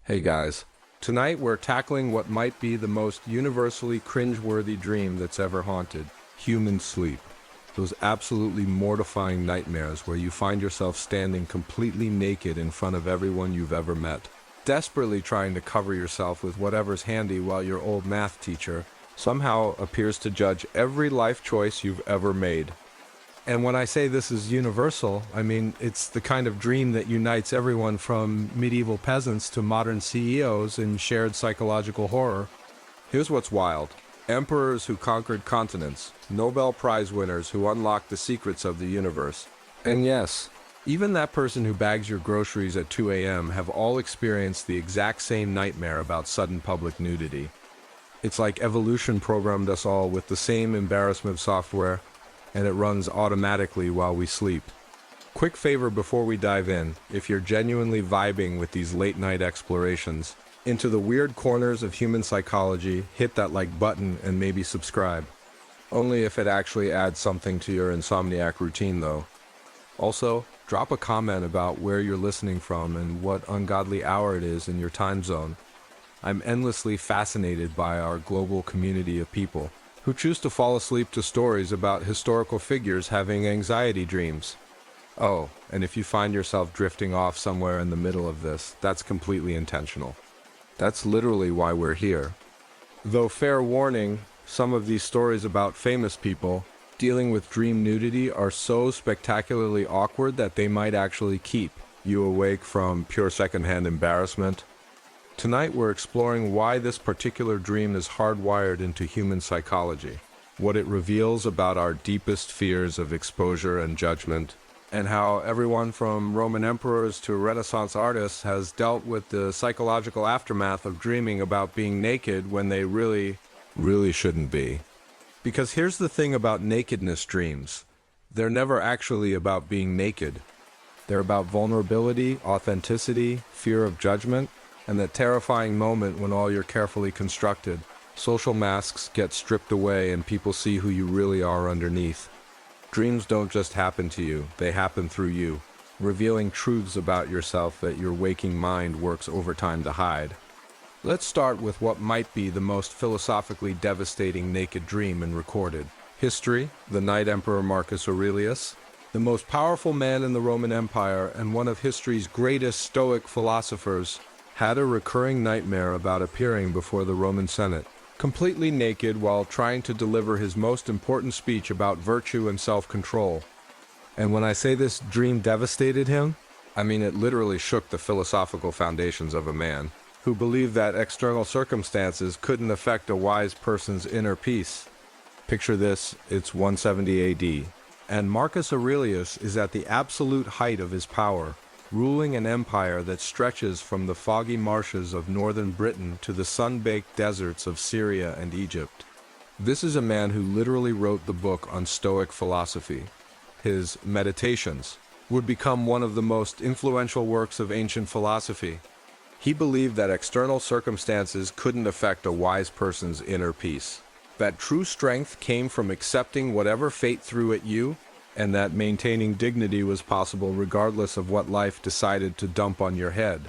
Hey guys, tonight we're tackling what might be the most universally cringeworthy dream that's ever haunted human sleep. Those absolutely mortifying nightmares where you find yourself standing completely naked in front of everyone you've ever met, desperately trying to cover yourself with whatever's handy while your old math teacher somehow appears to judge every life choice you've ever made. And when I say this is universal, I mean it's the kind of dream that unites everyone from medieval peasants to modern CEOs in shared psychological horror. Here's what's wild. Emperors who conquered continents, Nobel Prize winners who unlocked the secrets of the universe. And yes, even that person who bags your groceries at 2 a.m. have all experienced the exact same nightmare about sudden public nudity. It's like evolution programmed us all with the same embarrassment software, and it runs automatically while we sleep. Quick favor before we dive in, if you're genuinely vibing with these late-night explorations into the weird corners of human psychology, hit that like button and maybe subscribe. Only if it actually adds something to your insomniac routine, though. Also, drop a comment about where you're listening from and what ungodly hour it is in your time zone. I'm endlessly fascinated by our global community of people who choose to fall asleep to stories about historical figures having anxiety dreams. Oh, and if you find yourself drifting off somewhere in the middle of this, that's completely intentional. That's literally why we're here. Though fair warning, some of these stories about famous people dealing with dream nudity are so spectacularly awkward that they might actually keep you awake from pure secondhand embarrassment. Tonight we're exploring why this particular dream is hardwired into human psychology, what it reveals about our deepest fears of exposure and judgment, and how everyone from Roman emperors to Renaissance artists has dealt with the psychological aftermath of dreaming about being naked when they really shouldn't be. Because here's the thing about nakedness dreams. They're never actually about being naked. They're about vulnerability, authenticity, fear of judgment, and that terrifying moment when all your carefully constructed social masks get stripped away and people see who you really are underneath. Dreams don't just happen to you, they happen through you, revealing truths about yourself that your waking mind works overtime to hide. Let's start with what might be the most philosophically devastating naked dream in recorded history, the Night Emperor Marcus Aurelius, the most powerful man in the Roman Empire and one of history's greatest Stoic philosophers, had a recurring nightmare about appearing before the Roman Senate, completely naked while trying to deliver his most important speech about virtue and self-control. And when I say this dream devastated him, I mean it literally shook the philosophical foundations of a man who believed that external circumstances couldn't affect a wise person's inner peace. Picture this, it's 170 AD, and Marcus Aurelius is at the absolute height of his power, ruling an empire that stretches from the foggy marshes of northern Britain to the sun-baked deserts of Syria and Egypt. This is a man who literally wrote the book on Stoic philosophy. His Meditations would become one of the most influential works of ancient philosophy. He believed that external circumstances couldn't affect a wise person's inner peace, that true strength came from accepting whatever fate threw at you, and that maintaining dignity was possible regardless of what life decided to dump on your head.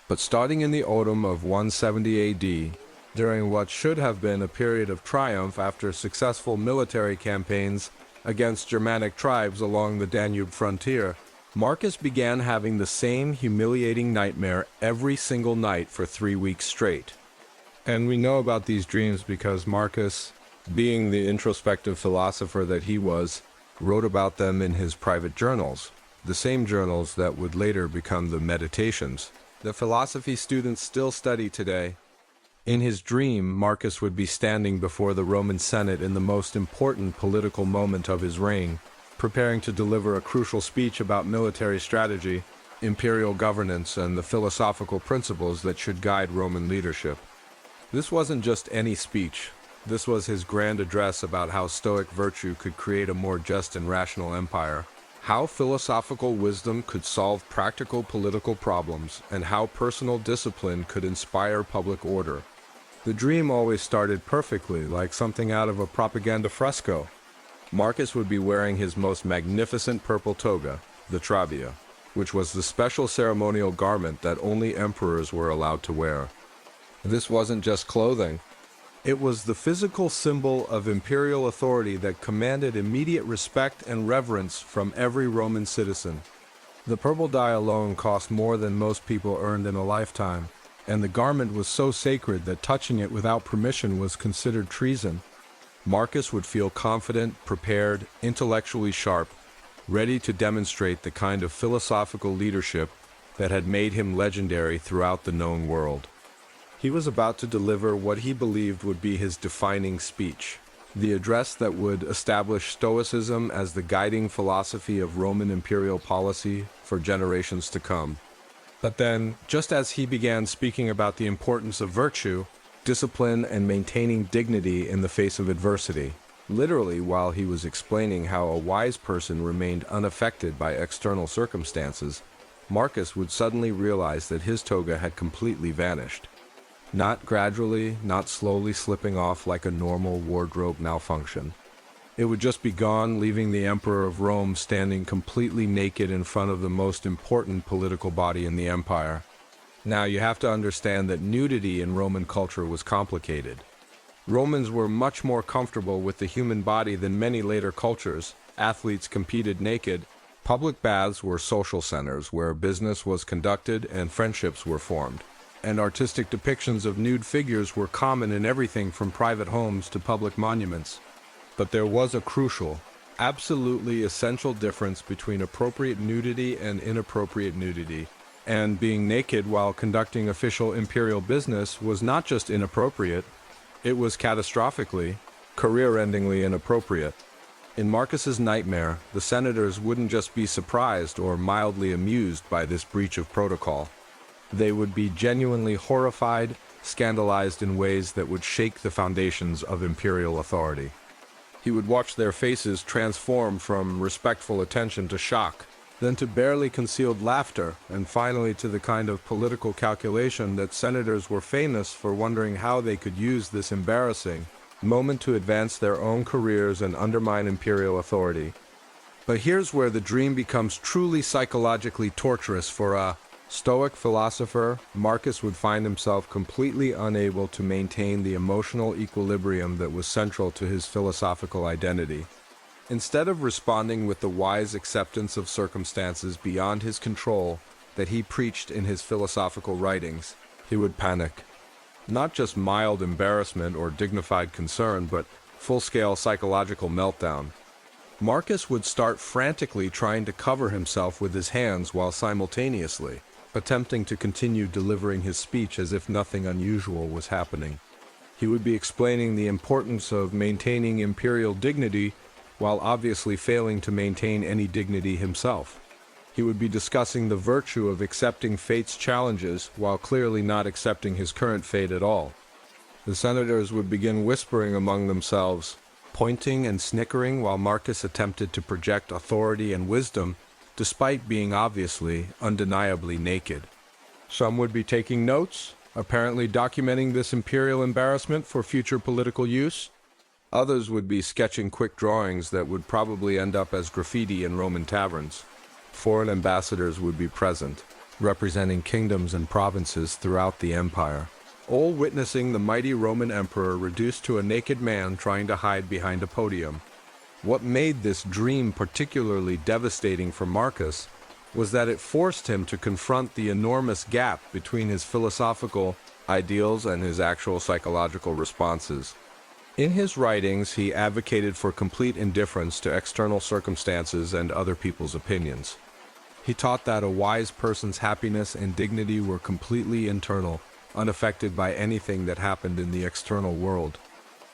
But starting in the autumn of 170 AD, during what should have been a period of triumph after successful military campaigns against Germanic tribes along the Danube frontier, Marcus began having the same humiliating nightmare every single night for 3 weeks straight. And we know about these dreams because Marcus, being the introspective philosopher that he was, wrote about them in his private journals, the same journals that would later become the Meditations, the philosophy students still study today. In his dream, Marcus would be standing before the Roman Senate in the most important political moment of his reign, preparing to deliver a crucial speech about military strategy, imperial governance, and the philosophical principles that should guide Roman leadership. This wasn't just any speech. This was his grand address about how Stoic virtue could create a more just and rational empire, how philosophical wisdom could solve practical political problems, and how personal discipline could inspire public order. The dream always started perfectly, like something out of a propaganda fresco. Marcus would be wearing his most magnificent purple toga, the trabea, which was the special ceremonial garment that only emperors were allowed to wear. This wasn't just clothing. It was the physical symbol of imperial authority that commanded immediate respect and reverence from every Roman citizen. The purple dye alone cost more than most people earned in a lifetime, and the garment was so sacred that touching it without permission was considered treason. Marcus would feel confident, prepared, intellectually sharp, ready to demonstrate the kind of philosophical leadership that had made him legendary throughout the known world. He was about to deliver what he believed would be his defining speech, the address that would establish Stoicism as the guiding philosophy of Roman imperial policy for generations to come. But then, just as he began speaking about the importance of virtue, discipline, and maintaining dignity in the face of adversity, literally while he was explaining how a wise person remained unaffected by external circumstances, Marcus would suddenly realize that his toga had completely vanished. Not gradually, not slowly slipping off like a normal wardrobe malfunction. It would just be gone, leaving the Emperor of Rome standing completely naked in front of the most important political body in the empire. Now, you have to understand that nudity in Roman culture was complicated. Romans were much more comfortable with the human body than many later cultures. Athletes competed naked. Public baths were social centers where business was conducted and friendships were formed. And artistic depictions of nude figures were common in everything from private homes to public monuments. But there was a crucial, absolutely essential difference between appropriate nudity and inappropriate nudity. And being naked while conducting official imperial business was not just inappropriate, it was catastrophically, career-endingly inappropriate. In Marcus's nightmare, the senators wouldn't just be surprised or mildly amused by this breach of protocol. They would be genuinely horrified, scandalized in ways that would shake the foundations of imperial authority. He would watch their faces transform from respectful attention to shock, then to barely concealed laughter, and finally to the kind of political calculation that senators were famous for wondering how they could use this embarrassing moment to advance their own careers and undermine imperial authority. But here's where the dream becomes truly psychologically torturous for a Stoic philosopher. Marcus would find himself completely unable to maintain the emotional equilibrium that was central to his philosophical identity. Instead of responding with the wise acceptance of circumstances beyond his control that he preached in his philosophical writings, he would panic. Not just mild embarrassment or dignified concern, but full-scale psychological meltdown. Marcus would start frantically trying to cover himself with his hands while simultaneously attempting to continue delivering his speech as if nothing unusual was happening. He would be explaining the importance of maintaining imperial dignity while obviously failing to maintain any dignity himself. He would be discussing the virtue of accepting fate's challenges while clearly not accepting his current fate at all. The senators would begin whispering among themselves, pointing and snickering while Marcus attempted to project authority and wisdom despite being obviously, undeniably naked. Some would be taking notes, apparently documenting this imperial embarrassment for future political use. Others would be sketching quick drawings that would probably end up as graffiti in Roman taverns. Foreign ambassadors would be present, representing kingdoms and provinces throughout the empire, all witnessing the mighty Roman emperor reduced to a naked man trying to hide behind a podium. What made this dream particularly devastating for Marcus was that it forced him to confront the enormous gap between his philosophical ideals and his actual psychological responses. In his writings, he advocated for complete indifference to external circumstances and other people's opinions. He taught that a wise person's happiness and dignity were completely internal, unaffected by anything that happened in the external world.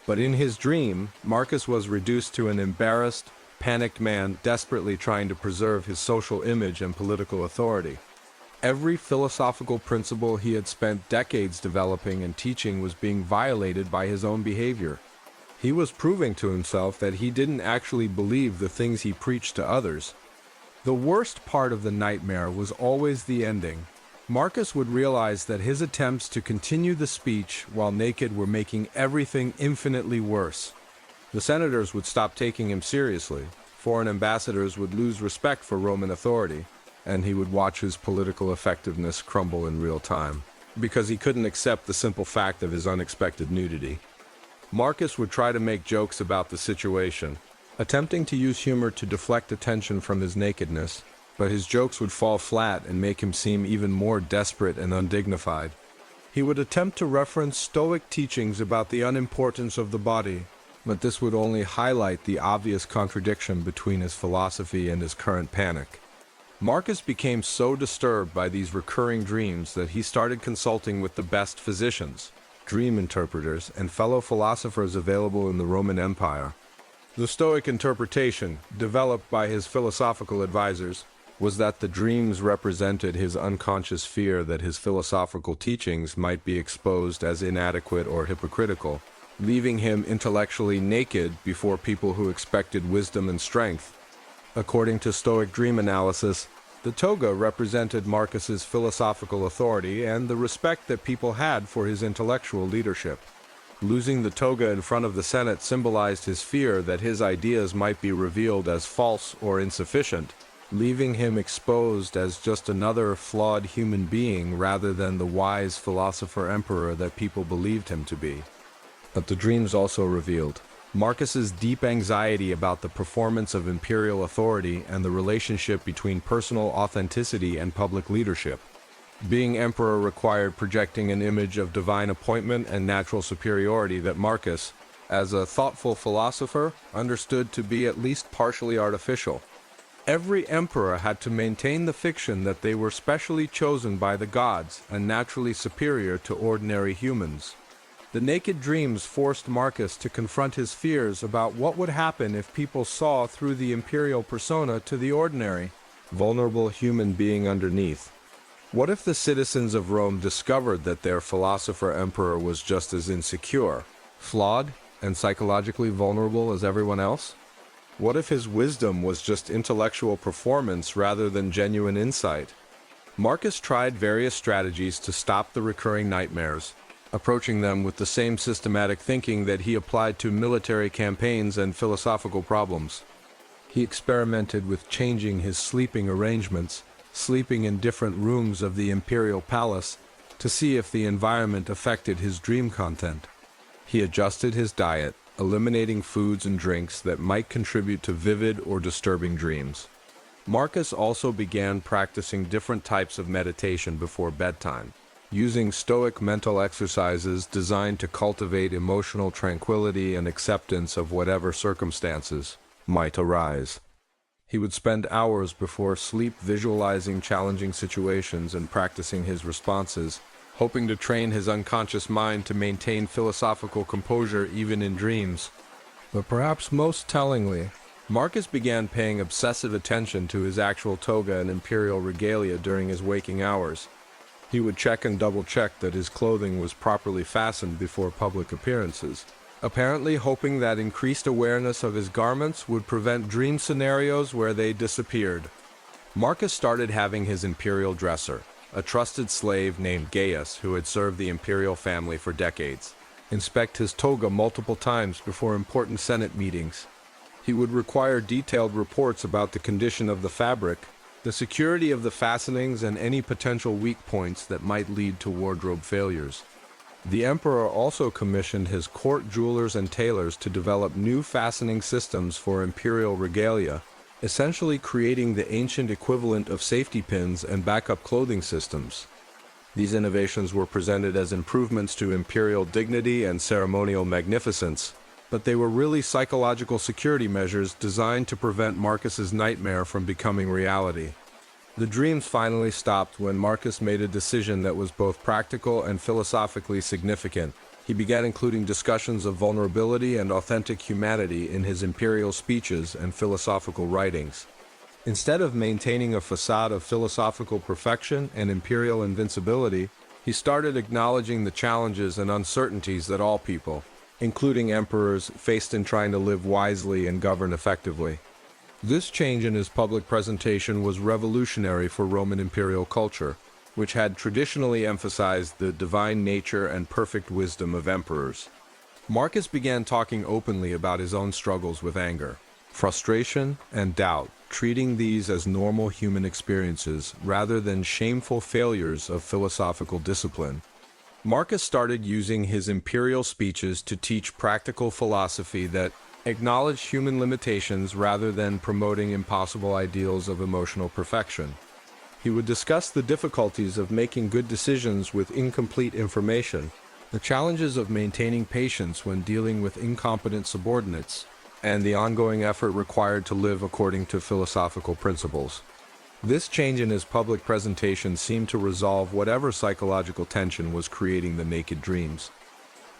But in his dream, Marcus was reduced to an embarrassed, panicked man desperately trying to preserve his social image and political authority. Every philosophical principle he had spent decades developing and teaching was being violated by his own behavior. He was proving to himself that he didn't actually believe the things he preached to others. The worst part of the nightmare was always the ending. Marcus would realize that his attempts to continue the speech while naked were making everything infinitely worse. The senators would stop taking him seriously. Foreign ambassadors would lose respect for Roman authority. and he would watch his political effectiveness crumble in real time, because he couldn't accept the simple fact of his unexpected nudity. Marcus would try to make jokes about the situation, attempting to use humor to deflect attention from his nakedness, but his jokes would fall flat and make him seem even more desperate and undignified. He would attempt to reference Stoic teachings about the unimportance of the body, but this would only highlight the obvious contradiction between his philosophy and his current panic. Marcus became so disturbed by these recurring dreams that he started consulting with the best physicians, dream interpreters, and fellow philosophers available in the Roman Empire. The Stoic interpretation, developed by his philosophical advisors, was that the dreams represented his unconscious fear that his philosophical teachings might be exposed as inadequate or hypocritical, leaving him intellectually naked before people who expected wisdom and strength. According to Stoic dream analysis, the toga represented Marcus's philosophical authority and the respect that people had for his intellectual leadership. Losing the toga in front of the Senate symbolized his fear that his ideas might be revealed as false or insufficient, leaving him exposed as just another flawed human being rather than the wise philosopher-emperor that people believed him to be. But the dreams also revealed Marcus's deep anxiety about the performance of imperial authority and the relationship between personal authenticity and public leadership. Being emperor required projecting an image of divine appointment and natural superiority that Marcus, as a thoughtful philosopher, understood to be at least partially artificial. Every emperor had to maintain the fiction that they were specially chosen by the gods and naturally superior to ordinary humans. The naked dreams forced Marcus to confront his fears about what would happen if people saw through the imperial persona to the ordinary, vulnerable human being underneath. What if the citizens of Rome discovered that their philosopher-emperor was just as insecure, flawed, and psychologically vulnerable as everyone else? What if his wisdom was just intellectual performance rather than genuine insight? Marcus tried various strategies to stop the recurring nightmares, approaching them with the same systematic thinking that he applied to military campaigns and philosophical problems. He experimented with changing his sleeping arrangements, sleeping in different rooms of the imperial palace, to see if the environment affected his dream content. He adjusted his diet, eliminating foods and drinks that might contribute to vivid or disturbing dreams. Marcus also began practicing different types of meditation before bedtime, using Stoic mental exercises designed to cultivate emotional tranquility and acceptance of whatever circumstances might arise. He would spend hours before sleep visualizing challenging situations and practicing his responses, hoping to train his unconscious mind to maintain philosophical composure even in dreams. But perhaps most tellingly, Marcus began paying obsessive attention to his actual toga and imperial regalia during his waking hours. He would check and double-check that his clothing was properly fastened before public appearances, apparently hoping that increased awareness of his garments would prevent dream scenarios where they disappeared. Marcus started having his imperial dresser, a trusted slave named Gaius who had served the imperial family for decades, inspect his toga multiple times before important Senate meetings. He would require detailed reports about the condition of the fabric, the security of the fastenings, and any potential weak points that might lead to wardrobe failures. The emperor also commissioned his court jewelers and tailors to develop new fastening systems for imperial regalia, essentially creating the ancient equivalent of safety pins and backup clothing systems. These innovations were presented as improvements to imperial dignity and ceremonial magnificence, but they were really psychological security measures designed to prevent Marcus's nightmare from becoming reality. The dreams finally stopped when Marcus made a decision that was both practical and philosophically significant. He began including discussions of vulnerability and authentic humanity in his imperial speeches and philosophical writings. Instead of maintaining a facade of philosophical perfection and imperial invincibility, he started acknowledging the challenges and uncertainties that all people, including emperors, faced in trying to live wisely and govern effectively. This change in his public presentation was revolutionary for Roman imperial culture, which had traditionally emphasized the divine nature and perfect wisdom of emperors. Marcus began talking openly about his own struggles with anger, frustration, and doubt, treating these as normal human experiences rather than shameful failures of philosophical discipline. Marcus started using his imperial speeches to teach practical philosophy that acknowledged human limitations rather than promoting impossible ideals of emotional perfection. He would discuss the difficulties of making good decisions with incomplete information, the challenges of maintaining patience when dealing with incompetent subordinates, and the ongoing effort required to live according to philosophical principles. This change in his public presentation seemed to resolve whatever psychological tension was creating the naked dreams.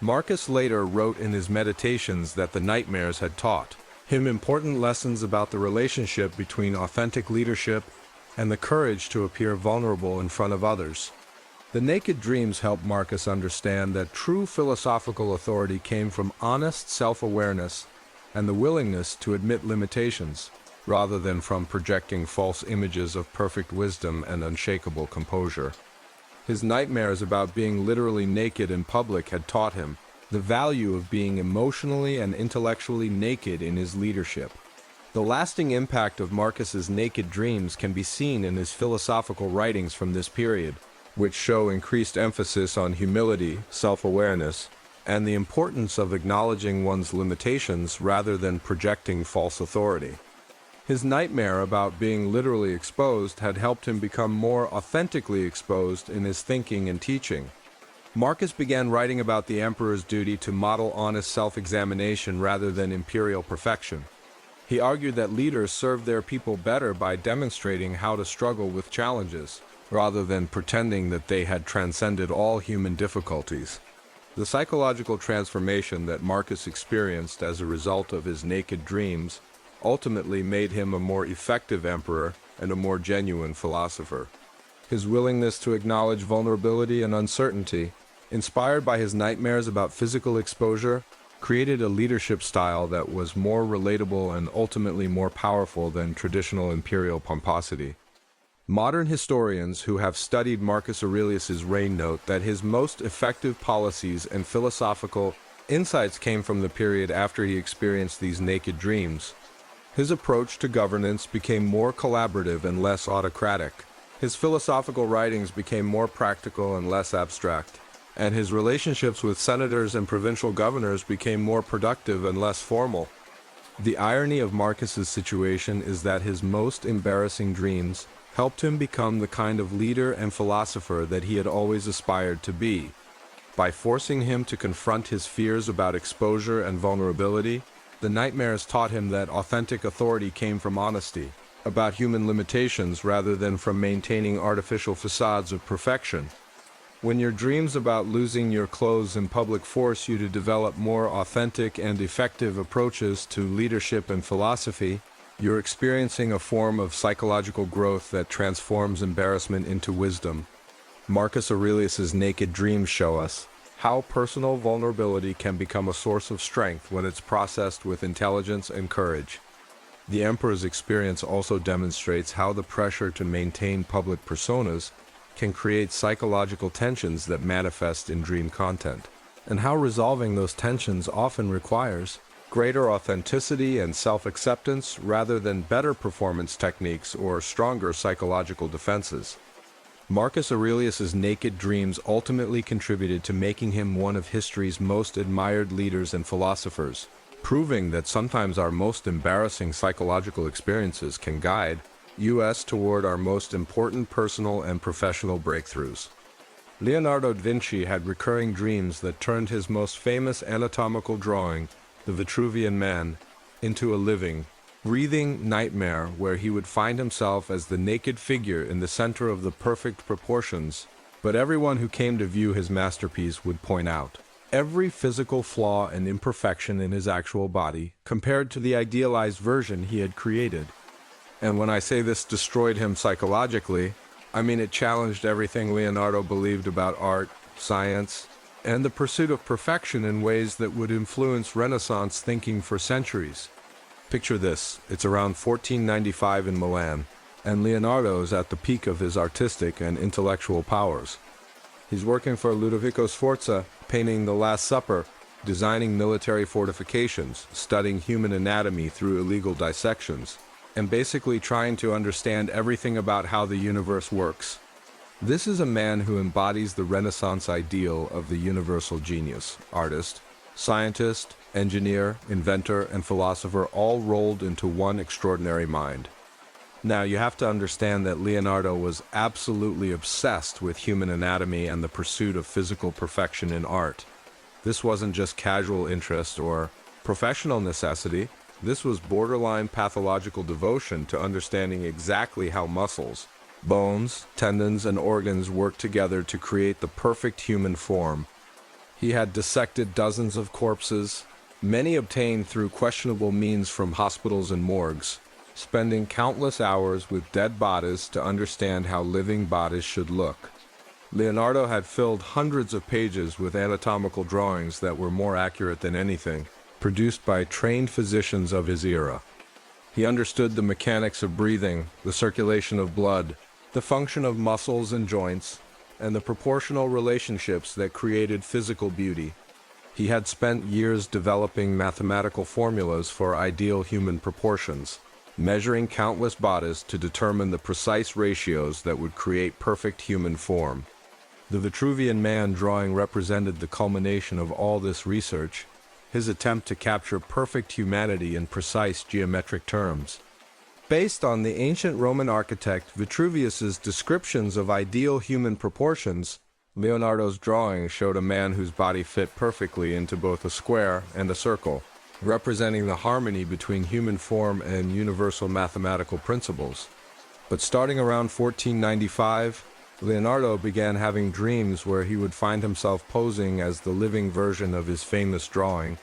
Marcus later wrote in his meditations that the nightmares had taught him important lessons about the relationship between authentic leadership and the courage to appear vulnerable in front of others. The naked dreams helped Marcus understand that true philosophical authority came from honest self-awareness and the willingness to admit limitations, rather than from projecting false images of perfect wisdom and unshakable composure. His nightmares about being literally naked in public had taught him the value of being emotionally and intellectually naked in his leadership. The lasting impact of Marcus's naked dreams can be seen in his philosophical writings from this period, which show increased emphasis on humility, self-awareness, and the importance of acknowledging one's limitations rather than projecting false authority. His nightmare about being literally exposed had helped him become more authentically exposed in his thinking and teaching. Marcus began writing about the emperor's duty to model honest self-examination rather than imperial perfection. He argued that leaders serve their people better by demonstrating how to struggle with challenges, rather than pretending that they had transcended all human difficulties. The psychological transformation that Marcus experienced as a result of his naked dreams ultimately made him a more effective emperor and a more genuine philosopher. His willingness to acknowledge vulnerability and uncertainty, inspired by his nightmares about physical exposure, created a leadership style that was more relatable and ultimately more powerful than traditional imperial pomposity. Modern historians who have studied Marcus Aurelius's reign note that his most effective policies and philosophical insights came from the period after he experienced these naked dreams. His approach to governance became more collaborative and less autocratic. His philosophical writings became more practical and less abstract, and his relationships with senators and provincial governors became more productive and less formal. The irony of Marcus's situation is that his most embarrassing dreams helped him become the kind of leader and philosopher that he had always aspired to be. By forcing him to confront his fears about exposure and vulnerability, the nightmares taught him that authentic authority came from honesty, about human limitations rather than from maintaining artificial facades of perfection. When your dreams about losing your clothes in public force you to develop more authentic and effective approaches to leadership and philosophy, you're experiencing a form of psychological growth that transforms embarrassment into wisdom. Marcus Aurelius's naked dreams show us how personal vulnerability can become a source of strength when it's processed with intelligence and courage. The emperor's experience also demonstrates how the pressure to maintain public personas can create psychological tensions that manifest in dream content, and how resolving those tensions often requires greater authenticity and self-acceptance rather than better performance techniques or stronger psychological defenses. Marcus Aurelius's naked dreams ultimately contributed to making him one of history's most admired leaders and philosophers, proving that sometimes our most embarrassing psychological experiences can guide us toward our most important personal and professional breakthroughs. Leonardo da Vinci had recurring dreams that turned his most famous anatomical drawing, the Vitruvian Man, into a living, breathing nightmare where he would find himself as the naked figure in the center of the perfect proportions, but everyone who came to view his masterpiece would point out every physical flaw and imperfection in his actual body compared to the idealized version he had created. And when I say this destroyed him psychologically, I mean it challenged everything Leonardo believed about art, science, and the pursuit of perfection in ways that would influence Renaissance thinking for centuries. Picture this, it's around 1495 in Milan, and Leonardo is at the peak of his artistic and intellectual powers. He's working for Ludovico Sforza, painting The Last Supper, designing military fortifications, studying human anatomy through illegal dissections, and basically trying to understand everything about how the universe works. This is a man who embodies the Renaissance ideal of the universal genius, artist, scientist, engineer, inventor, and philosopher all rolled into one extraordinary mind. Now, you have to understand that Leonardo was absolutely obsessed with human anatomy and the pursuit of physical perfection in art. This wasn't just casual interest or professional necessity. This was borderline pathological devotion to understanding exactly how muscles, bones, tendons, and organs work together to create the perfect human form. He had dissected dozens of corpses, many obtained through questionable means from hospitals and morgues, spending countless hours with dead bodies to understand how living bodies should look. Leonardo had filled hundreds of pages with anatomical drawings that were more accurate than anything, produced by trained physicians of his era. He understood the mechanics of breathing, the circulation of blood, the function of muscles and joints, and the proportional relationships that created physical beauty. He had spent years developing mathematical formulas for ideal human proportions, measuring countless bodies to determine the precise ratios that would create perfect human form. The Vitruvian Man drawing represented the culmination of all this research, his attempt to capture perfect humanity in precise geometric terms. Based on the ancient Roman architect Vitruvius's descriptions of ideal human proportions, Leonardo's drawing showed a man whose body fit perfectly into both a square and a circle, representing the harmony between human form and universal mathematical principles. But starting around 1495, Leonardo began having dreams where he would find himself posing as the living version of his famous drawing,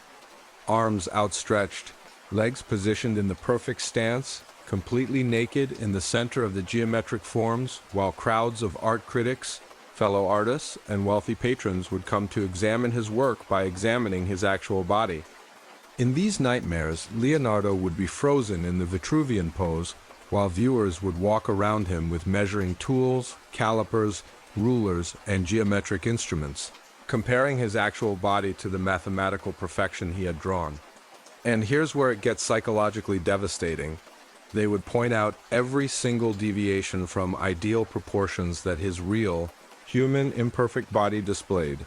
arms outstretched, legs positioned in the perfect stance, completely naked in the center of the geometric forms, while crowds of art critics, fellow artists, and wealthy patrons would come to examine his work by examining his actual body. In these nightmares, Leonardo would be frozen in the Vitruvian pose, while viewers would walk around him with measuring tools, calipers, rulers, and geometric instruments, comparing his actual body to the mathematical perfection he had drawn. And here's where it gets psychologically devastating. They would point out every single deviation from ideal proportions that his real, human, imperfect body displayed.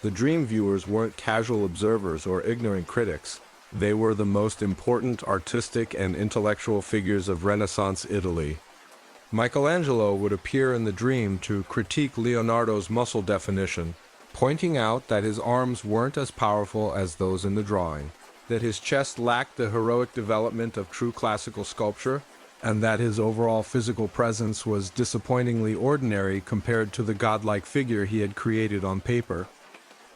The dream viewers weren't casual observers or ignorant critics. They were the most important artistic and intellectual figures of Renaissance Italy. Michelangelo would appear in the dream to critique Leonardo's muscle definition, pointing out that his arms weren't as powerful as those in the drawing, that his chest lacked the heroic development of true classical sculpture, and that his overall physical presence was disappointingly ordinary compared to the godlike figure he had created on paper.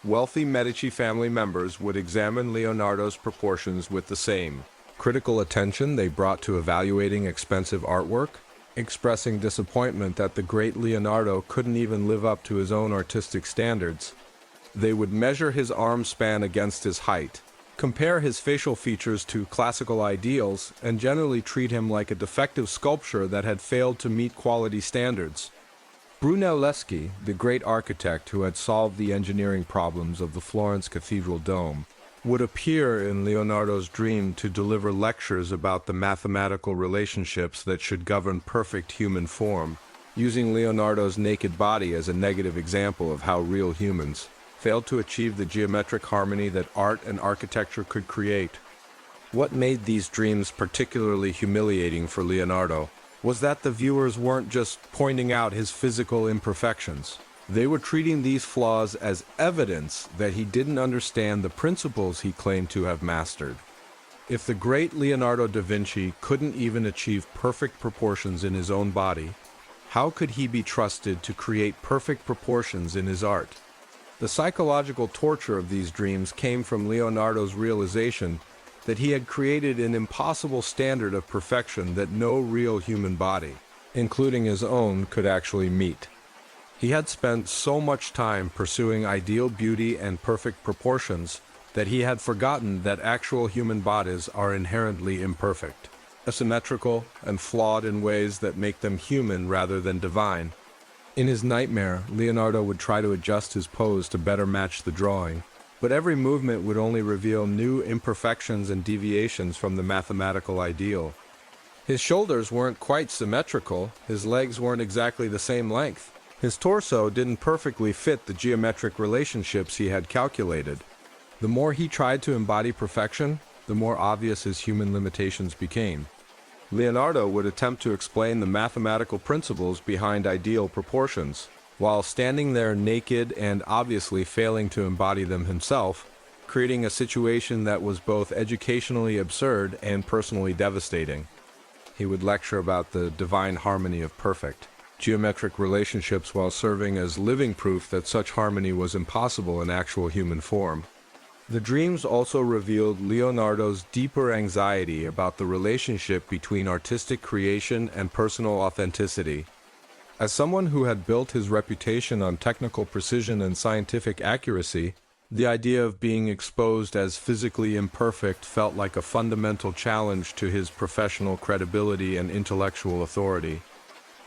Wealthy Medici family members would examine Leonardo's proportions with the same critical attention they brought to evaluating expensive artwork, expressing disappointment that the great Leonardo couldn't even live up to his own artistic standards. They would measure his arm span against his height, compare his facial features to classical ideals, and generally treat him like a defective sculpture that had failed to meet quality standards. Brunelleschi, the great architect who had solved the engineering problems of the Florence Cathedral dome, would appear in Leonardo's dream to deliver lectures about the mathematical relationships that should govern perfect human form, using Leonardo's naked body as a negative example of how real humans failed to achieve the geometric harmony that art and architecture could create. What made these dreams particularly humiliating for Leonardo was that the viewers weren't just pointing out his physical imperfections. They were treating these flaws as evidence that he didn't understand the principles he claimed to have mastered. If the great Leonardo da Vinci couldn't even achieve perfect proportions in his own body, how could he be trusted to create perfect proportions in his art? The psychological torture of these dreams came from Leonardo's realization that he had created an impossible standard of perfection that no real human body, including his own, could actually meet. He had spent so much time pursuing ideal beauty and perfect proportions that he had forgotten that actual human bodies are inherently imperfect, asymmetrical, and flawed in ways that make them human rather than divine. In his nightmare, Leonardo would try to adjust his pose to better match the drawing, But every movement would only reveal new imperfections and deviations from the mathematical ideal. His shoulders weren't quite symmetrical, his legs weren't exactly the same length. His torso didn't perfectly fit the geometric relationships he had calculated. The more he tried to embody perfection, the more obvious his human limitations became. Leonardo would attempt to explain the mathematical principles behind ideal proportions, while standing there naked and obviously failing to embody them himself, creating a situation that was both educationally absurd and personally devastating. He would lecture about the divine harmony of perfect, geometric relationships while serving as living proof that such harmony was impossible in actual human form. The dreams also revealed Leonardo's deeper anxiety about the relationship between artistic creation and personal authenticity. As someone who had built his reputation on technical precision and scientific accuracy, the idea of being exposed as physically imperfect felt like a fundamental challenge to his professional credibility and intellectual authority.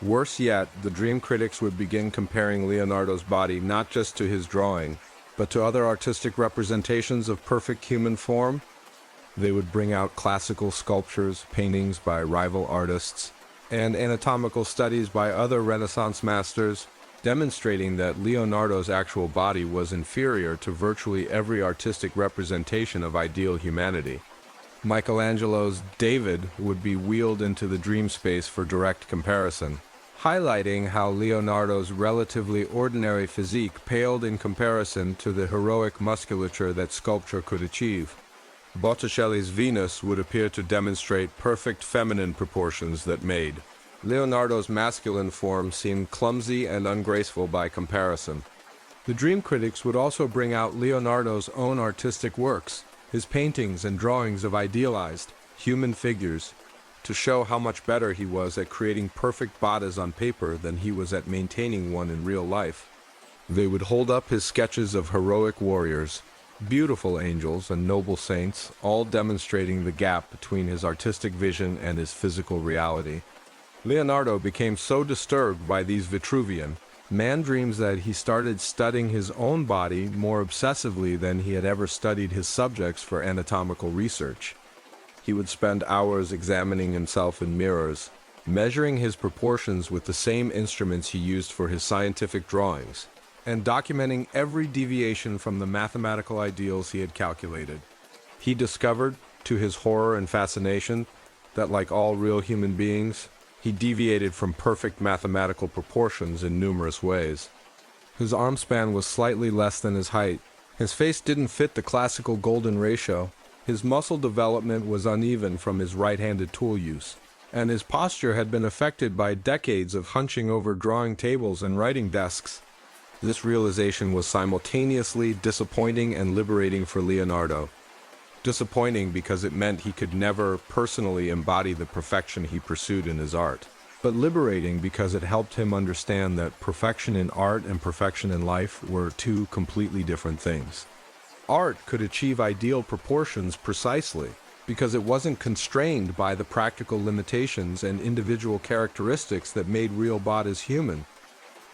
Worse yet, the dream critics would begin comparing Leonardo's body not just to his drawing, but to other artistic representations of perfect human form. They would bring out classical sculptures, paintings by rival artists, and anatomical studies by other Renaissance masters, demonstrating that Leonardo's actual body was inferior to virtually every artistic representation of ideal humanity. Michelangelo's David would be wheeled into the dream space for direct comparison, highlighting how Leonardo's relatively ordinary physique paled in comparison to the heroic musculature that sculpture could achieve. Botticelli's Venus would appear to demonstrate perfect feminine proportions that made Leonardo's masculine form seem clumsy and ungraceful by comparison. The dream critics would also bring out Leonardo's own artistic works, his paintings and drawings of idealized, human figures, to show how much better he was at creating perfect bodies on paper than he was at maintaining one in real life. They would hold up his sketches of heroic warriors, beautiful angels and noble saints, all demonstrating the gap between his artistic vision and his physical reality. Leonardo became so disturbed by these Vitruvian man dreams that he started studying his own body more obsessively than he had ever studied his subjects for anatomical research. He would spend hours examining himself in mirrors, measuring his proportions with the same instruments he used for his scientific drawings, and documenting every deviation from the mathematical ideals he had calculated. He discovered, to his horror and fascination, that like all real human beings, he deviated from perfect mathematical proportions in numerous ways. His arm span was slightly less than his height. His face didn't fit the classical golden ratio. His muscle development was uneven from his right-handed tool use, and his posture had been affected by decades of hunching over drawing tables and writing desks. This realization was simultaneously disappointing and liberating for Leonardo. Disappointing because it meant he could never personally embody the perfection he pursued in his art, but liberating because it helped him understand that perfection in art and perfection in life were two completely different things. Art could achieve ideal proportions precisely because it wasn't constrained by the practical limitations and individual characteristics that made real bodies human.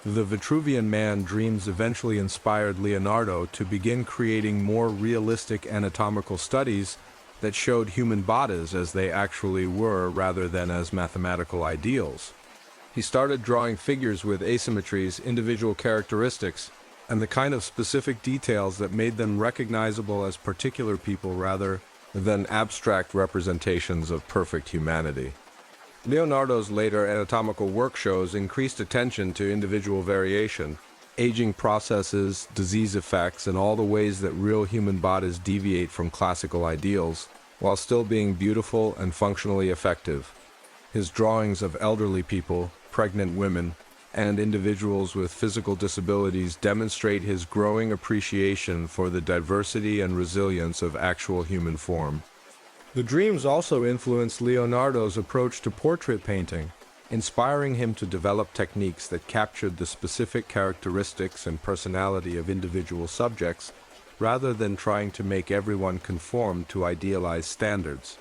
The Vitruvian Man dreams eventually inspired Leonardo to begin creating more realistic anatomical studies that showed human bodies as they actually were rather than as mathematical ideals. He started drawing figures with asymmetries, individual characteristics, and the kind of specific details that made them recognizable as particular people rather than abstract representations of perfect humanity. Leonardo's later anatomical work shows increased attention to individual variation, aging processes, disease effects, and all the ways that real human bodies deviate from classical ideals, while still being beautiful and functionally effective. His drawings of elderly people, pregnant women, and individuals with physical disabilities demonstrate his growing appreciation for the diversity and resilience of actual human form. The dreams also influenced Leonardo's approach to portrait painting, inspiring him to develop techniques that captured the specific characteristics and personality of individual subjects rather than trying to make everyone conform to idealized standards.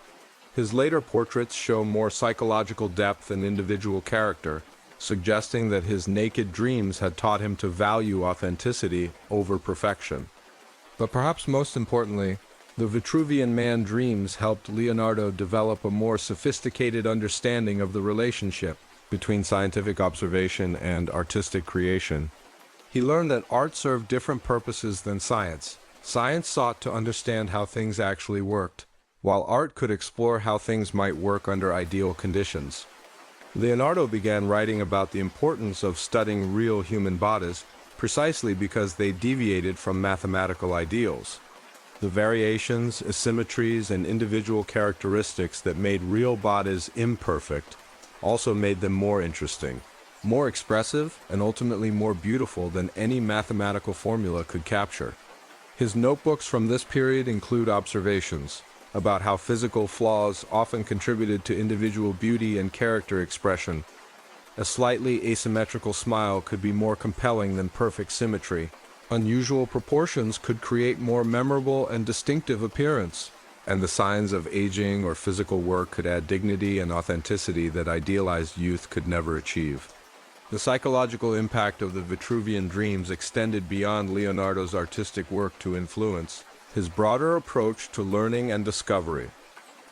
His later portraits show more psychological depth and individual character, suggesting that his naked dreams had taught him to value authenticity over perfection. But perhaps most importantly, the Vitruvian Man dreams helped Leonardo develop a more sophisticated understanding of the relationship between scientific observation and artistic creation. He learned that art served different purposes than science. Science sought to understand how things actually worked, while art could explore how things might work under ideal conditions. Leonardo began writing about the importance of studying real human bodies precisely because they deviated from mathematical ideals. The variations, asymmetries, and individual characteristics that made real bodies imperfect also made them more interesting, more expressive, and ultimately more beautiful than any mathematical formula could capture. His notebooks from this period include observations about how physical flaws often contributed to individual beauty and character expression. A slightly asymmetrical smile could be more compelling than perfect symmetry. Unusual proportions could create more memorable and distinctive appearance, and the signs of aging or physical work could add dignity and authenticity that idealized youth could never achieve. The psychological impact of the Vitruvian dreams extended beyond Leonardo's artistic work to influence his broader approach to learning and discovery.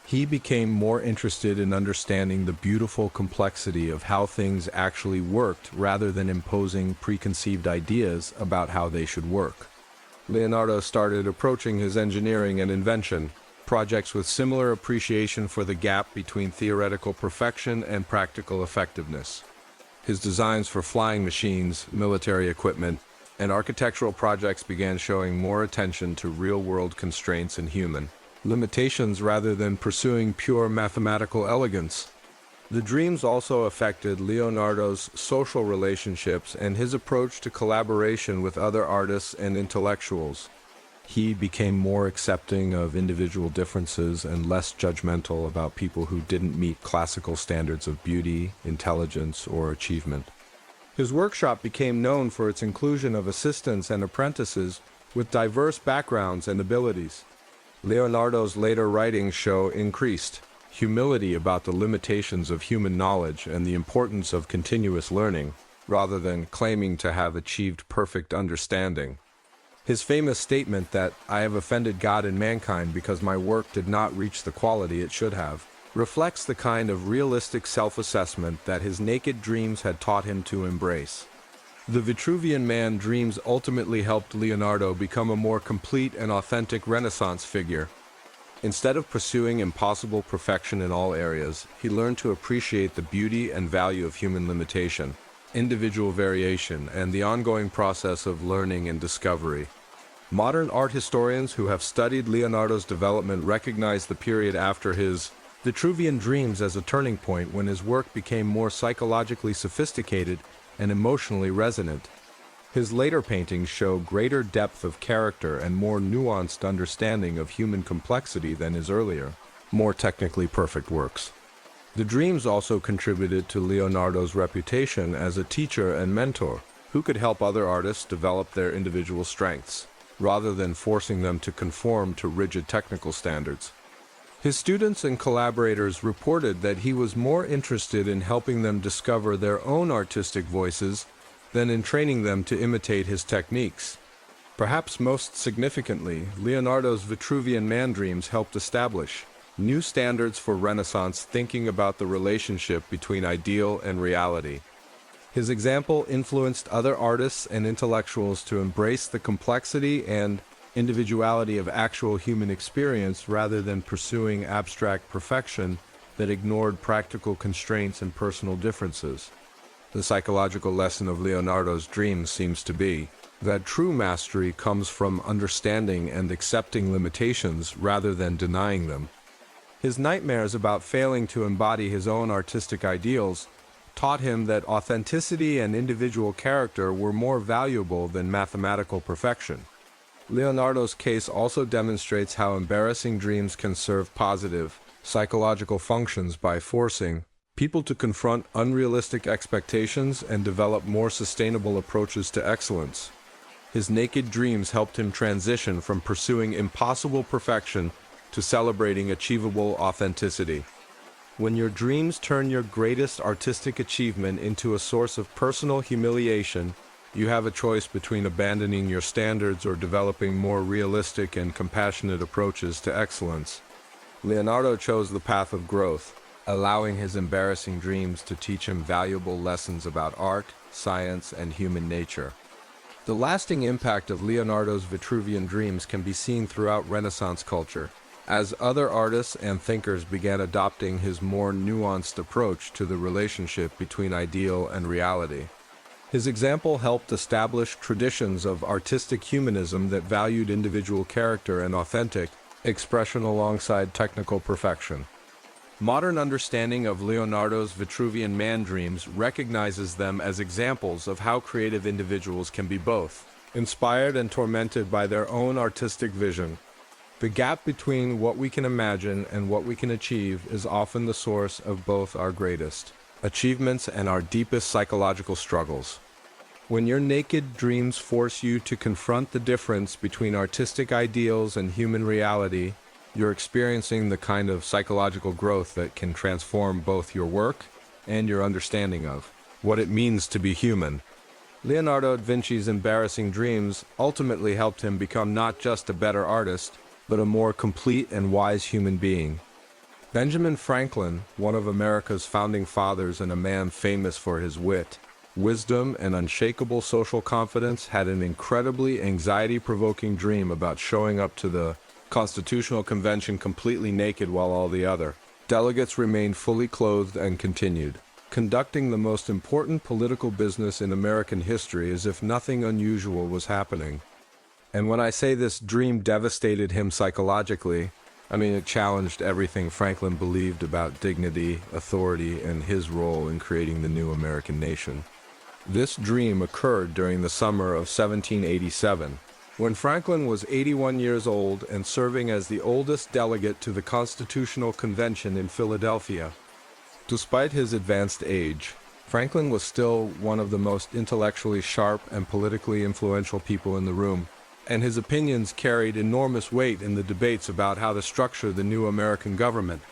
He became more interested in understanding the beautiful complexity of how things actually worked rather than imposing preconceived ideas about how they should work. Leonardo started approaching his engineering and invention projects with similar appreciation for the gap between theoretical perfection and practical effectiveness. His designs for flying machines, military equipment, and architectural projects began showing more attention to real-world constraints and human limitations rather than pursuing pure mathematical elegance. The dreams also affected Leonardo's social relationships and his approach to collaboration with other artists and intellectuals. He became more accepting of individual differences and less judgmental about people who didn't meet classical standards of beauty, intelligence, or achievement. His workshop became known for its inclusion of assistants and apprentices with diverse backgrounds and abilities. Leonardo's later writings show increased humility about the limitations of human knowledge and the importance of continuous learning, rather than claiming to have achieved perfect understanding. His famous statement that, "I have offended God and mankind because my work did not reach the quality it should have," reflects the kind of realistic self-assessment that his naked dreams had taught him to embrace. The Vitruvian Man dreams ultimately helped Leonardo become a more complete and authentic Renaissance figure. Instead of pursuing impossible perfection in all areas, he learned to appreciate the beauty and value of human limitation, individual variation, and the ongoing process of learning and discovery. Modern art historians who have studied Leonardo's development recognize the period after his Vitruvian dreams as a turning point when his work became more psychologically sophisticated and emotionally resonant. His later paintings show greater depth of character and more nuanced understanding of human complexity than his earlier, more technically perfect works. The dreams also contributed to Leonardo's reputation as a teacher and mentor who could help other artists develop their individual strengths, rather than forcing them to conform to rigid technical standards. His students and collaborators reported that he was more interested in helping them discover their own artistic voices than in training them to imitate his techniques. Perhaps most significantly, Leonardo's Vitruvian Man dreams helped establish new standards for Renaissance thinking about the relationship between ideal and reality. His example influenced other artists and intellectuals to embrace the complexity and individuality of actual human experience rather than pursuing abstract perfection that ignored practical constraints and personal differences. The psychological lesson of Leonardo's dreams seems to be that true mastery comes from understanding and accepting limitations rather than denying them. His nightmares about failing to embody his own artistic ideals taught him that authenticity and individual character were more valuable than mathematical perfection. Leonardo's case also demonstrates how embarrassing dreams can serve positive psychological functions by forcing people to confront unrealistic expectations and develop more sustainable approaches to excellence. His naked dreams helped him transition from pursuing impossible perfection to celebrating achievable authenticity. When your dreams turn your greatest artistic achievement into a source of personal humiliation, You have a choice between abandoning your standards or developing more realistic and compassionate approaches to excellence. Leonardo chose the path of growth, allowing his embarrassing dreams to teach him valuable lessons about art, science, and human nature. The lasting impact of Leonardo's Vitruvian dreams can be seen throughout Renaissance culture, as other artists and thinkers began adopting his more nuanced approach to the relationship between ideal and reality. His example helped establish traditions of artistic humanism that valued individual character and authentic expression alongside technical perfection. Modern understanding of Leonardo's Vitruvian man dreams recognizes them as examples of how creative individuals can be both inspired and tormented by their own artistic vision. The gap between what we can imagine and what we can achieve is often the source of both our greatest achievements and our deepest psychological struggles. When your naked dreams force you to confront the difference between artistic ideals and human reality, you're experiencing the kind of psychological growth that can transform both your work and your understanding of what it means to be human. Leonardo da Vinci's embarrassing dreams ultimately helped him become not just a better artist, but a more complete and wise human being. Benjamin Franklin, one of America's founding fathers and a man famous for his wit, wisdom, and unshakable social confidence, had an incredibly anxiety-provoking dream about showing up to the Constitutional Convention completely naked while all the other delegates remained fully clothed and continued conducting the most important political business in American history as if nothing unusual was happening. And when I say this dream devastated him psychologically, I mean it challenged everything Franklin believed about dignity, authority, and his role in creating the new American nation. This dream occurred during the summer of 1787, when Franklin was 81 years old and serving as the oldest delegate to the Constitutional Convention in Philadelphia. Despite his advanced age, Franklin was still one of the most intellectually sharp and politically influential people in the room, and his opinions carried enormous weight in the debates about how to structure the new American government.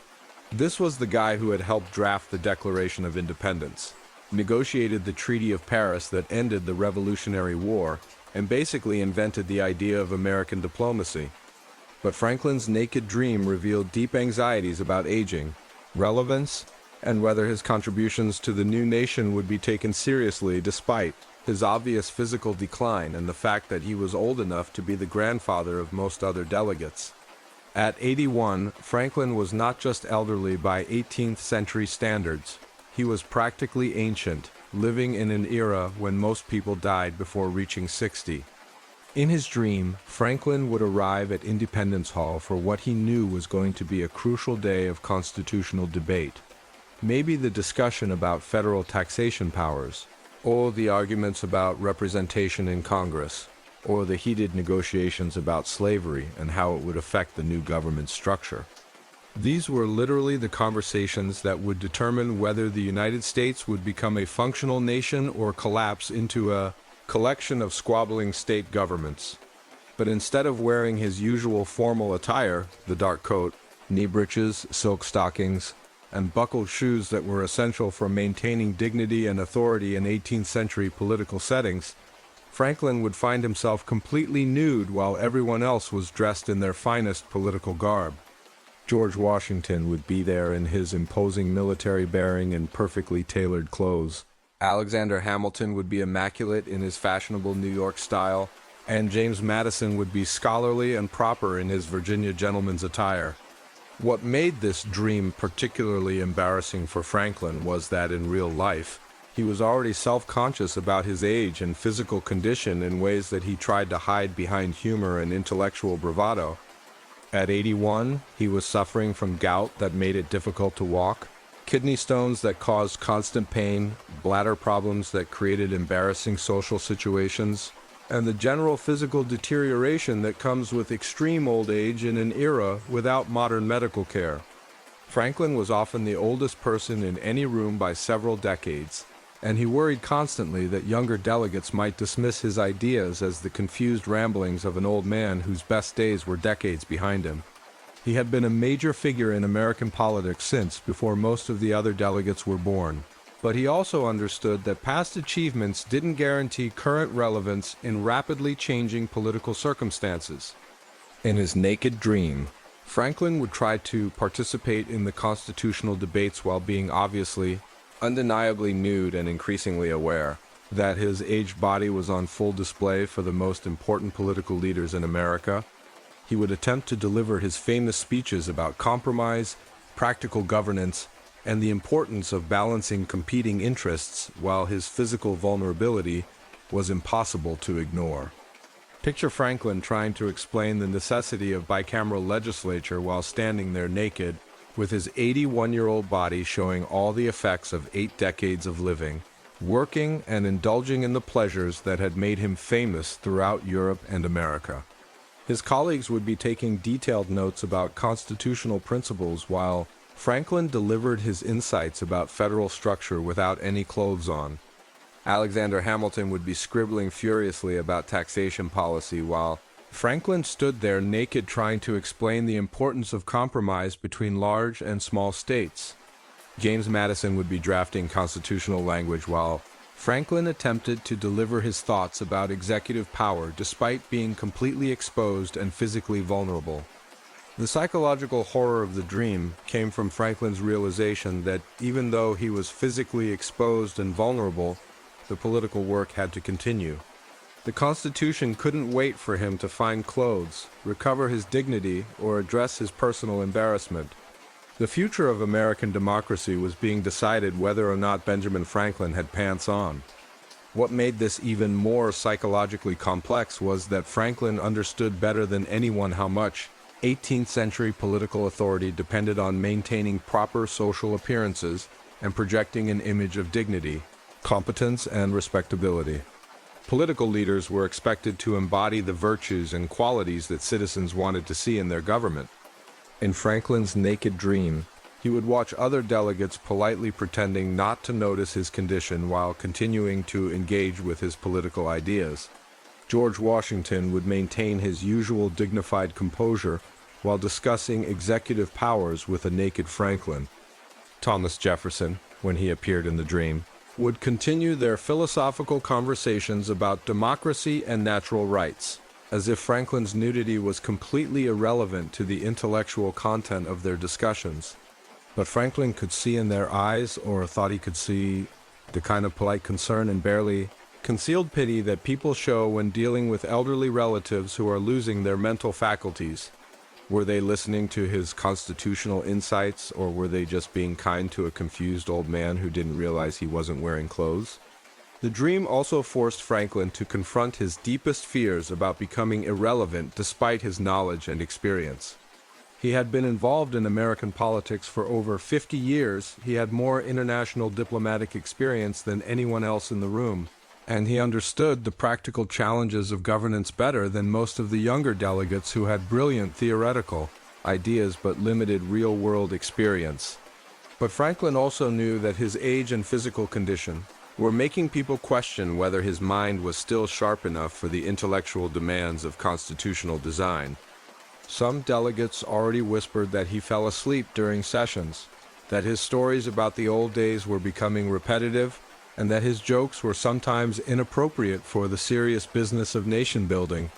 This was the guy who had helped draft the Declaration of Independence, negotiated the Treaty of Paris that ended the Revolutionary War, and basically invented the idea of American diplomacy. But Franklin's naked dream revealed deep anxieties about aging, relevance, and whether his contributions to the new nation would be taken seriously despite his obvious physical decline and the fact that he was old enough to be the grandfather of most other delegates. At 81, Franklin was not just elderly by 18th century standards. He was practically ancient, living in an era when most people died before reaching 60. In his dream, Franklin would arrive at Independence Hall for what he knew was going to be a crucial day of constitutional debate. Maybe the discussion about federal taxation powers, or the arguments about representation in Congress, or the heated negotiations about slavery and how it would affect the new government structure. These were literally the conversations that would determine whether the United States would become a functional nation or collapse into a collection of squabbling state governments. But instead of wearing his usual formal attire, the dark coat, knee breeches, silk stockings, and buckled shoes that were essential for maintaining dignity and authority in 18th century political settings, Franklin would find himself completely nude while everyone else was dressed in their finest political garb. George Washington would be there in his imposing military bearing and perfectly tailored clothes. Alexander Hamilton would be immaculate in his fashionable New York style, and James Madison would be scholarly and proper in his Virginia gentleman's attire. What made this dream particularly embarrassing for Franklin was that in real life, he was already self-conscious about his age and physical condition in ways that he tried to hide behind humor and intellectual bravado. At 81, he was suffering from gout that made it difficult to walk, kidney stones that caused constant pain, bladder problems that created embarrassing social situations, and the general physical deterioration that comes with extreme old age in an era without modern medical care. Franklin was often the oldest person in any room by several decades, and he worried constantly that younger delegates might dismiss his ideas as the confused ramblings of an old man whose best days were decades behind him. He had been a major figure in American politics since before most of the other delegates were born, But he also understood that past achievements didn't guarantee current relevance in rapidly changing political circumstances. In his naked dream, Franklin would try to participate in the constitutional debates while being obviously, undeniably nude and increasingly aware that his aged body was on full display for the most important political leaders in America. He would attempt to deliver his famous speeches about compromise, practical governance, and the importance of balancing competing interests while his physical vulnerability was impossible to ignore. Picture Franklin trying to explain the necessity of bicameral legislature while standing there naked, with his 81-year-old body showing all the effects of 8 decades of living, working and indulging in the pleasures that had made him famous throughout Europe and America. His colleagues would be taking detailed notes about constitutional principles while Franklin delivered his insights about federal structure without any clothes on. Alexander Hamilton would be scribbling furiously about taxation policy while Franklin stood there naked trying to explain the importance of compromise between large and small states. James Madison would be drafting constitutional language while Franklin attempted to deliver his thoughts about executive power despite being completely exposed and physically vulnerable. The psychological horror of the dream came from Franklin's realization that even though he was physically exposed and vulnerable, the political work had to continue. The Constitution couldn't wait for him to find clothes, recover his dignity, or address his personal embarrassment. The future of American democracy was being decided whether or not Benjamin Franklin had pants on. What made this even more psychologically complex was that Franklin understood better than anyone how much 18th century political authority depended on maintaining proper social appearances and projecting an image of dignity, competence, and respectability. Political leaders were expected to embody the virtues and qualities that citizens wanted to see in their government. In Franklin's naked dream, he would watch other delegates politely pretending not to notice his condition while continuing to engage with his political ideas. George Washington would maintain his usual dignified composure while discussing executive powers with a naked Franklin. Thomas Jefferson, when he appeared in the dream, would continue their philosophical conversations about democracy and natural rights, as if Franklin's nudity was completely irrelevant to the intellectual content of their discussions. But Franklin could see in their eyes, or thought he could see, the kind of polite concern and barely concealed pity that people show when dealing with elderly relatives who are losing their mental faculties. Were they listening to his constitutional insights, or were they just being kind to a confused old man who didn't realize he wasn't wearing clothes? The dream also forced Franklin to confront his deepest fears about becoming irrelevant despite his knowledge and experience. He had been involved in American politics for over 50 years. He had more international diplomatic experience than anyone else in the room, and he understood the practical challenges of governance better than most of the younger delegates who had brilliant theoretical ideas but limited real-world experience. But Franklin also knew that his age and physical condition were making people question whether his mind was still sharp enough for the intellectual demands of constitutional design. Some delegates already whispered that he fell asleep during sessions, that his stories about the old days were becoming repetitive, and that his jokes were sometimes inappropriate for the serious business of nation-building.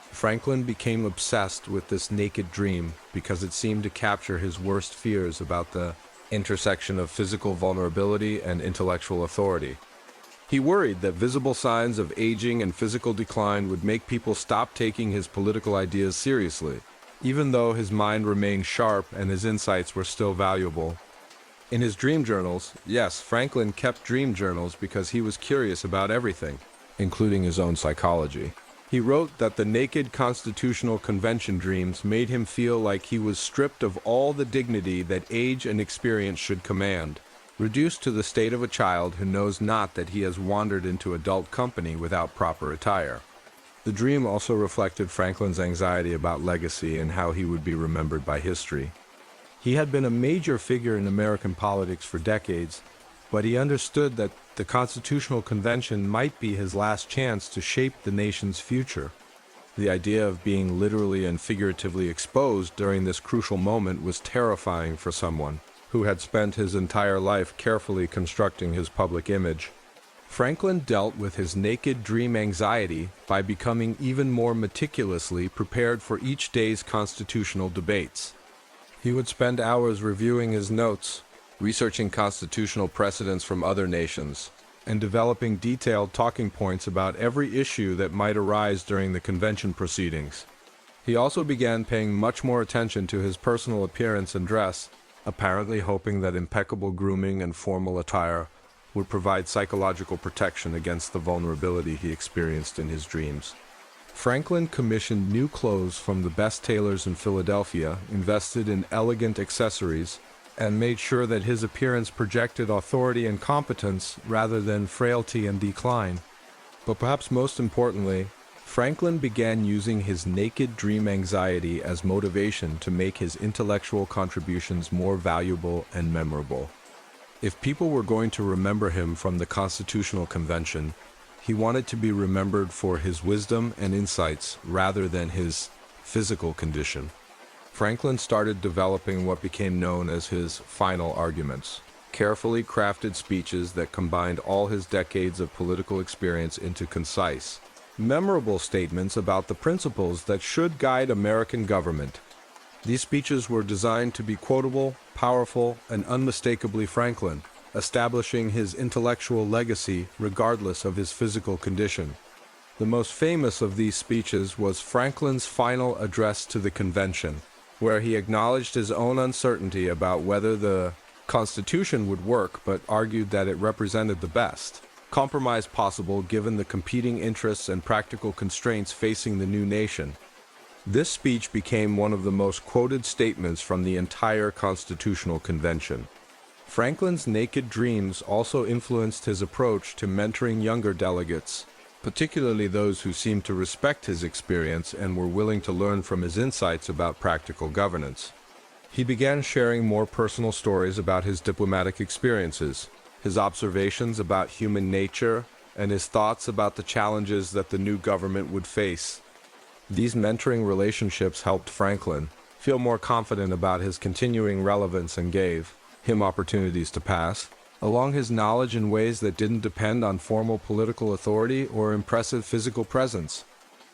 Franklin became obsessed with this naked dream because it seemed to capture his worst fears about the intersection of physical vulnerability and intellectual authority. He worried that visible signs of aging and physical decline would make people stop taking his political ideas seriously, even though his mind remained sharp and his insights were still valuable. In his dream journals, yes, Franklin kept dream journals because he was curious about everything, including his own psychology. He wrote that the naked Constitutional Convention dreams made him feel like he was stripped of all the dignity that age and experience should command, reduced to the state of a child who knows not that he has wandered into adult company without proper attire. The dream also reflected Franklin's anxiety about legacy and how he would be remembered by history. He had been a major figure in American politics for decades, but he understood that the Constitutional Convention might be his last chance to shape the nation's future. The idea of being literally and figuratively exposed during this crucial moment was terrifying for someone who had spent his entire life carefully constructing his public image. Franklin dealt with his naked dream anxiety by becoming even more meticulously prepared for each day's constitutional debates. He would spend hours reviewing his notes, researching constitutional precedents from other nations, and developing detailed talking points about every issue that might arise during the convention proceedings. He also began paying much more attention to his personal appearance and dress, apparently hoping that impeccable grooming and formal attire would provide psychological protection against the vulnerability he experienced in his dreams. Franklin commissioned new clothes from the best tailors in Philadelphia, invested in elegant accessories, and made sure that his appearance projected authority and competence rather than frailty and decline. But perhaps most importantly, Franklin began using his naked dream anxiety as motivation to make his intellectual contributions more valuable and memorable. If people were going to remember him from the Constitutional Convention, he wanted to be remembered for his wisdom and insights rather than his physical condition. Franklin started developing what became known as his final arguments, carefully crafted speeches that combined all his decades of political experience into concise, memorable statements about the principles that should guide American government. These speeches were designed to be quotable, powerful, and unmistakably Franklin, establishing his intellectual legacy regardless of his physical condition. The most famous of these speeches was Franklin's final address to the convention, where he acknowledged his own uncertainty about whether the Constitution would work, but argued that it represented the best compromise possible given the competing interests and practical constraints facing the new nation. This speech became one of the most quoted statements from the entire Constitutional Convention. Franklin's naked dreams also influenced his approach to mentoring younger delegates, particularly those who seemed to respect his experience and were willing to learn from his insights about practical governance. He began sharing more personal stories about his diplomatic experiences, his observations about human nature, and his thoughts about the challenges that the new government would face. These mentoring relationships helped Franklin feel more confident about his continuing relevance and gave him opportunities to pass along his knowledge in ways that didn't depend on formal political authority or impressive physical presence.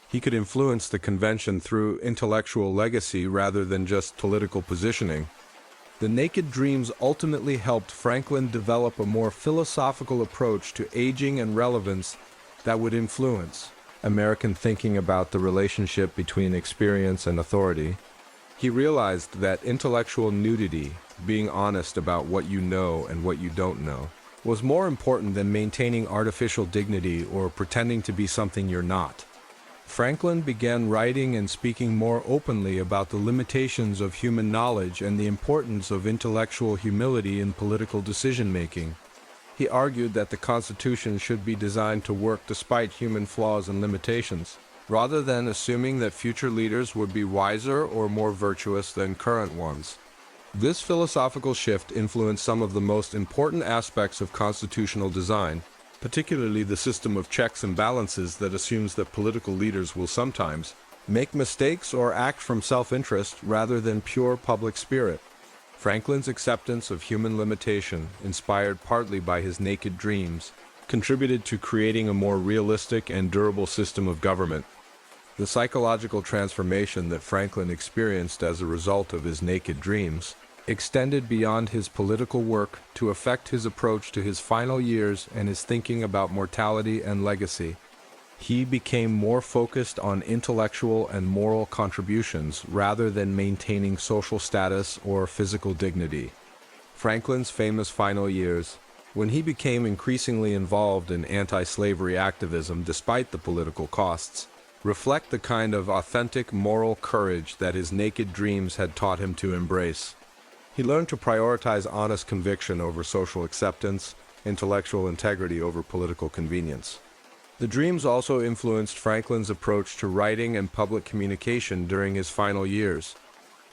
He could influence the convention through intellectual legacy rather than just political positioning. The naked dreams ultimately helped Franklin develop a more philosophical approach to aging and relevance that would influence American thinking about the relationship between experience and authority. He realized that intellectual nudity, being honest about what you know and what you don't know, was more important than maintaining artificial dignity or pretending to be something you're not. Franklin began writing and speaking more openly about the limitations of human knowledge and the importance of intellectual humility in political decision-making. He argued that the Constitution should be designed to work despite human flaws and limitations, rather than assuming that future leaders would be wiser or more virtuous than current ones. This philosophical shift influenced some of the most important aspects of constitutional design, particularly the system of checks and balances that assumes that political leaders will sometimes make mistakes or act from self-interest rather than pure public spirit. Franklin's acceptance of human limitation, inspired partly by his naked dreams, contributed to creating a more realistic and durable system of government. The psychological transformation that Franklin experienced as a result of his naked dreams extended beyond his political work to affect his approach to his final years and his thinking about mortality and legacy. He became more focused on intellectual and moral contributions rather than maintaining social status or physical dignity. Franklin's famous final years, when he became increasingly involved in anti-slavery activism despite the political costs, reflect the kind of authentic moral courage that his naked dreams had taught him to embrace. He learned to prioritize honest conviction over social acceptance, intellectual integrity over political convenience. The dreams also influenced Franklin's approach to writing and public communication during his final years.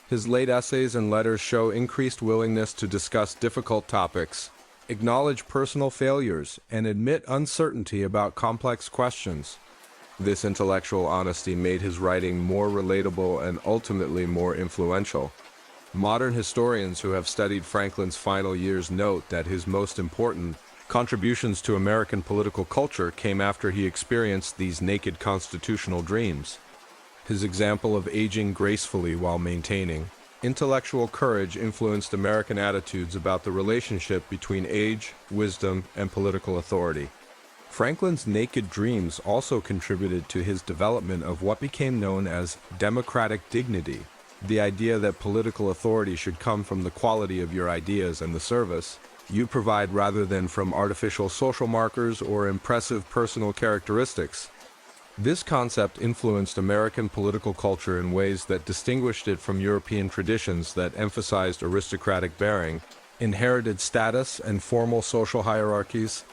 His late essays and letters show increased willingness to discuss difficult topics, acknowledge personal failures, and admit uncertainty about complex questions. This intellectual honesty made his writing more relatable and ultimately more influential. Modern historians who have studied Franklin's final years note that his most important contributions to American political culture came after he experienced these naked constitutional dreams. His example of aging gracefully while maintaining intellectual courage influenced American attitudes about the relationship between age, wisdom, and political authority. Franklin's naked dreams also contributed to his development of what became known as democratic dignity, the idea that political authority should come from the quality of your ideas and the service you provide rather than from artificial social markers or impressive personal characteristics. This concept influenced American political culture in ways that distinguished it from European traditions that emphasized aristocratic bearing, inherited status, and formal social hierarchies.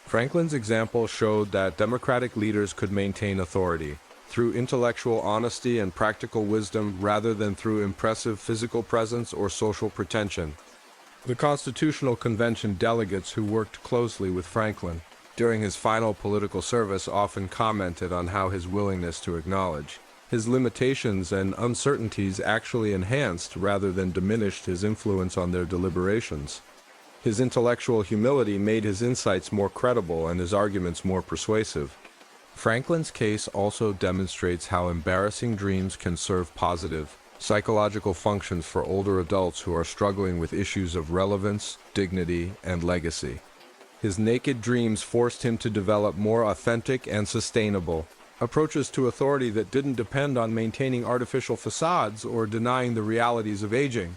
Franklin's example showed that democratic leaders could maintain authority through intellectual honesty and practical wisdom rather than through impressive physical presence or social pretension. The Constitutional Convention delegates who worked closely with Franklin during his final political service often commented on how his willingness to acknowledge his limitations and uncertainties actually enhanced rather than diminished his influence on their deliberations. His intellectual humility made his insights more credible and his arguments more persuasive. Franklin's case also demonstrates how embarrassing dreams can serve positive psychological functions for older adults who are struggling with issues of relevance, dignity, and legacy. His naked dreams forced him to develop more authentic and sustainable approaches to authority that didn't depend on maintaining artificial facades or denying the realities of aging.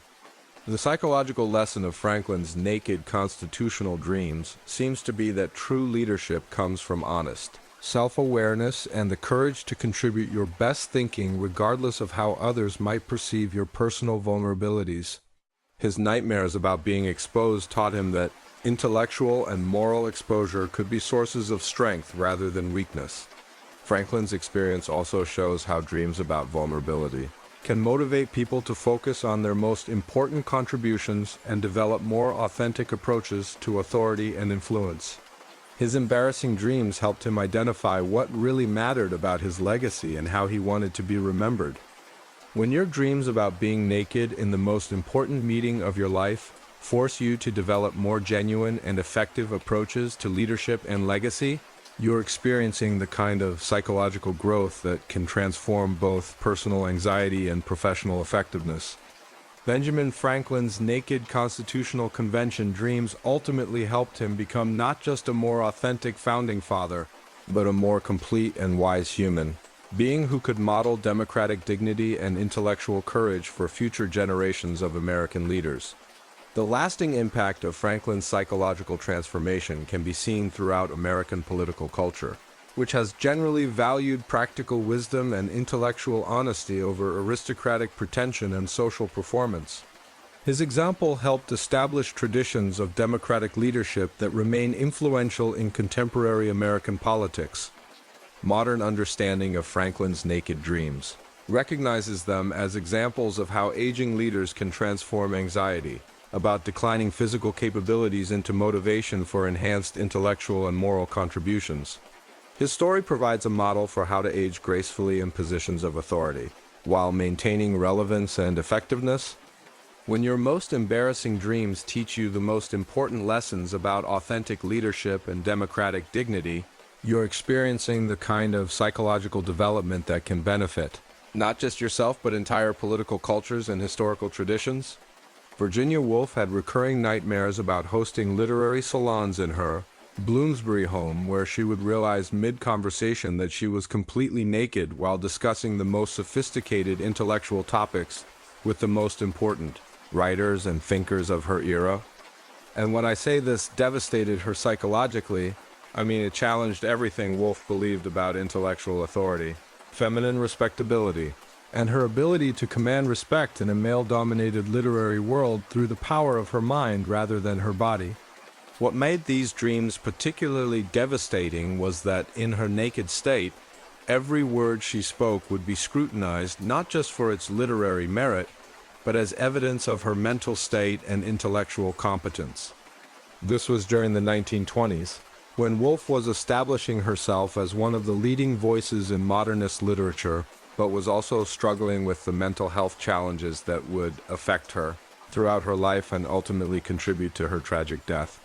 The psychological lesson of Franklin's naked constitutional dreams seems to be that true leadership comes from honest self-awareness and the courage to contribute your best thinking regardless of how others might perceive your personal vulnerabilities. His nightmares about being exposed taught him that intellectual and moral exposure could be sources of strength rather than weakness. Franklin's experience also shows how dreams about vulnerability can motivate people to focus on their most important contributions and develop more authentic approaches to authority and influence. His embarrassing dreams helped him identify what really mattered about his legacy and how he wanted to be remembered. When your dreams about being naked in the most important meeting of your life force you to develop more genuine and effective approaches to leadership and legacy, you're experiencing the kind of psychological growth that can transform both personal anxiety and professional effectiveness. Benjamin Franklin's naked Constitutional Convention dreams ultimately helped him become not just a more authentic founding father, but a more complete and wise human being who could model democratic dignity and intellectual courage for future generations of American leaders. The lasting impact of Franklin's psychological transformation can be seen throughout American political culture, which has generally valued practical wisdom and intellectual honesty over aristocratic pretension and social performance. His example helped establish traditions of democratic leadership that remain influential in contemporary American politics. Modern understanding of Franklin's naked dreams recognizes them as examples of how aging leaders can transform anxiety about declining physical capabilities into motivation for enhanced intellectual and moral contributions. His story provides a model for how to age gracefully in positions of authority, while maintaining relevance and effectiveness. When your most embarrassing dreams teach you the most important lessons about authentic leadership and democratic dignity, you're experiencing the kind of psychological development that can benefit not just yourself but entire political cultures and historical traditions. Virginia Woolf had recurring nightmares about hosting literary salons in her Bloomsbury home, where she would realize mid-conversation that she was completely naked while discussing the most sophisticated intellectual topics with the most important writers and thinkers of her era. And when I say this devastated her psychologically, I mean it challenged everything Woolf believed about intellectual authority, feminine respectability, and her ability to command respect in a male-dominated literary world through the power of her mind rather than her body. What made these dreams particularly devastating was that in her naked state, every word she spoke would be scrutinized not just for its literary merit, but as evidence of her mental state and intellectual competence. This was during the 1920s, when Woolf was establishing herself as one of the leading voices in modernist literature, but was also struggling with the mental health challenges that would affect her throughout her life and ultimately contribute to her tragic death.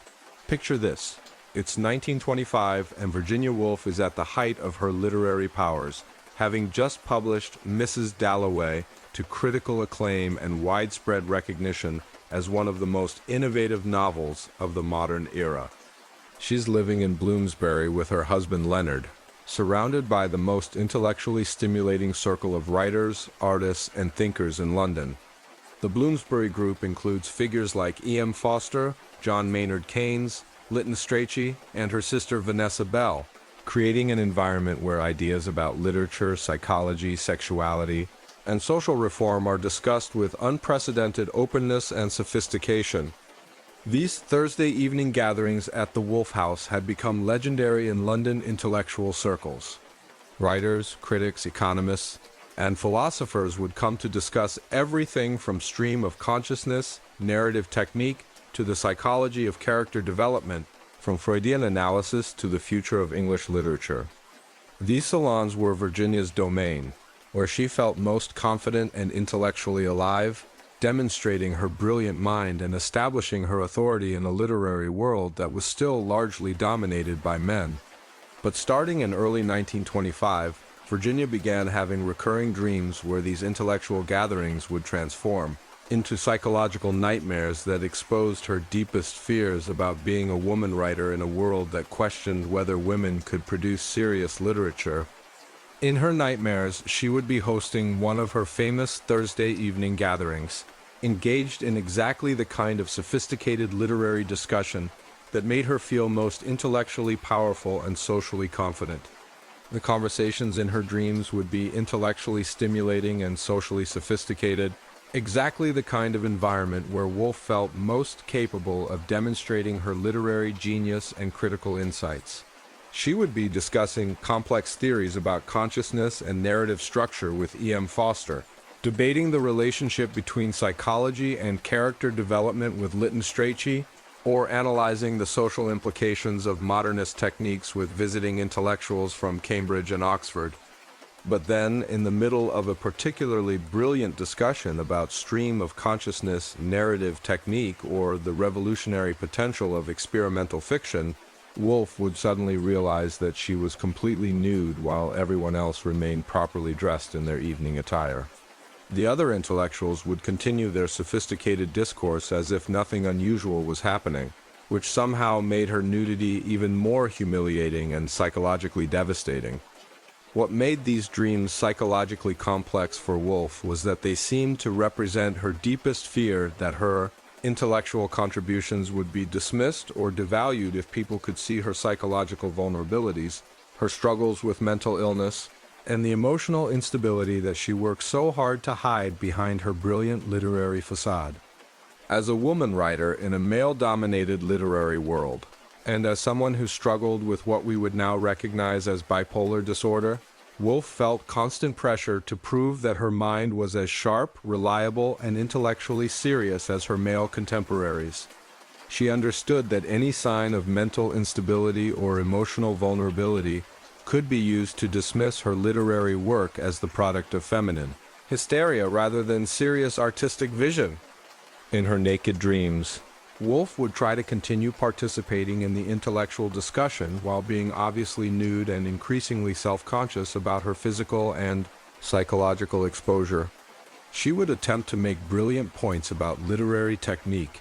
Picture this. It's 1925, and Virginia Woolf is at the height of her literary powers, having just published Mrs. Dalloway to critical acclaim and widespread recognition as one of the most innovative novels of the modern era. She's living in Bloomsbury with her husband Leonard, surrounded by the most intellectually stimulating circle of writers, artists, and thinkers in London. The Bloomsbury group includes figures like E.M. Forster, John Maynard Keynes, Lytton Strachey, and her sister Vanessa Bell, creating an environment where ideas about literature, psychology, sexuality, and social reform are discussed with unprecedented openness and sophistication. These Thursday evening gatherings at the Woolf House had become legendary in London intellectual circles. Writers, critics, economists, and philosophers would come to discuss everything from stream of consciousness, narrative technique, to the psychology of character development, from Freudian analysis to the future of English literature. These salons were Virginia's domain, where she felt most confident and intellectually alive, demonstrating her brilliant mind and establishing her authority in a literary world that was still largely dominated by men. But starting in early 1925, Virginia began having recurring dreams where these intellectual gatherings would transform into psychological nightmares that exposed her deepest fears about being a woman writer in a world that questioned whether women could produce serious literature. In her nightmares, she would be hosting one of her famous Thursday evening gatherings, engaged in exactly the kind of sophisticated literary discussion that made her feel most intellectually powerful and socially confident. The conversations in her dreams would be intellectually stimulating and socially sophisticated, exactly the kind of environment where Woolf felt most capable of demonstrating her literary genius and critical insights. She would be discussing complex theories about consciousness and narrative structure with E.M. Forster, debating the relationship between psychology and character development with Lytton Strachey, or analyzing the social implications of modernist techniques with visiting intellectuals from Cambridge and Oxford. But then, in the middle of a particularly brilliant discussion about stream of consciousness narrative technique or the revolutionary potential of experimental fiction, Woolf would suddenly realize that she was completely nude while everyone else remained properly dressed in their evening attire. The other intellectuals would continue their sophisticated discourse as if nothing unusual was happening, which somehow made her nudity even more humiliating and psychologically devastating. What made these dreams psychologically complex for Woolf was that they seemed to represent her deepest fear that her intellectual contributions would be dismissed or devalued if people could see her psychological vulnerabilities, her struggles with mental illness, and the emotional instability that she worked so hard to hide behind her brilliant literary facade. As a woman writer in a male-dominated literary world, and as someone who struggled with what we would now recognize as bipolar disorder, Woolf felt constant pressure to prove that her mind was as sharp, reliable, and intellectually serious as her male contemporaries. She understood that any sign of mental instability or emotional vulnerability could be used to dismiss her literary work as the product of feminine hysteria rather than serious artistic vision. In her naked dreams, Woolf would try to continue participating in the intellectual discussion while being obviously nude and increasingly self-conscious about her physical and psychological exposure. She would attempt to make brilliant points about literary technique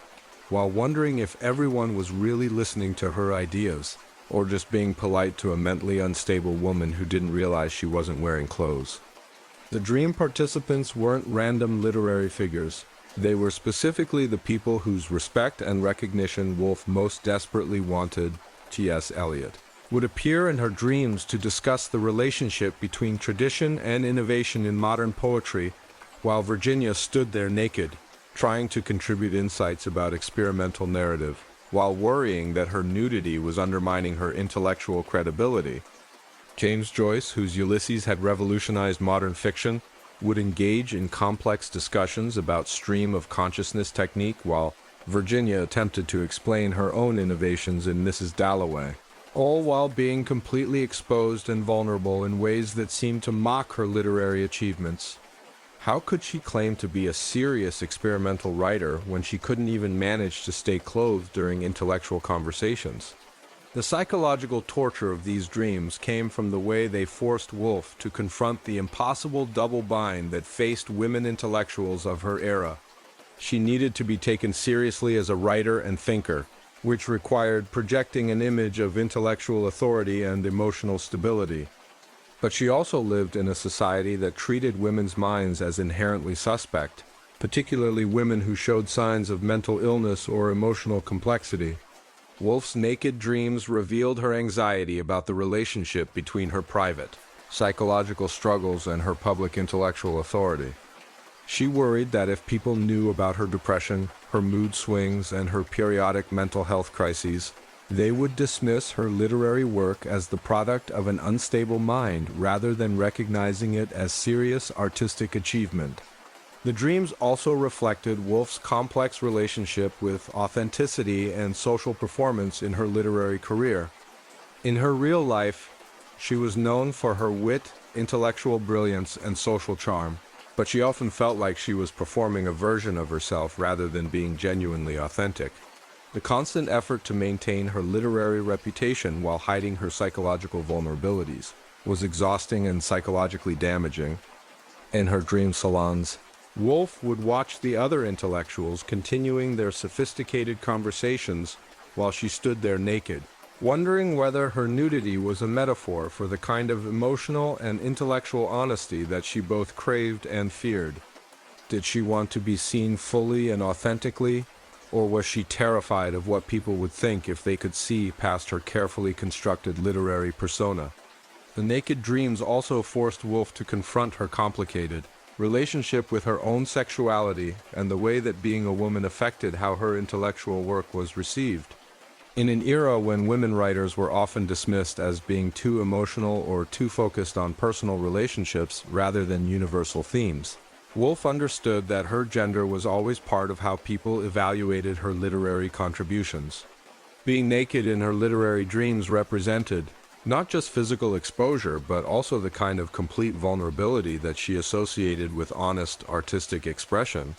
while wondering if everyone was really listening to her ideas or just being polite to a mentally unstable woman who didn't realize she wasn't wearing clothes. The dream participants weren't random literary figures. They were specifically the people whose respect and recognition Woolf most desperately wanted. T.S. Eliot would appear in her dreams to discuss the relationship between tradition and innovation in modern poetry, while Virginia stood there naked, trying to contribute insights about experimental narrative, while worrying that her nudity was undermining her intellectual credibility. James Joyce, whose Ulysses had revolutionized modern fiction, would engage in complex discussions about stream of consciousness technique while Virginia attempted to explain her own innovations in Mrs. Dalloway. all while being completely exposed and vulnerable in ways that seemed to mock her literary achievements. How could she claim to be a serious experimental writer when she couldn't even manage to stay clothed during intellectual conversations? The psychological torture of these dreams came from the way they forced Woolf to confront the impossible double bind that faced women intellectuals of her era. She needed to be taken seriously as a writer and thinker, which required projecting an image of intellectual authority and emotional stability. But she also lived in a society that treated women's minds as inherently suspect, particularly women who showed signs of mental illness or emotional complexity. Woolf's naked dreams revealed her anxiety about the relationship between her private, psychological struggles and her public intellectual authority. She worried that if people knew about her depression, her mood swings, and her periodic mental health crises, they would dismiss her literary work as the product of an unstable mind rather than recognizing it as serious artistic achievement. The dreams also reflected Woolf's complex relationship with authenticity and social performance in her literary career. In her real life, she was known for her wit, intellectual brilliance, and social charm, but she often felt like she was performing a version of herself rather than being genuinely authentic. The constant effort to maintain her literary reputation while hiding her psychological vulnerabilities was exhausting and psychologically damaging. In her dream salons, Woolf would watch the other intellectuals continuing their sophisticated conversations while she stood there naked, wondering whether her nudity was a metaphor for the kind of emotional and intellectual honesty that she both craved and feared. Did she want to be seen fully and authentically, or was she terrified of what people would think if they could see past her carefully constructed literary persona? The naked dreams also forced Woolf to confront her complicated relationship with her own sexuality and the way that being a woman affected how her intellectual work was received. In an era when women writers were often dismissed as being too emotional or too focused on personal relationships rather than universal themes, Woolf understood that her gender was always part of how people evaluated her literary contributions. Being naked in her literary dreams represented not just physical exposure, but also the kind of complete vulnerability that she associated with honest artistic expression.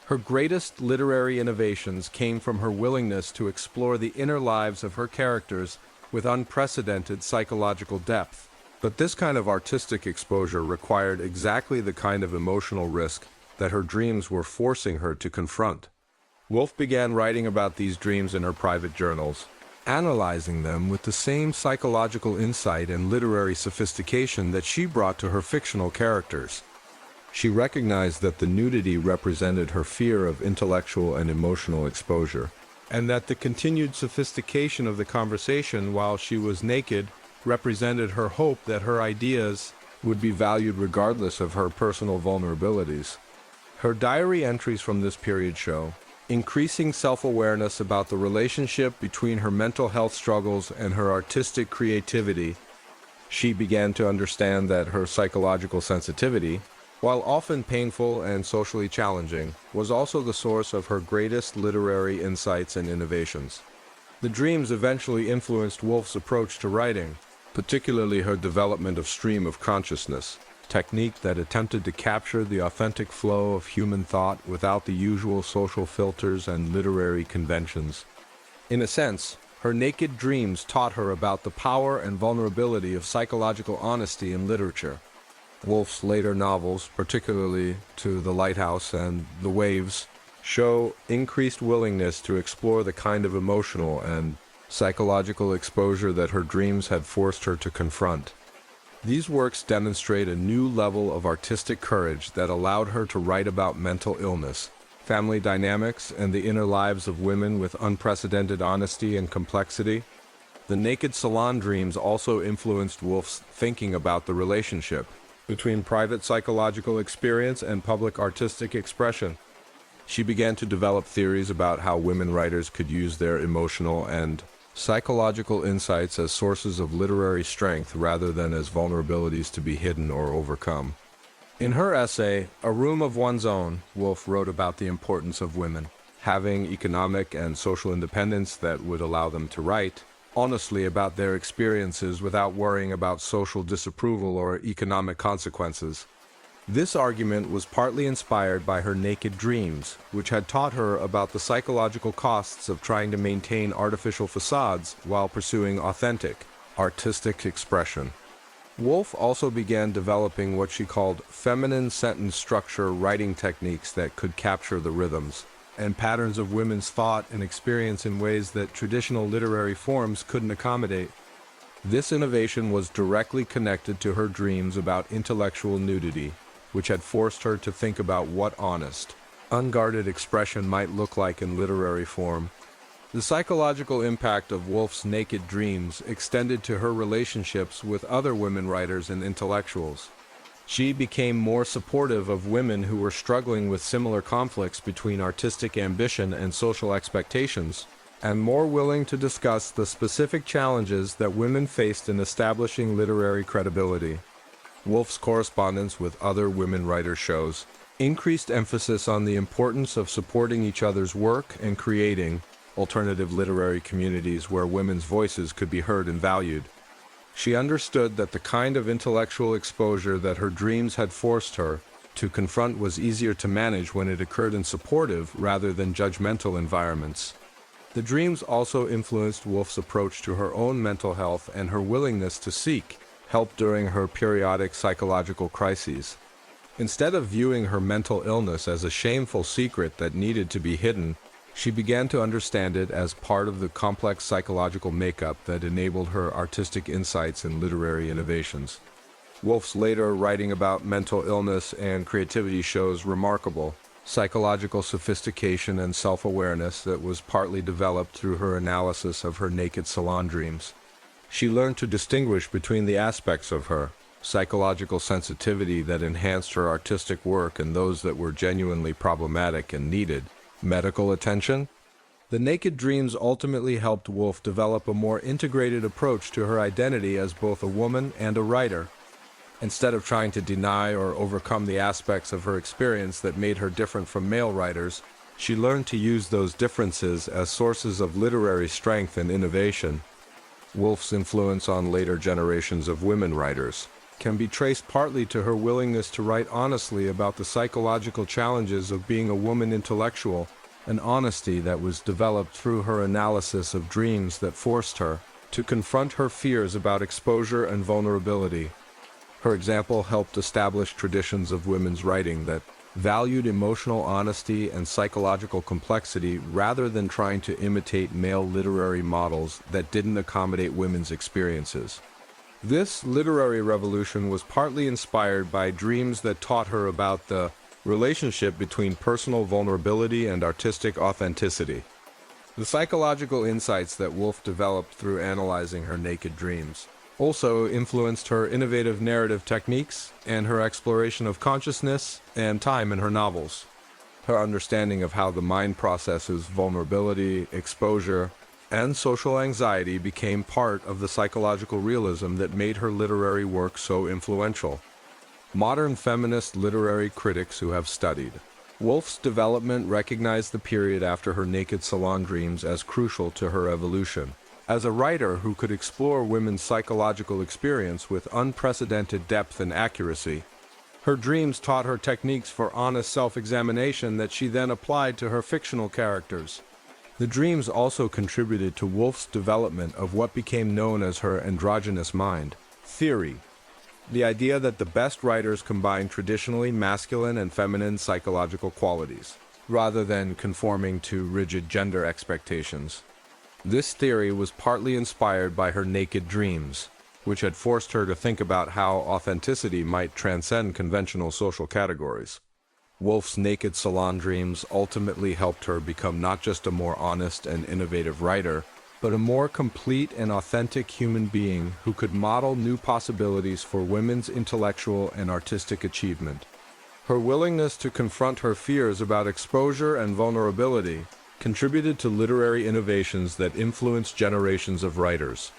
Her greatest literary innovations came from her willingness to explore the inner lives of her characters with unprecedented psychological depth. But this kind of artistic exposure required exactly the kind of emotional risk that her dreams were forcing her to confront. Woolf began writing about these dreams in her private journals, analyzing them with the same psychological insight and literary sophistication that she brought to her fictional characters. She recognized that the nudity represented her fear of intellectual and emotional exposure, and that the continued sophistication of the conversation while she was naked represented her hope that her ideas would be valued regardless of her personal vulnerabilities. Her diary entries from this period show increasing self-awareness about the relationship between her mental health struggles and her artistic creativity. She began to understand that her psychological sensitivity, while often painful and socially challenging, was also the source of her greatest literary insights and innovations. The dreams eventually influenced Woolf's approach to writing, particularly her development of stream of consciousness, technique that attempted to capture the authentic flow of human thought without the usual social filters and literary conventions. In a sense, her naked dreams taught her about the power and vulnerability of psychological honesty in literature. Woolf's later novels, particularly To the Lighthouse and The Waves, show increased willingness to explore the kind of emotional and psychological exposure that her dreams had forced her to confront. These works demonstrate a new level of artistic courage that allowed her to write about mental illness, family dynamics, and the inner lives of women with unprecedented honesty and complexity. The naked salon dreams also influenced Woolf's thinking about the relationship between private psychological experience and public artistic expression. She began to develop theories about how women writers could use their emotional and psychological insights as sources of literary strength rather than as vulnerabilities to be hidden or overcome. In her essay, A Room of One's Own, Woolf wrote about the importance of women having economic and social independence that would allow them to write, honestly about their experiences without worrying about social disapproval or economic consequences. This argument was partly inspired by her naked dreams, which had taught her about the psychological costs of trying to maintain artificial facades while pursuing authentic, artistic expression. Woolf also began developing what she called feminine sentence structure writing techniques that could capture the rhythms and patterns of women's thought and experience in ways that traditional literary forms couldn't accommodate. This innovation was directly connected to her dreams about intellectual nudity, which had forced her to think about what honest, unguarded expression might look like in literary form. The psychological impact of Woolf's naked dreams extended to her relationships with other women writers and intellectuals. She became more supportive of women who were struggling with similar conflicts between artistic ambition and social expectations, and more willing to discuss the specific challenges that women faced in establishing literary credibility. Woolf's correspondence with other women writers shows increased emphasis on the importance of supporting each other's work and creating alternative literary communities where women's voices could be heard and valued. She understood that the kind of intellectual exposure that her dreams had forced her to confront was easier to manage when it occurred in supportive rather than judgmental environments. The dreams also influenced Woolf's approach to her own mental health and her willingness to seek help during her periodic psychological crises. Instead of viewing her mental illness as a shameful secret that needed to be hidden, she began to understand it as part of the complex psychological makeup that enabled her artistic insights and literary innovations. Woolf's later writing about mental illness and creativity shows remarkable psychological sophistication and self-awareness that was partly developed through her analysis of her naked salon dreams. She learned to distinguish between the aspects of her psychological sensitivity that enhanced her artistic work and those that were genuinely problematic and needed medical attention. The naked dreams ultimately helped Woolf develop a more integrated approach to her identity as both a woman and a writer. Instead of trying to deny or overcome the aspects of her experience that made her different from male writers, she learned to use those differences as sources of literary strength and innovation. Woolf's influence on later generations of women writers can be traced partly to her willingness to write honestly about the psychological challenges of being a woman intellectual, an honesty that was developed through her analysis of dreams that forced her to confront her fears about exposure and vulnerability. Her example helped establish traditions of women's writing that valued emotional honesty and psychological complexity rather than trying to imitate male literary models that didn't accommodate women's experiences. This literary revolution was partly inspired by dreams that taught her about the relationship between personal vulnerability and artistic authenticity. The psychological insights that Woolf developed through analyzing her naked dreams also influenced her innovative narrative techniques and her exploration of consciousness and time in her novels. Her understanding of how the mind processes vulnerability, exposure, and social anxiety became part of the psychological realism that made her literary work so influential. Modern feminist literary critics who have studied Woolf's development recognize the period after her naked salon dreams as crucial to her evolution. As a writer who could explore women's psychological experience with unprecedented depth and accuracy, her dreams taught her techniques for honest self-examination that she then applied to her fictional characters. The dreams also contributed to Woolf's development of what became known as her androgynous mind theory, the idea that the best writers combine traditionally masculine and feminine psychological qualities, rather than conforming to rigid gender expectations. This theory was partly inspired by her naked dreams, which had forced her to think about how authenticity might transcend conventional social categories. Woolf's naked salon dreams ultimately helped her become not just a more honest and innovative writer, but a more complete and authentic human being who could model new possibilities for women's intellectual and artistic achievement. Her willingness to confront her fears about exposure and vulnerability contributed to literary innovations that influenced generations of writers.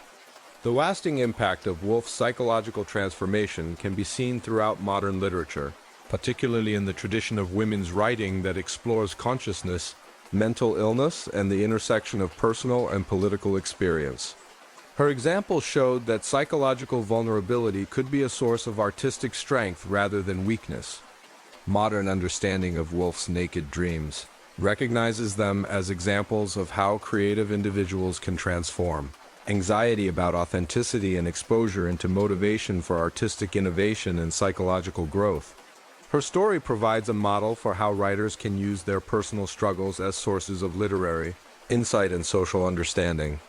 The lasting impact of Woolf's psychological transformation can be seen throughout modern literature, particularly in the tradition of women's writing that explores consciousness, mental illness, and the intersection of personal and political experience. Her example showed that psychological vulnerability could be a source of artistic strength rather than weakness. Modern understanding of Woolf's naked dreams recognizes them as examples of how creative individuals can transform anxiety about authenticity and exposure into motivation for artistic innovation and psychological growth. Her story provides a model for how writers can use their personal struggles as sources of literary insight and social understanding.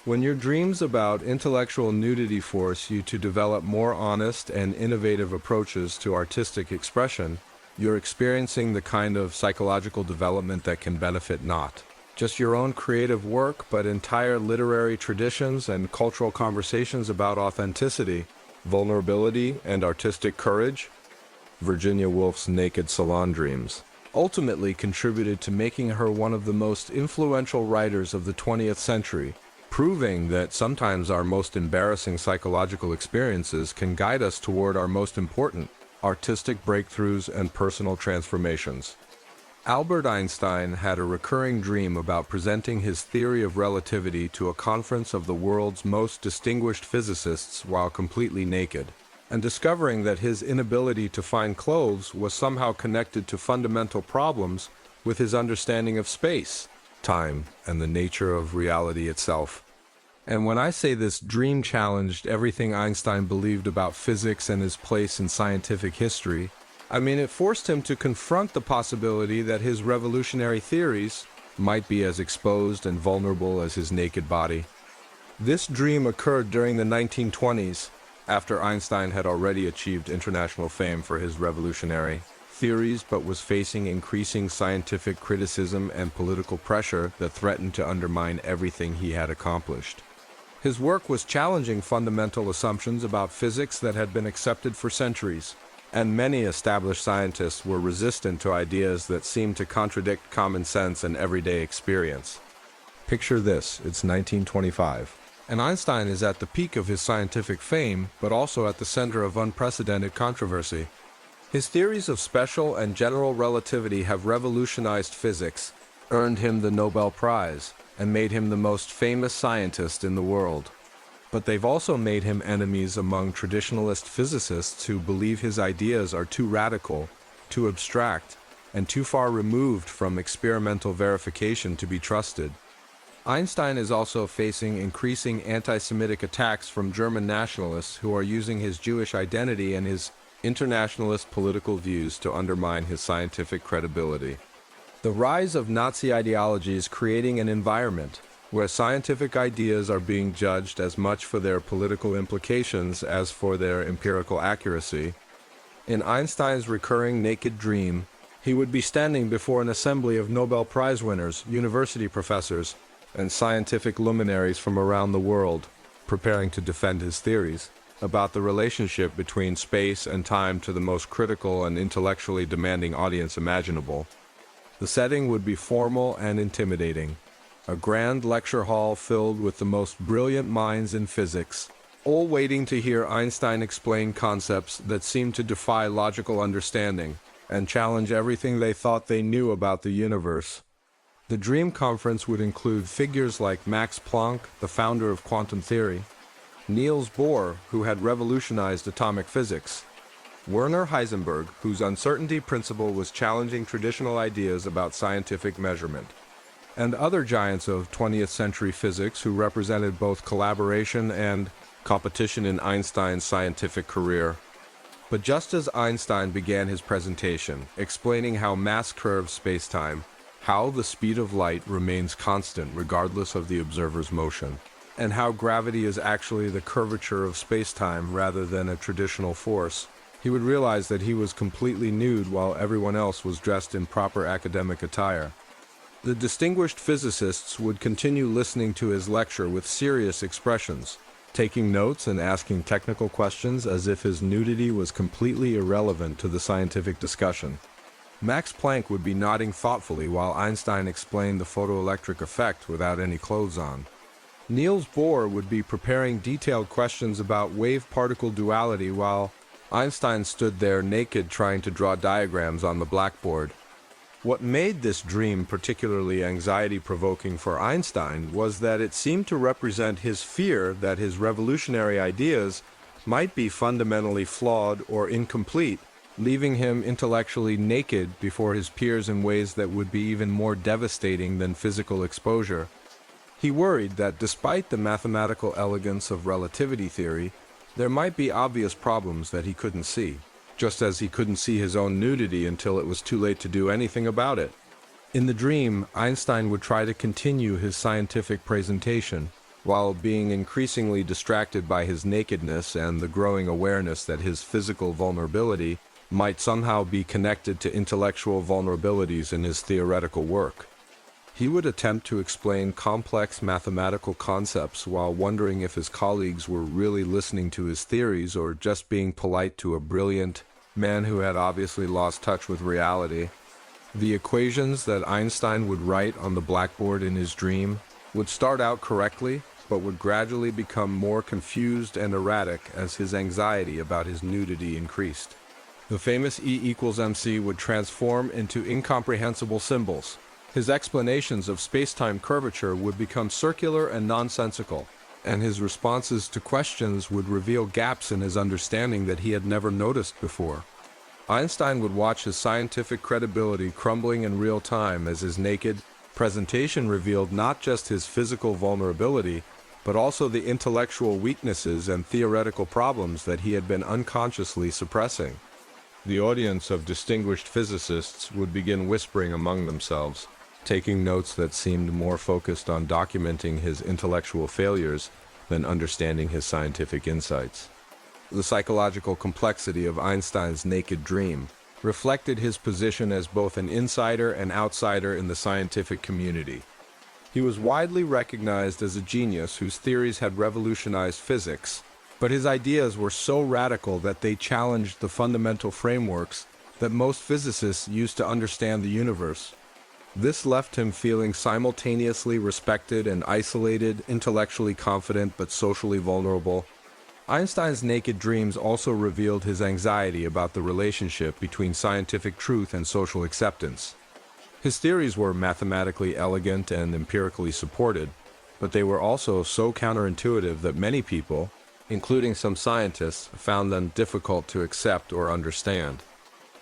When your dreams about intellectual nudity force you to develop more honest and innovative approaches to artistic expression, you're experiencing the kind of psychological development that can benefit not just your own creative work, but entire literary traditions and cultural conversations about authenticity, vulnerability, and artistic courage. Virginia Woolf's naked salon dreams ultimately contributed to making her one of the most influential writers of the 20th century, proving that sometimes our most embarrassing psychological experiences can guide us toward our most important artistic breakthroughs and personal transformations. Albert Einstein had a recurring dream about presenting his theory of relativity to a conference of the world's most distinguished physicists while completely naked, and discovering that his inability to find clothes was somehow connected to fundamental problems with his understanding of space, time, and the nature of reality itself. And when I say this dream challenged everything Einstein believed about physics and his place in scientific history, I mean it forced him to confront the possibility that his revolutionary theories might be as exposed and vulnerable as his naked body. This dream occurred during the 1920s, after Einstein had already achieved international fame for his revolutionary theories, but was facing increasing scientific criticism and political pressure that threatened to undermine everything he had accomplished. His work was challenging fundamental assumptions about physics that had been accepted for centuries, and many established scientists were resistant to ideas that seemed to contradict common sense and everyday experience. Picture this, it's 1925, and Einstein is at the peak of his scientific fame, but also at the center of unprecedented controversy. His theories of special and general relativity have revolutionized physics, earned him the Nobel Prize, and made him the most famous scientist in the world. But they've also made him enemies among traditionalist physicists who believe his ideas are too radical, too abstract, and too far removed from experimental verification to be trusted. Einstein is also facing increasing anti-Semitic attacks from German nationalists who are using his Jewish identity and his internationalist political views to undermine his scientific credibility. The rise of Nazi ideology is creating an environment where scientific ideas are being judged as much for their political implications as for their empirical accuracy. In Einstein's recurring naked dream, he would be standing before an assembly of Nobel Prize winners, university professors, and scientific luminaries from around the world, preparing to defend his theories about the relationship between space and time to the most critical and intellectually demanding audience imaginable. The setting would be formal and intimidating. A grand lecture hall filled with the most brilliant minds in physics, all waiting to hear Einstein explain concepts that seemed to defy logical understanding and challenge everything they thought they knew about the universe. The dream conference would include figures like Max Planck, the founder of quantum theory, Niels Bohr, who had revolutionized atomic physics, Werner Heisenberg, whose uncertainty principle was challenging traditional ideas about scientific measurement, and other giants of 20th century physics who represented both collaboration and competition in Einstein's scientific career. But just as Einstein began his presentation, explaining how mass curves space-time, how the speed of light remains constant regardless of the observer's motion, and how gravity is actually the curvature of space-time rather than a traditional force, he would realize that he was completely nude while everyone else was dressed in proper academic attire. The distinguished physicists would continue listening to his lecture with serious expressions, taking notes and asking technical questions as if his nudity was completely irrelevant to the scientific discussion. Max Planck would be nodding thoughtfully while Einstein explained the photoelectric effect without any clothes on. Niels Bohr would be preparing detailed questions about wave-particle duality while Einstein stood there naked trying to draw diagrams on the blackboard. What made this dream particularly anxiety-provoking for Einstein was that it seemed to represent his fear that his revolutionary ideas might be fundamentally flawed or incomplete, leaving him intellectually naked before his peers in ways that would be even more devastating than physical exposure. He worried that despite the mathematical elegance of relativity theory, there might be obvious problems that he couldn't see, just as he couldn't see his own nudity until it was too late to do anything about it. In the dream, Einstein would try to continue his scientific presentation, while being increasingly distracted by his nakedness and the growing awareness that his physical vulnerability might somehow be connected to intellectual vulnerabilities in his theoretical work. He would attempt to explain complex mathematical concepts while wondering if his colleagues were really listening to his theories or just being polite to a brilliant man who had obviously lost touch with reality. The equations that Einstein would write on the blackboard in his dream would start out correctly, but would gradually become more confused and erratic as his anxiety about his nudity increased. The famous E=mc would transform into incomprehensible symbols. His explanations of space-time curvature would become circular and nonsensical, and his responses to questions would reveal gaps in his understanding that he had never noticed before. Einstein would watch his scientific credibility crumbling in real time as his naked presentation revealed not just his physical vulnerability, but also the intellectual weaknesses and theoretical problems that he had been unconsciously suppressing. The audience of distinguished physicists would begin whispering among themselves, taking notes that seemed more focused on documenting his intellectual failures than understanding his scientific insights. The psychological complexity of Einstein's naked dream reflected his position as both an insider and outsider in the scientific community. He was widely recognized as a genius whose theories had revolutionized physics, but his ideas were so radical that they challenged the fundamental frameworks that most physicists use to understand the universe. This left him feeling simultaneously respected and isolated, intellectually confident but socially vulnerable. Einstein's naked dreams also revealed his anxiety about the relationship between scientific truth and social acceptance. His theories were mathematically elegant and empirically supported, but they were also so counterintuitive that many people, including some scientists, found them difficult to accept or understand.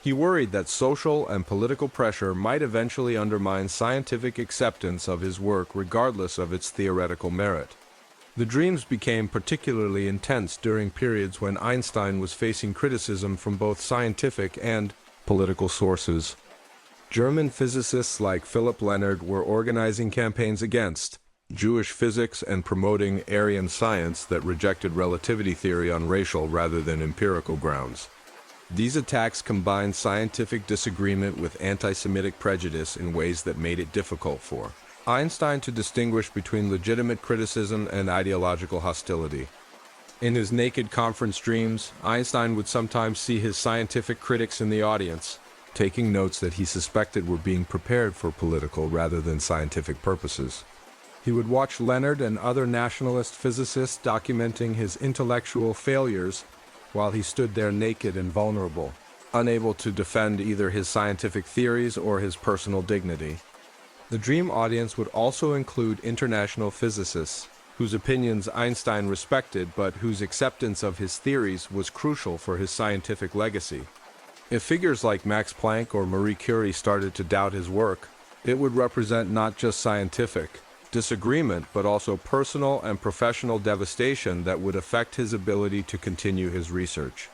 He worried that social and political pressure might eventually undermine scientific acceptance of his work regardless of its theoretical merit. The dreams became particularly intense during periods when Einstein was facing criticism from both scientific and political sources. German physicists like Philipp Leonard were organizing campaigns against Jewish physics and promoting Aryan science that rejected relativity theory on racial rather than empirical grounds. These attacks combined scientific disagreement with anti-Semitic prejudice in ways that made it difficult for Einstein to distinguish between legitimate criticism and ideological hostility. In his naked conference dreams, Einstein would sometimes see his scientific critics in the audience, taking notes that he suspected were being prepared for political rather than scientific purposes. He would watch Leonard and other nationalist physicists documenting his intellectual failures while he stood there naked and vulnerable, unable to defend either his scientific theories or his personal dignity. The dream audience would also include international physicists, whose opinions Einstein respected but whose acceptance of his theories was crucial for his scientific legacy. If figures like Max Planck or Marie Curie started to doubt his work, it would represent not just scientific disagreement, but also personal and professional devastation that would affect his ability to continue his research.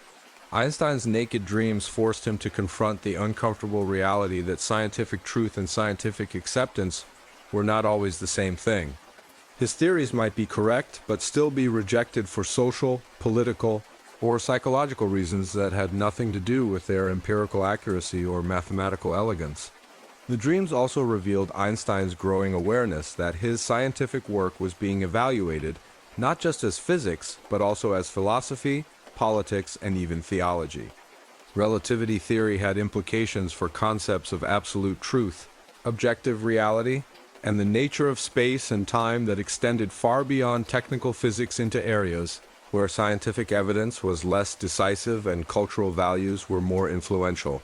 Einstein's naked dreams forced him to confront the uncomfortable reality that scientific truth and scientific acceptance were not always the same thing. His theories might be correct, but still be rejected for social, political, or psychological reasons that had nothing to do with their empirical accuracy or mathematical elegance. The dreams also revealed Einstein's growing awareness that his scientific work was being evaluated not just as physics, but also as philosophy, politics, and even theology. Relativity theory had implications for concepts of absolute truth, objective reality, and the nature of space and time that extended far beyond technical physics into areas where scientific evidence was less decisive and cultural values were more influential.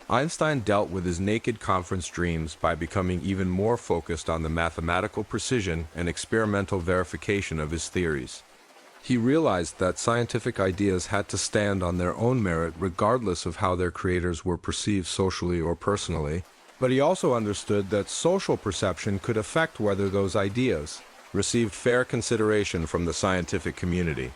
Einstein dealt with his naked conference dreams by becoming even more focused on the mathematical precision and experimental verification of his theories. He realized that scientific ideas had to stand on their own merit regardless of how their creators were perceived socially or personally, but he also understood that social perception could affect whether those ideas received fair consideration from the scientific community.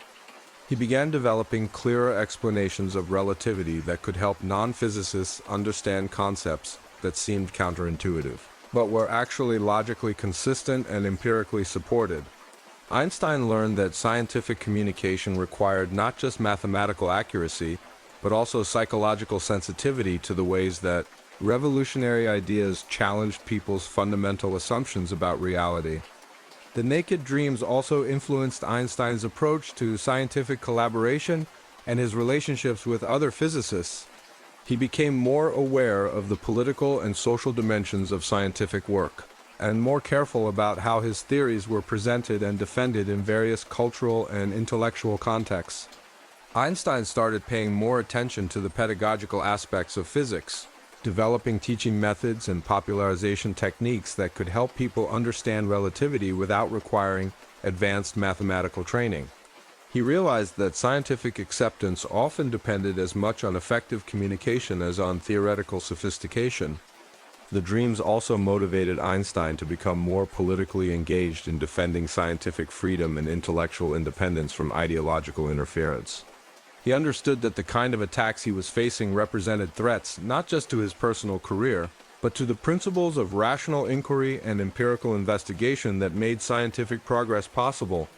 He began developing clearer explanations of relativity that could help non-physicists understand concepts that seemed counterintuitive, but were actually logically consistent and empirically supported. Einstein learned that scientific communication required not just mathematical accuracy, but also psychological sensitivity to the ways that revolutionary ideas challenged people's fundamental assumptions about reality. The naked dreams also influenced Einstein's approach to scientific collaboration and his relationships with other physicists. He became more aware of the political and social dimensions of scientific work, and more careful about how his theories were presented and defended in various cultural and intellectual contexts. Einstein started paying more attention to the pedagogical aspects of physics, developing teaching methods and popularization techniques that could help people understand relativity without requiring advanced mathematical training. He realized that scientific acceptance often depended as much on effective communication as on theoretical sophistication. The dreams also motivated Einstein to become more politically engaged in defending scientific freedom and intellectual independence from ideological interference. He understood that the kind of attacks he was facing represented threats not just to his personal career, but to the principles of rational inquiry and empirical investigation that made scientific progress possible.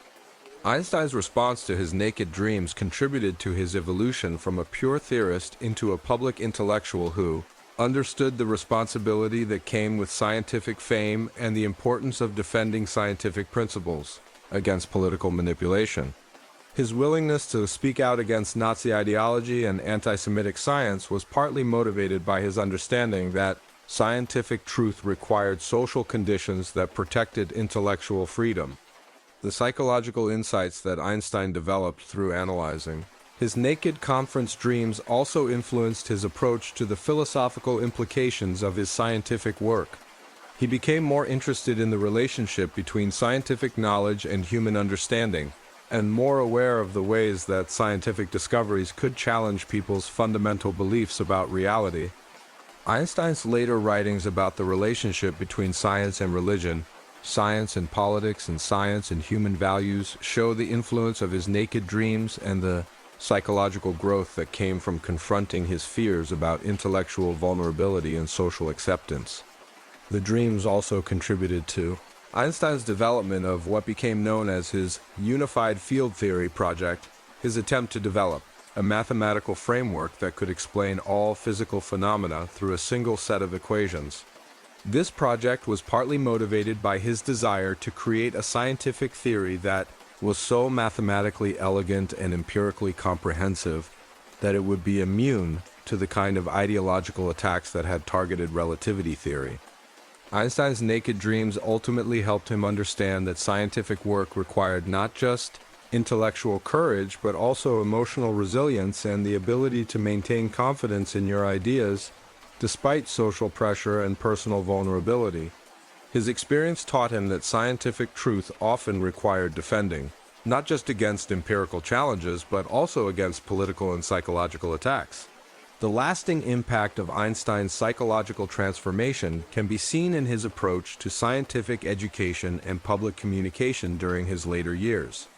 Einstein's response to his naked dreams contributed to his evolution from a pure theorist into a public intellectual who understood the responsibility that came with scientific fame and the importance of defending scientific principles against political manipulation. His willingness to speak out against Nazi ideology and anti-Semitic science was partly motivated by his understanding that scientific truth required social conditions that protected intellectual freedom. The psychological insights that Einstein developed through analyzing his naked conference dreams also influenced his approach to the philosophical implications of his scientific work. He became more interested in the relationship between scientific knowledge and human understanding, and more aware of the ways that scientific discoveries could challenge people's fundamental beliefs about reality. Einstein's later writings about the relationship between science and religion, science and politics, and science and human values show the influence of his naked dreams and the psychological growth that came from confronting his fears about intellectual vulnerability and social acceptance. The dreams also contributed to Einstein's development of what became known as his unified field theory project, his attempt to develop a mathematical framework that could explain all physical phenomena through a single set of equations. This project was partly motivated by his desire to create a scientific theory that was so mathematically elegant and empirically comprehensive that it would be immune to the kind of ideological attacks that had targeted relativity theory. Einstein's naked dreams ultimately helped him understand that scientific work required not just intellectual courage, but also emotional resilience and the ability to maintain confidence in your ideas despite social pressure and personal vulnerability. His experience taught him that scientific truth often required defending, not just against empirical challenges, but also against political and psychological attacks. The lasting impact of Einstein's psychological transformation can be seen in his approach to scientific education and public communication during his later years.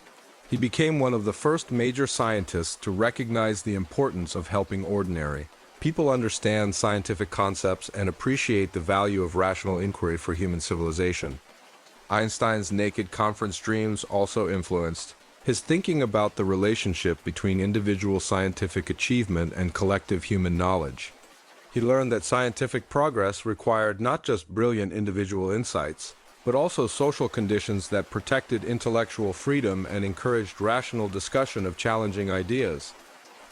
He became one of the first major scientists to recognize the importance of helping ordinary people understand scientific concepts and appreciate the value of rational inquiry for human civilization. Einstein's naked conference dreams also influenced his thinking about the relationship between individual scientific achievement and collective human knowledge. He learned that scientific progress required not just brilliant individual insights, but also social conditions that protected intellectual freedom and encouraged rational discussion of challenging ideas.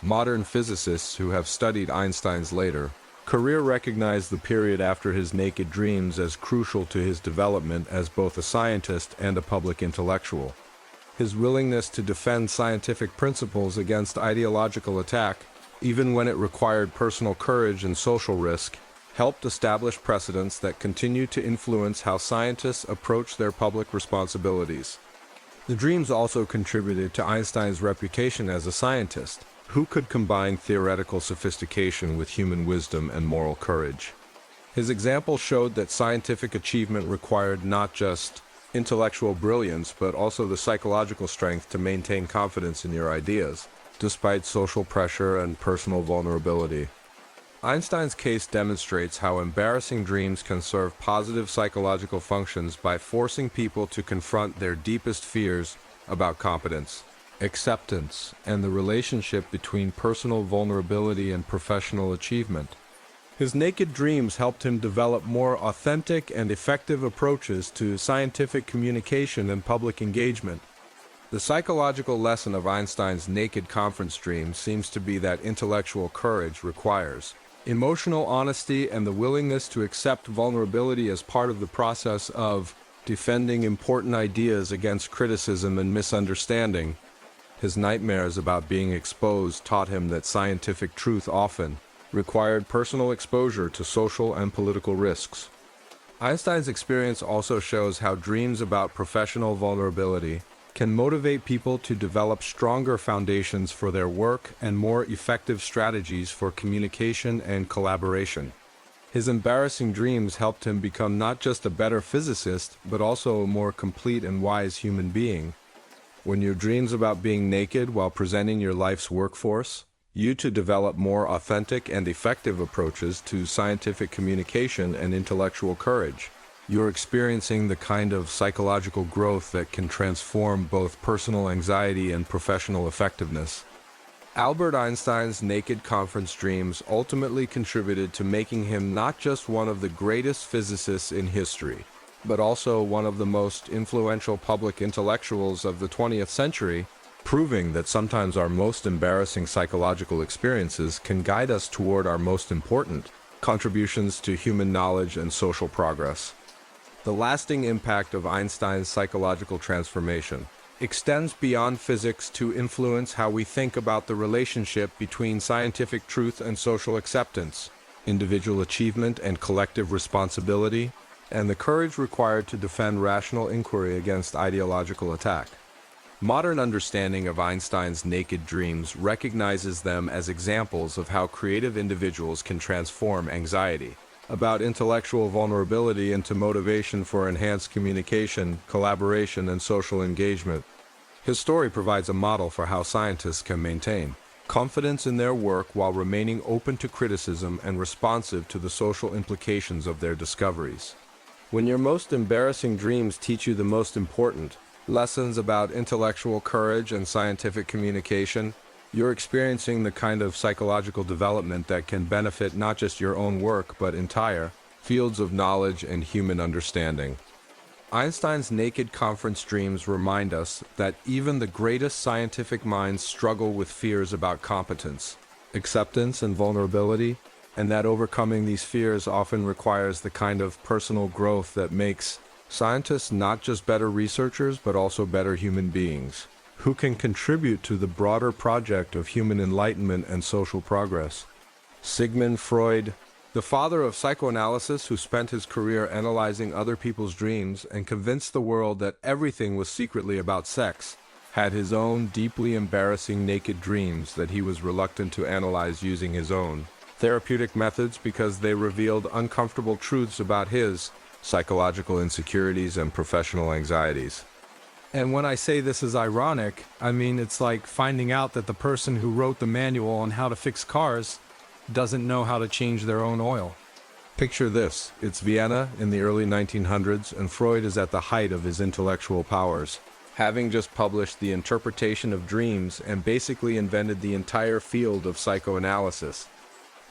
Modern physicists who have studied Einstein's later career recognize the period after his naked dreams as crucial to his development as both a scientist and a public intellectual. His willingness to defend scientific principles against ideological attack even when it required personal courage and social risk, helped establish precedents that continue to influence how scientists approach their public responsibilities. The dreams also contributed to Einstein's reputation as a scientist, who could combine theoretical sophistication with human wisdom and moral courage. His example showed that scientific achievement required not just intellectual brilliance, but also the psychological strength to maintain confidence in your ideas, despite social pressure and personal vulnerability. Einstein's case demonstrates how embarrassing dreams can serve positive psychological functions by forcing people to confront their deepest fears about competence, acceptance, and the relationship between personal vulnerability and professional achievement. His naked dreams helped him develop more authentic and effective approaches to scientific communication and public engagement. The psychological lesson of Einstein's naked conference dreams seems to be that intellectual courage requires emotional honesty and the willingness to accept vulnerability as part of the process of defending important ideas against criticism and misunderstanding. His nightmares about being exposed taught him that scientific truth often required personal exposure to social and political risks. Einstein's experience also shows how dreams about professional vulnerability can motivate people to develop stronger foundations for their work and more effective strategies for communication and collaboration. His embarrassing dreams helped him become not just a better physicist, but also a more complete and wise human being. When your dreams about being naked while presenting your life's workforce you to develop more authentic and effective approaches to scientific communication and intellectual courage. You're experiencing the kind of psychological growth that can transform both personal anxiety and professional effectiveness. Albert Einstein's naked conference dreams ultimately contributed to making him not just one of the greatest physicists in history, but also one of the most influential public intellectuals of the 20th century, proving that sometimes our most embarrassing psychological experiences can guide us toward our most important contributions to human knowledge and social progress. The lasting impact of Einstein's psychological transformation extends beyond physics to influence how we think about the relationship between scientific truth and social acceptance, individual achievement and collective responsibility, and the courage required to defend rational inquiry against ideological attack. Modern understanding of Einstein's naked dreams recognizes them as examples of how creative individuals can transform anxiety about intellectual vulnerability into motivation for enhanced communication, collaboration, and social engagement. His story provides a model for how scientists can maintain confidence in their work while remaining open to criticism and responsive to the social implications of their discoveries. When your most embarrassing dreams teach you the most important lessons about intellectual courage and scientific communication, you're experiencing the kind of psychological development that can benefit not just your own work, but entire fields of knowledge and human understanding. Einstein's naked conference dreams remind us that even the greatest scientific minds struggle with fears about competence, acceptance, and vulnerability, and that overcoming these fears often requires the kind of personal growth that makes scientists not just better researchers, but also better human beings, who can contribute to the broader project of human enlightenment and social progress. Sigmund Freud, the father of psychoanalysis who spent his career analyzing other people's dreams and convinced the world that everything was secretly about sex, had his own deeply embarrassing naked dreams that he was reluctant to analyze using his own therapeutic methods because they revealed uncomfortable truths about his psychological insecurities and professional anxieties. And when I say this is ironic, I mean it's like finding out that the person who wrote the manual on how to fix cars doesn't know how to change their own oil. Picture this, it's Vienna in the early 1900s and Freud is at the height of his intellectual powers, having just published The Interpretation of Dreams and basically invented the entire field of psychoanalysis.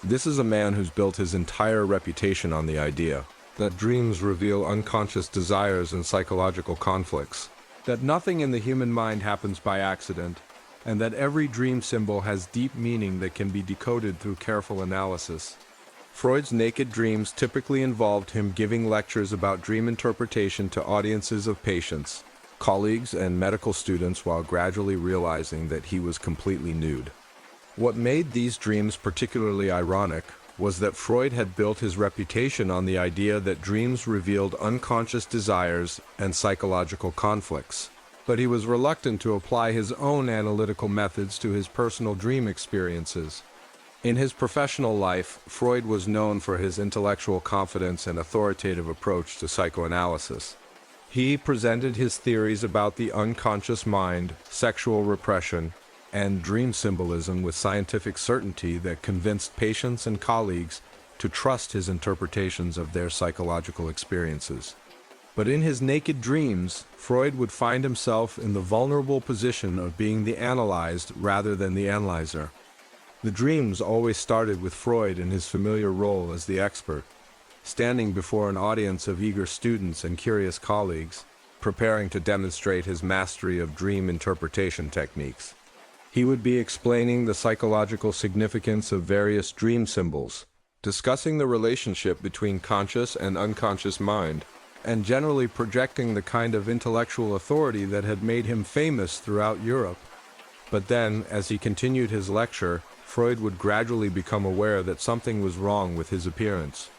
This is a man who's built his entire reputation on the idea that dreams reveal unconscious desires and psychological conflicts, that nothing in the human mind happens by accident, and that every dream symbol has deep meaning that can be decoded through careful analysis. Freud's naked dreams typically involved him giving lectures about dream interpretation to audiences of patients, colleagues, and medical students while gradually realizing that he was completely nude. What made these dreams particularly ironic was that Freud had built his reputation on the idea that dreams revealed unconscious desires and psychological conflicts. But he was reluctant to apply his own analytical methods to his personal dream experiences. In his professional life, Freud was known for his intellectual confidence and authoritative approach to psychoanalysis. He presented his theories about the unconscious mind, sexual repression, and dream symbolism with scientific certainty that convinced patients and colleagues to trust his interpretations of their psychological experiences. But in his naked dreams, Freud would find himself in the vulnerable position of being the analyzed rather than the analyzer. The dreams always started with Freud in his familiar role as the expert, standing before an audience of eager students and curious colleagues, preparing to demonstrate his mastery of dream interpretation techniques. He would be explaining the psychological significance of various dream symbols, discussing the relationship between conscious and unconscious mind, and generally projecting the kind of intellectual authority that had made him famous throughout Europe. But then, as he continued his lecture, Freud would gradually become aware that something was wrong with his appearance.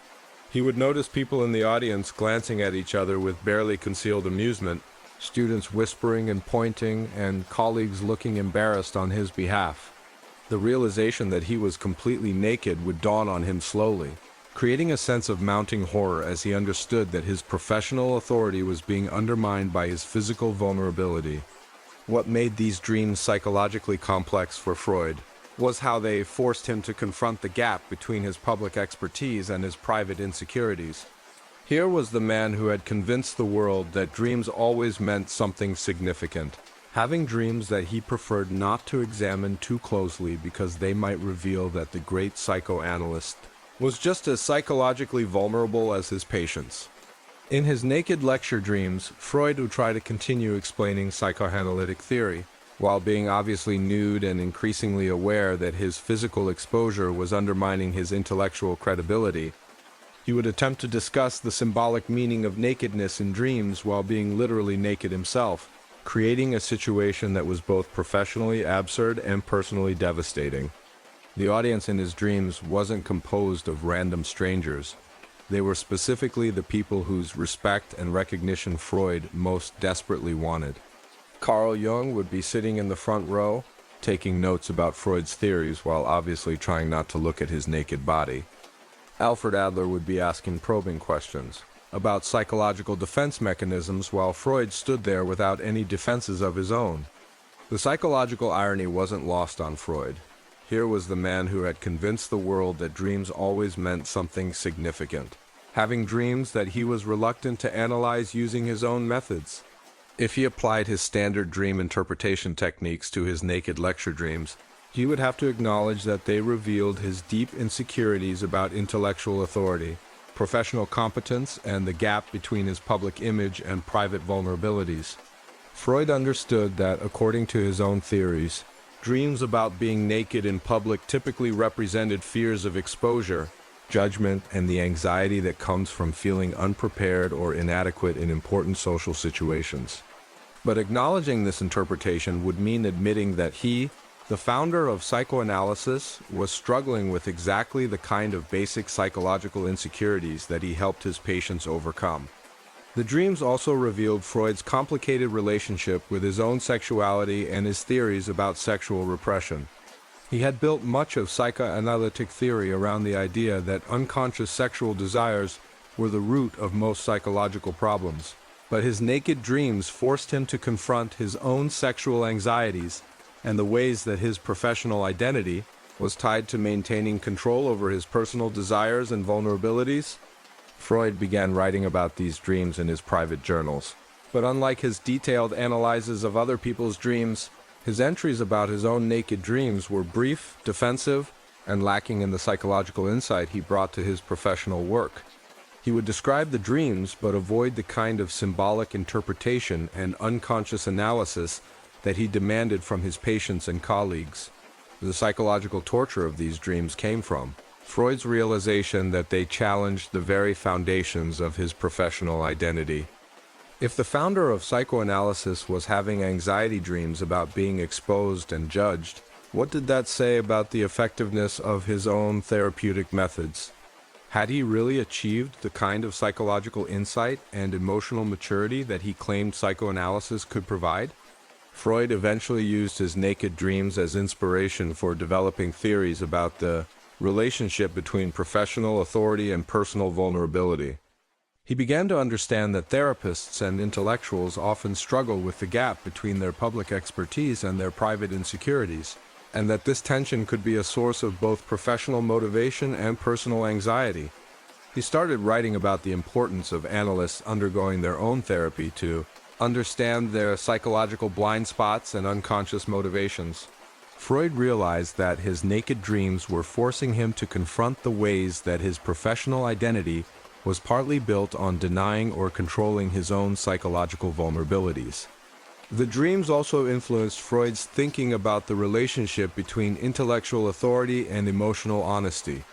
He would notice people in the audience glancing at each other with barely concealed amusement, students whispering and pointing, and colleagues looking embarrassed on his behalf. The realization that he was completely naked would dawn on him slowly, creating a sense of mounting horror as he understood that his professional authority was being undermined by his physical vulnerability. What made these dreams psychologically complex for Freud was how they forced him to confront the gap between his public expertise and his private insecurities. Here was the man who had convinced the world that dreams always meant something significant, having dreams that he preferred not to examine too closely because they might reveal that the great psychoanalyst was just as psychologically vulnerable as his patients. In his naked lecture dreams, Freud would try to continue explaining psychoanalytic theory, while being obviously nude and increasingly aware that his physical exposure was undermining his intellectual credibility. He would attempt to discuss the symbolic meaning of nakedness in dreams while being literally naked himself, creating a situation that was both professionally absurd and personally devastating. The audience in his dreams wasn't composed of random strangers. They were specifically the people whose respect and recognition Freud most desperately wanted. Carl Jung would be sitting in the front row, taking notes about Freud's theories while obviously trying not to look at his naked body. Alfred Adler would be asking probing questions about psychological defense mechanisms while Freud stood there without any defenses of his own. The psychological irony wasn't lost on Freud. Here was the man who had convinced the world that dreams always meant something significant, having dreams that he was reluctant to analyze using his own methods. If he applied his standard dream interpretation techniques to his naked lecture dreams, he would have to acknowledge that they revealed his deep insecurities about intellectual authority, professional competence, and the gap between his public image and private vulnerabilities. Freud understood that, according to his own theories, dreams about being naked in public typically represented fears of exposure, judgment, and the anxiety that comes from feeling unprepared or inadequate in important social situations. But acknowledging this interpretation would mean admitting that he, the founder of psychoanalysis, was struggling with exactly the kind of basic psychological insecurities that he helped his patients overcome. The dreams also revealed Freud's complicated relationship with his own sexuality and his theories about sexual repression. He had built much of psychoanalytic theory around the idea that unconscious sexual desires were the root of most psychological problems, but his naked dreams forced him to confront his own sexual anxieties and the ways that his professional identity was tied to maintaining control over his personal desires and vulnerabilities. Freud began writing about these dreams in his private journals. But unlike his detailed analyses of other people's dreams, his entries about his own naked dreams were brief, defensive, and lacking in the psychological insight he brought to his professional work. He would describe the dreams but avoid the kind of symbolic interpretation and unconscious analysis that he demanded from his patients and colleagues. The psychological torture of these dreams came from Freud's realization that they challenged the very foundations of his professional identity. If the founder of psychoanalysis was having anxiety dreams about being exposed and judged, What did that say about the effectiveness of his own therapeutic methods? Had he really achieved the kind of psychological insight and emotional maturity that he claimed psychoanalysis could provide? Freud eventually used his naked dreams as inspiration for developing theories about the relationship between professional authority and personal vulnerability. He began to understand that therapists and intellectuals often struggle with the gap between their public expertise and their private insecurities, and that this tension could be a source of both professional motivation and personal anxiety. He started writing about the importance of analysts undergoing their own therapy to understand their psychological blind spots and unconscious motivations. Freud realized that his naked dreams were forcing him to confront the ways that his professional identity was partly built on denying or controlling his own psychological vulnerabilities. The dreams also influenced Freud's thinking about the relationship between intellectual authority and emotional honesty.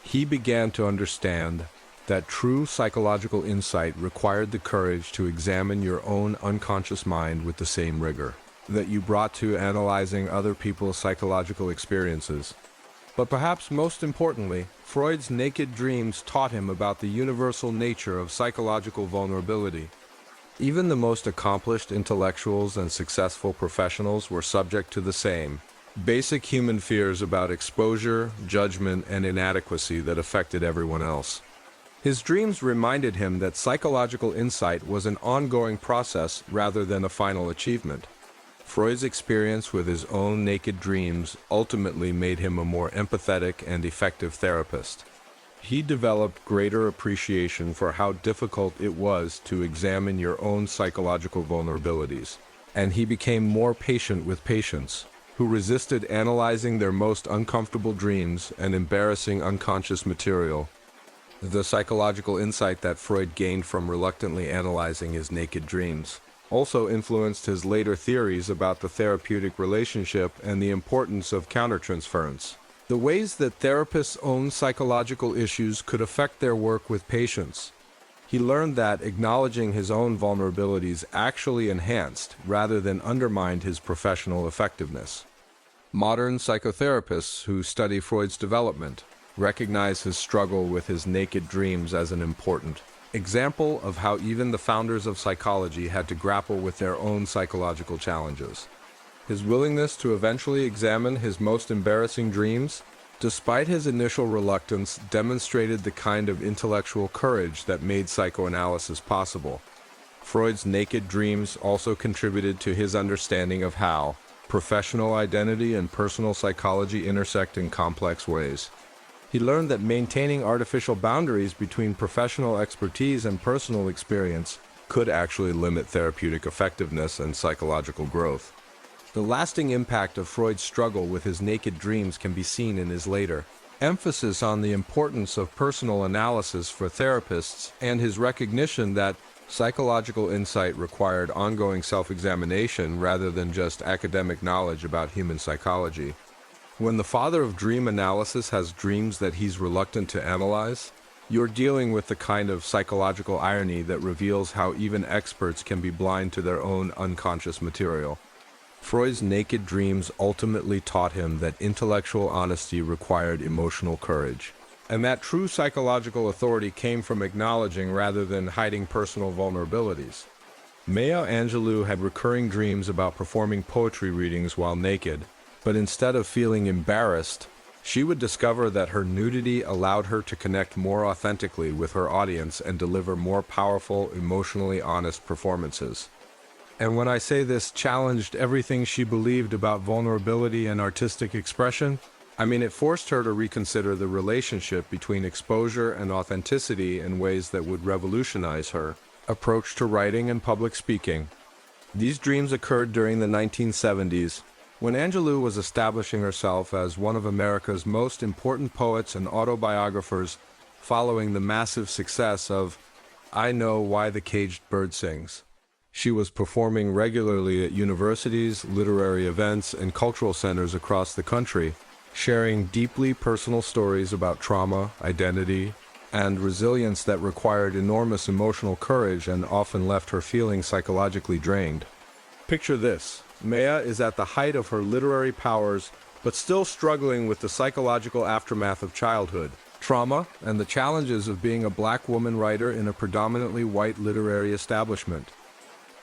He began to understand that true psychological insight required the courage to examine your own unconscious mind with the same rigor that you brought to analyzing other people's psychological experiences. But perhaps most importantly, Freud's naked dreams taught him about the universal nature of psychological vulnerability. Even the most accomplished intellectuals and successful professionals were subject to the same basic human fears about exposure, judgment, and inadequacy that affected everyone else. His dreams reminded him that psychological insight was an ongoing process rather than a final achievement. Freud's experience with his own naked dreams ultimately made him a more empathetic and effective therapist. He developed greater appreciation for how difficult it was to examine your own psychological vulnerabilities, and he became more patient with patients who resisted analyzing their most uncomfortable dreams and embarrassing unconscious material. The psychological insight that Freud gained from reluctantly analyzing his naked dreams also influenced his later theories about the therapeutic relationship and the importance of countertransference. The ways that therapists' own psychological issues could affect their work with patients. He learned that acknowledging his own vulnerabilities actually enhanced rather than undermined his professional effectiveness. Modern psychotherapists who study Freud's development recognize his struggle with his naked dreams as an important example of how even the founders of psychology had to grapple with their own psychological challenges. His willingness to eventually examine his most embarrassing dreams, despite his initial reluctance, demonstrated the kind of intellectual courage that made psychoanalysis possible. Freud's naked dreams also contributed to his understanding of how professional identity and personal psychology intersect in complex ways. He learned that maintaining artificial boundaries between professional expertise and personal experience could actually limit therapeutic effectiveness and psychological growth. The lasting impact of Freud's struggle with his naked dreams can be seen in his later emphasis on the importance of personal analysis for therapists and his recognition that psychological insight required ongoing self-examination rather than just academic knowledge about human psychology. When the father of dream analysis has dreams that he's reluctant to analyze, you're dealing with the kind of psychological irony that reveals how even experts can be blind to their own unconscious material. Freud's naked dreams ultimately taught him that intellectual honesty required emotional courage, and that true psychological authority came from acknowledging rather than hiding personal vulnerabilities. Maya Angelou had recurring dreams about performing poetry readings while naked, but instead of feeling embarrassed, she would discover that her nudity allowed her to connect more authentically with her audience and deliver more powerful, emotionally honest performances. And when I say this challenged everything she believed about vulnerability and artistic expression, I mean it forced her to reconsider the relationship between exposure and authenticity in ways that would revolutionize her approach to writing and public speaking. These dreams occurred during the 1970s, when Angelou was establishing herself as one of America's most important poets and autobiographers following the massive success of I Know Why the Caged Bird Sings. She was performing regularly at universities, literary events, and cultural centers across the country, sharing deeply personal stories about trauma, identity, and resilience that required enormous emotional courage and often left her feeling psychologically drained. Picture this. Maya is at the height of her literary powers, but still struggling with the psychological aftermath of childhood, trauma, and the challenges of being a black woman writer in a predominantly white literary establishment.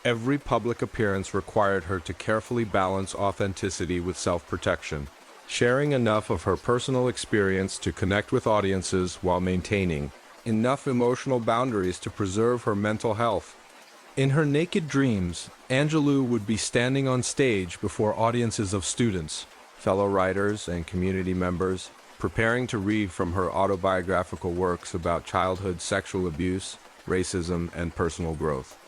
Every public appearance required her to carefully balance authenticity with self-protection, sharing enough of her personal experience to connect with audiences while maintaining enough emotional boundaries to preserve her mental health. In her naked dreams, Angelou would be standing on stage before audiences of students, fellow writers, and community members, preparing to read from her autobiographical works about childhood sexual abuse, racism, and personal growth.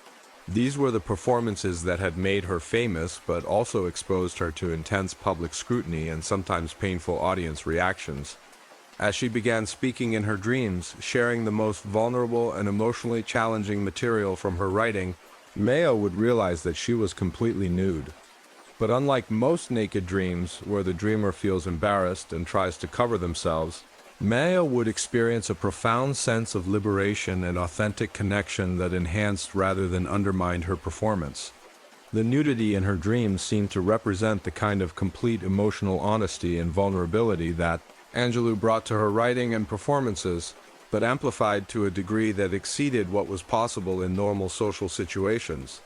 These were the performances that had made her famous, but also exposed her to intense public scrutiny and sometimes painful audience reactions. As she began speaking in her dreams, sharing the most vulnerable and emotionally challenging material from her writing, Maya would realize that she was completely nude. But unlike most naked dreams, where the dreamer feels embarrassed and tries to cover themselves, Maya would experience a profound sense of liberation and authentic connection that enhanced rather than undermined her performance. The nudity in her dreams seemed to represent the kind of complete emotional honesty and vulnerability that Angelou brought to her writing and performances, but amplified to a degree that exceeded what was possible in normal social situations.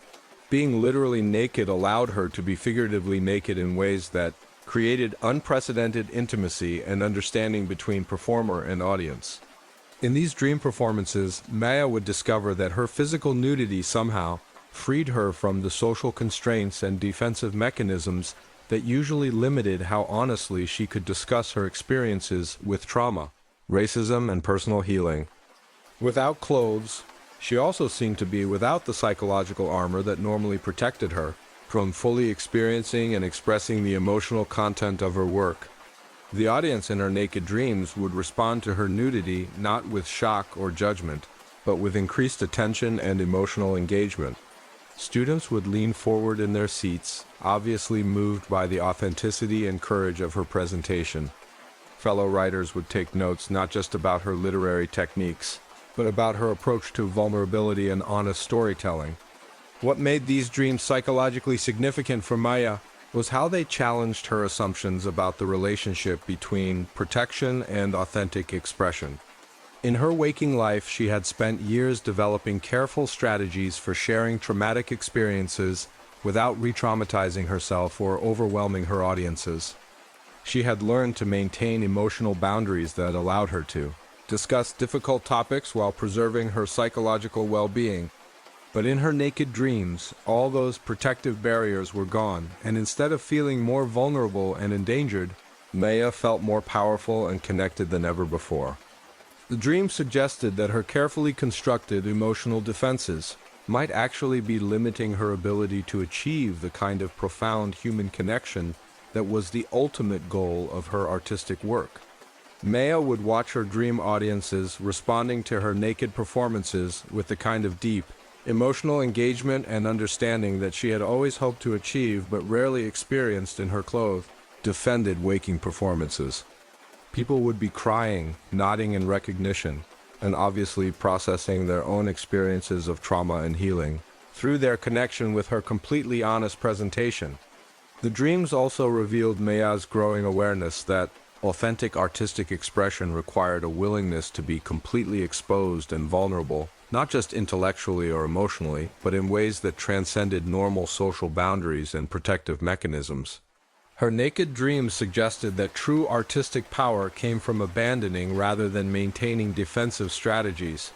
Being literally naked allowed her to be figuratively naked in ways that created unprecedented intimacy and understanding between performer and audience. In these dream performances, Maya would discover that her physical nudity somehow freed her from the social constraints and defensive mechanisms that usually limited how honestly she could discuss her experiences with trauma, racism, and personal healing. Without clothes, she also seemed to be without the psychological armor that normally protected her from fully experiencing and expressing the emotional content of her work. The audience in her naked dreams would respond to her nudity not with shock or judgment, but with increased attention and emotional engagement. Students would lean forward in their seats, obviously moved by the authenticity and courage of her presentation. Fellow writers would take notes not just about her literary techniques, but about her approach to vulnerability and honest storytelling. What made these dreams psychologically significant for Maya was how they challenged her assumptions about the relationship between protection and authentic expression. In her waking life, she had spent years developing careful strategies for sharing traumatic experiences without re-traumatizing herself or overwhelming her audiences. She had learned to maintain emotional boundaries that allowed her to discuss difficult topics while preserving her psychological well-being. But in her naked dreams, all those protective barriers were gone, and instead of feeling more vulnerable and endangered, Maya felt more powerful and connected than ever before. The dream suggested that her carefully constructed emotional defenses might actually be limiting her ability to achieve the kind of profound human connection that was the ultimate goal of her artistic work. Maya would watch her dream audiences responding to her naked performances with the kind of deep, emotional engagement and understanding that she had always hoped to achieve but rarely experienced in her clothed, defended waking performances. People would be crying, nodding in recognition, and obviously processing their own experiences of trauma and healing through their connection with her completely honest presentation. The dreams also revealed Maya's growing awareness that authentic artistic expression required a willingness to be completely exposed and vulnerable, not just intellectually or emotionally, but in ways that transcended normal social boundaries and protective mechanisms. Her naked dreams suggested that true artistic power came from abandoning rather than maintaining defensive strategies.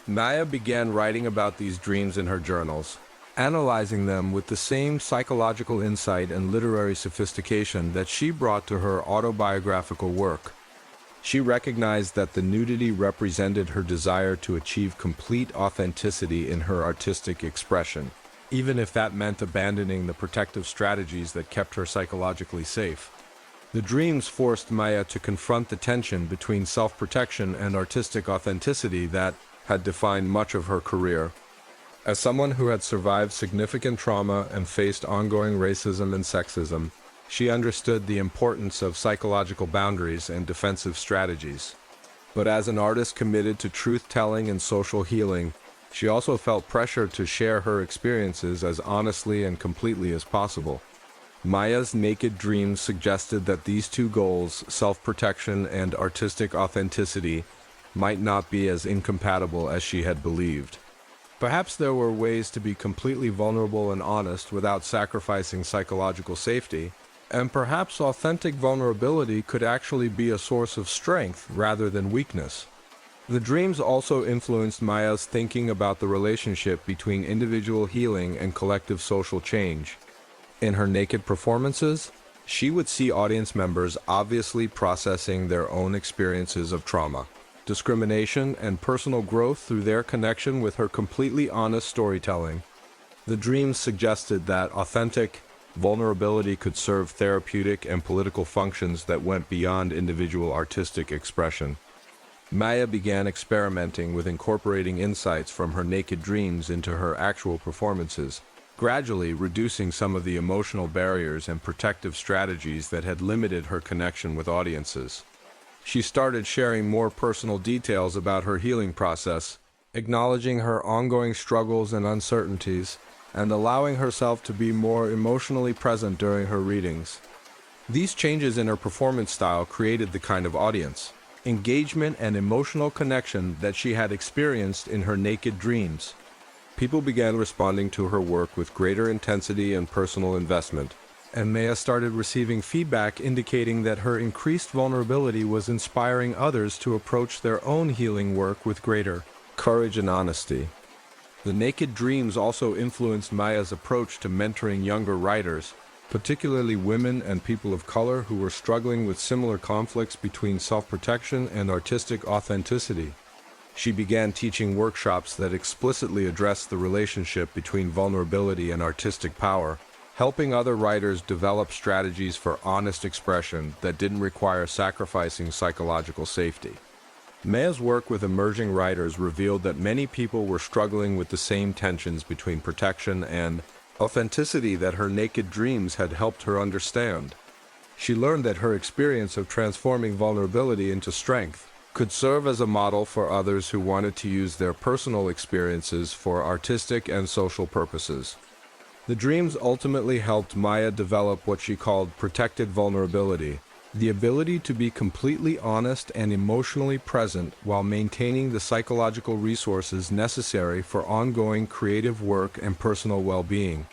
Maya began writing about these dreams in her journals, analyzing them with the same psychological insight and literary sophistication that she brought to her autobiographical work. She recognized that the nudity represented her desire to achieve complete authenticity in her artistic expression, even if that meant abandoning the protective strategies that kept her psychologically safe. The dreams forced Maya to confront the tension between self-protection and artistic authenticity that had defined much of her career. As someone who had survived significant trauma and faced ongoing racism and sexism, she understood the importance of psychological boundaries and defensive strategies. But as an artist committed to truth-telling and social healing, she also felt pressure to share her experiences as honestly and completely as possible. Maya's naked dreams suggested that these two goals, self-protection and artistic authenticity, might not be as incompatible as she had believed. Perhaps there were ways to be completely vulnerable and honest without sacrificing psychological safety, and perhaps authentic vulnerability could actually be a source of strength rather than weakness. The dreams also influenced Maya's thinking about the relationship between individual healing and collective social change. In her naked performances, she would see audience members obviously processing their own experiences of trauma, discrimination, and personal growth through their connection with her completely honest storytelling. The dreams suggested that authentic vulnerability could serve therapeutic and political functions that went beyond individual artistic expression. Maya began experimenting with incorporating insights from her naked dreams into her actual performances, gradually reducing some of the emotional barriers and protective strategies that had limited her connection with audiences. She started sharing more personal details about her healing process, acknowledging her ongoing struggles and uncertainties, and allowing herself to be more emotionally present during her readings. These changes in her performance style created the kind of audience, engagement, and emotional connection that she had experienced in her naked dreams. People began responding to her work with greater intensity and personal investment, and Maya started receiving feedback indicating that her increased vulnerability was inspiring others to approach their own healing work with greater courage and honesty. The naked dreams also influenced Maya's approach to mentoring younger writers, particularly women and people of color who were struggling with similar conflicts between self-protection and artistic authenticity. She began teaching workshops that explicitly addressed the relationship between vulnerability and artistic power, helping other writers develop strategies for honest expression that didn't require sacrificing psychological safety. Maya's work with emerging writers revealed that many people were struggling with the same tensions between protection and authenticity that her naked dreams had helped her understand. She learned that her experience of transforming vulnerability into strength could serve as a model for others who wanted to use their personal experiences for artistic and social purposes. The dreams ultimately helped Maya develop what she called protected vulnerability, the ability to be completely honest and emotionally present while maintaining the psychological resources necessary for ongoing creative work and personal well-being.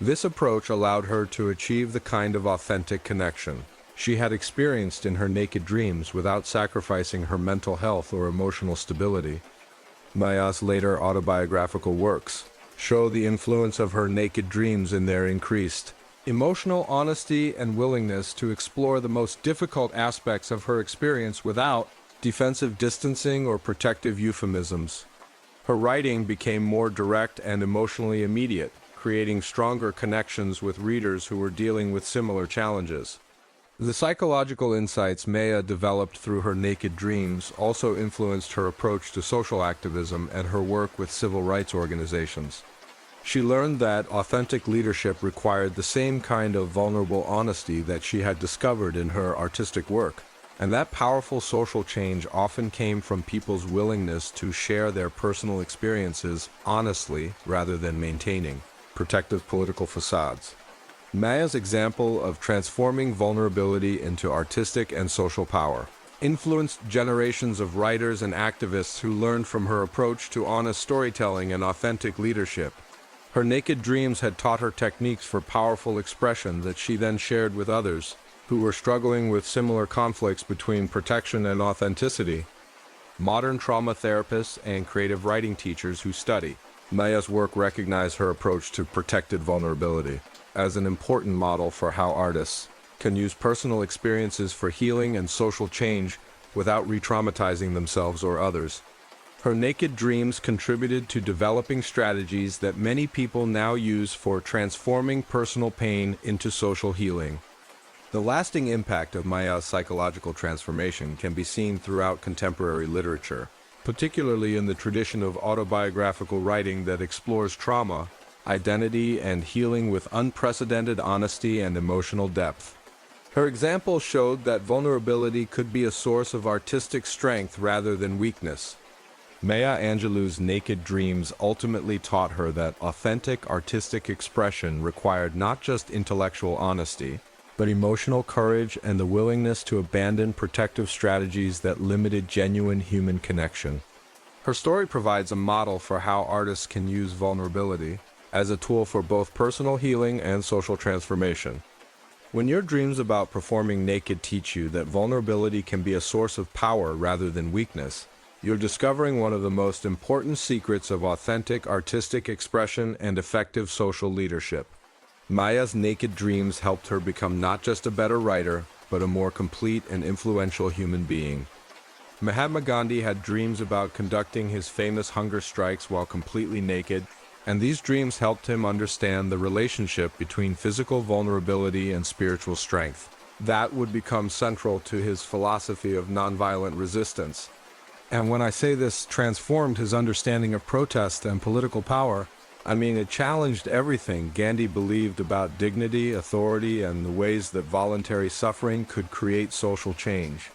This approach allowed her to achieve the kind of authentic connection she had experienced in her naked dreams without sacrificing her mental health or emotional stability. Maya's later autobiographical works show the influence of her naked dreams in their increased emotional honesty and willingness to explore the most difficult aspects of her experience without defensive distancing or protective euphemisms. Her writing became more direct and emotionally immediate, creating stronger connections with readers who were dealing with similar challenges. The psychological insights Maya developed through her naked dreams also influenced her approach to social activism and her work with civil rights organizations. She learned that authentic leadership required the same kind of vulnerable honesty that she had discovered in her artistic work, and that powerful social change often came from people's willingness to share their personal experiences honestly rather than maintaining protective political facades. Maya's example of transforming vulnerability into artistic and social power influenced generations of writers and activists who learned from her approach to honest storytelling and authentic leadership. Her naked dreams had taught her techniques for powerful expression that she then shared with others who were struggling with similar conflicts between protection and authenticity. Modern trauma therapists and creative writing teachers who study Maya's work recognize her approach to protected vulnerability as an important model for how artists can use personal experiences for healing and social change without re-traumatizing themselves or others. Her naked dreams contributed to developing strategies that many people now use for transforming personal pain into social healing. The lasting impact of Maya's psychological transformation can be seen throughout contemporary literature, particularly in the tradition of autobiographical writing that explores trauma, identity, and healing with unprecedented honesty and emotional depth. Her example showed that vulnerability could be a source of artistic strength rather than weakness. Maya Angelou's naked dreams ultimately taught her that authentic artistic expression required not just intellectual honesty, but emotional courage and the willingness to abandon protective strategies that limited genuine human connection. Her story provides a model for how artists can use vulnerability as a tool for both personal healing and social transformation. When your dreams about performing naked teach you that vulnerability can be a source of power rather than weakness, you're discovering one of the most important secrets of authentic artistic expression and effective social leadership. Maya's naked dreams helped her become not just a better writer, but a more complete and influential human being. Mahatma Gandhi had dreams about conducting his famous hunger strikes while completely naked, and these dreams helped him understand the relationship between physical vulnerability and spiritual strength. That would become central to his philosophy of nonviolent resistance. And when I say this transformed his understanding of protest and political power, I mean it challenged everything Gandhi believed about dignity, authority, and the ways that voluntary suffering could create social change.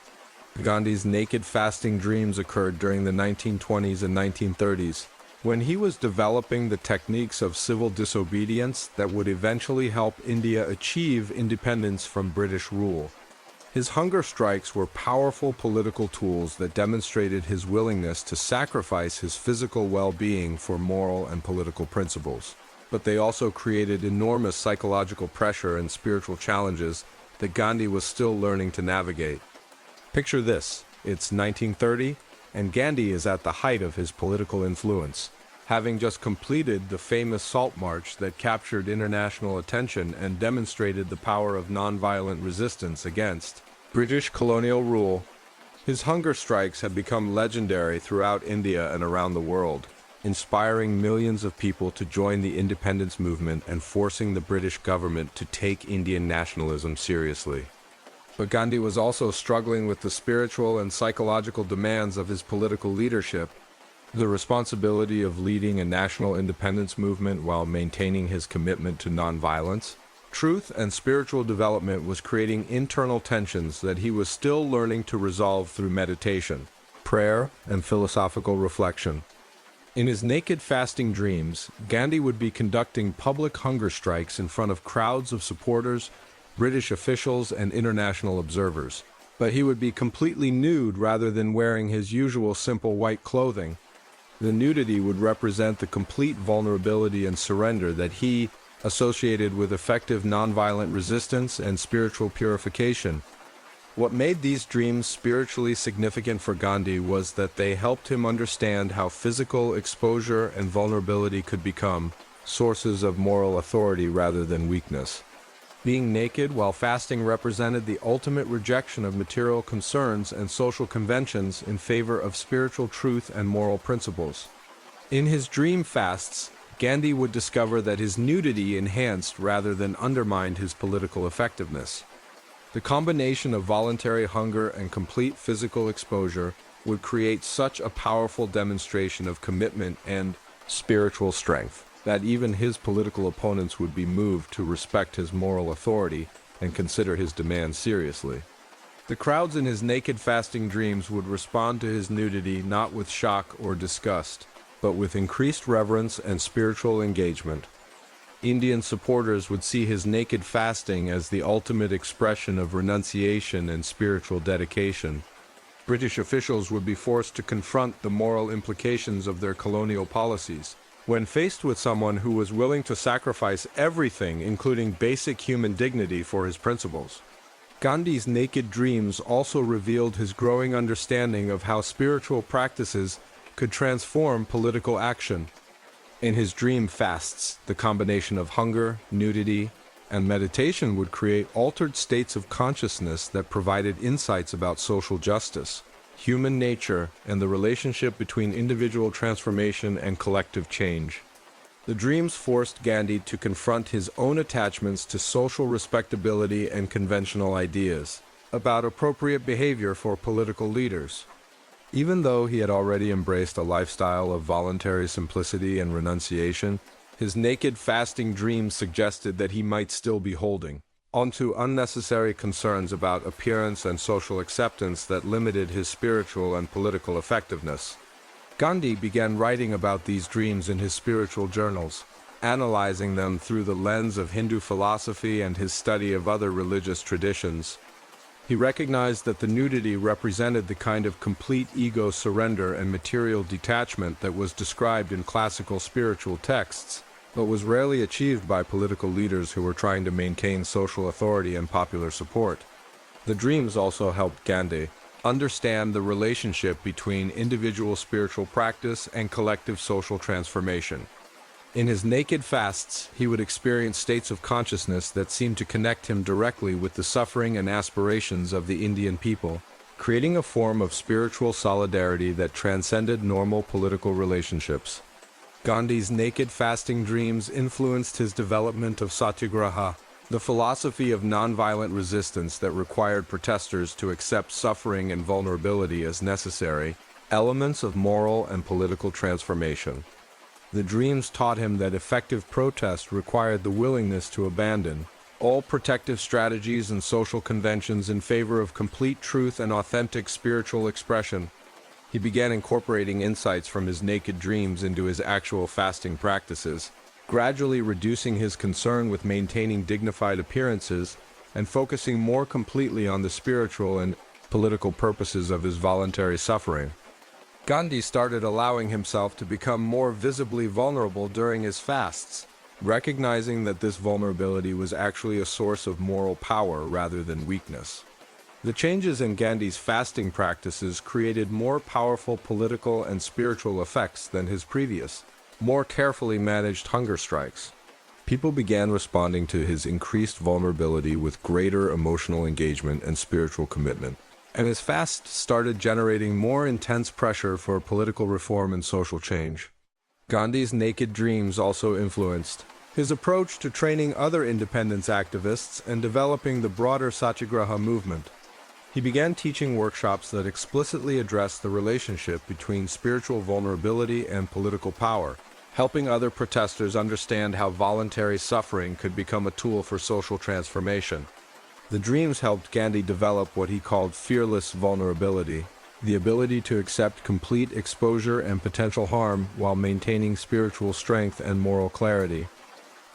Gandhi's naked fasting dreams occurred during the 1920s and 1930s, when he was developing the techniques of civil disobedience that would eventually help India achieve independence from British rule. His hunger strikes were powerful political tools that demonstrated his willingness to sacrifice his physical well-being for moral and political principles. But they also created enormous psychological pressure and spiritual challenges that Gandhi was still learning to navigate. Picture this, it's 1930, and Gandhi is at the height of his political influence, having just completed the famous Salt March that captured international attention and demonstrated the power of nonviolent resistance against British colonial rule. His hunger strikes have become legendary throughout India and around the world, inspiring millions of people to join the independence movement and forcing the British government to take Indian nationalism seriously. But Gandhi was also struggling with the spiritual and psychological demands of his political leadership, the responsibility of leading a national independence movement while maintaining his commitment to nonviolence. Truth and spiritual development was creating internal tensions that he was still learning to resolve through meditation, prayer, and philosophical reflection. In his naked fasting dreams, Gandhi would be conducting public hunger strikes in front of crowds of supporters, British officials, and international observers. But he would be completely nude rather than wearing his usual simple white clothing. The nudity would represent the complete vulnerability and surrender that he associated with effective nonviolent resistance and spiritual purification. What made these dreams spiritually significant for Gandhi was that they helped him understand how physical exposure and vulnerability could become sources of moral authority rather than weakness. Being naked while fasting represented the ultimate rejection of material concerns and social conventions in favor of spiritual truth and moral principles. In his dream fasts, Gandhi would discover that his nudity enhanced rather than undermined his political effectiveness. The combination of voluntary hunger and complete physical exposure would create such a powerful demonstration of commitment and spiritual strength that even his political opponents would be moved to respect his moral authority and consider his demands seriously. The crowds in his naked fasting dreams would respond to his nudity not with shock or disgust, but with increased reverence and spiritual engagement. Indian supporters would see his naked fasting as the ultimate expression of renunciation and spiritual dedication. British officials would be forced to confront the moral implications of their colonial policies. When faced with someone who was willing to sacrifice everything, including basic human dignity, for his principles. Gandhi's naked dreams also revealed his growing understanding of how spiritual practices could transform political action. In his dream fasts, the combination of hunger, nudity, and meditation would create altered states of consciousness that provided insights about social justice, human nature, and the relationship between individual transformation and collective change. The dreams forced Gandhi to confront his own attachments to social respectability and conventional ideas about appropriate behavior for political leaders. Even though he had already embraced a lifestyle of voluntary simplicity and renunciation, his naked fasting dreams suggested that he might still be holding onto unnecessary concerns about appearance and social acceptance that limited his spiritual and political effectiveness. Gandhi began writing about these dreams in his spiritual journals, analyzing them through the lens of Hindu philosophy and his study of other religious traditions. He recognized that the nudity represented the kind of complete ego surrender and material detachment that was described in classical spiritual texts, but was rarely achieved by political leaders who were trying to maintain social authority and popular support. The dreams also helped Gandhi understand the relationship between individual spiritual practice and collective social transformation. In his naked fasts, he would experience states of consciousness that seemed to connect him directly with the suffering and aspirations of the Indian people, creating a form of spiritual solidarity that transcended normal political relationships. Gandhi's naked fasting dreams influenced his development of satyagraha, the philosophy of nonviolent resistance that required protesters to accept suffering and vulnerability as necessary elements of moral and political transformation. The dreams taught him that effective protest required the willingness to abandon all protective strategies and social conventions in favor of complete truth and authentic spiritual expression. He began incorporating insights from his naked dreams into his actual fasting practices, gradually reducing his concern with maintaining dignified appearances and focusing more completely on the spiritual and political purposes of his voluntary suffering. Gandhi started allowing himself to become more visibly vulnerable during his fasts, recognizing that this vulnerability was actually a source of moral power rather than weakness. The changes in Gandhi's fasting practices created more powerful political and spiritual effects than his previous, more carefully managed hunger strikes. People began responding to his increased vulnerability with greater emotional engagement and spiritual commitment, and his fast started generating more intense pressure for political reform and social change. Gandhi's naked dreams also influenced his approach to training other independence activists and developing the broader satyagraha movement. He began teaching workshops that explicitly addressed the relationship between spiritual vulnerability and political power, helping other protesters understand how voluntary suffering could become a tool for social transformation. The dreams helped Gandhi develop what he called fearless vulnerability, the ability to accept complete exposure and potential harm while maintaining spiritual strength and moral clarity.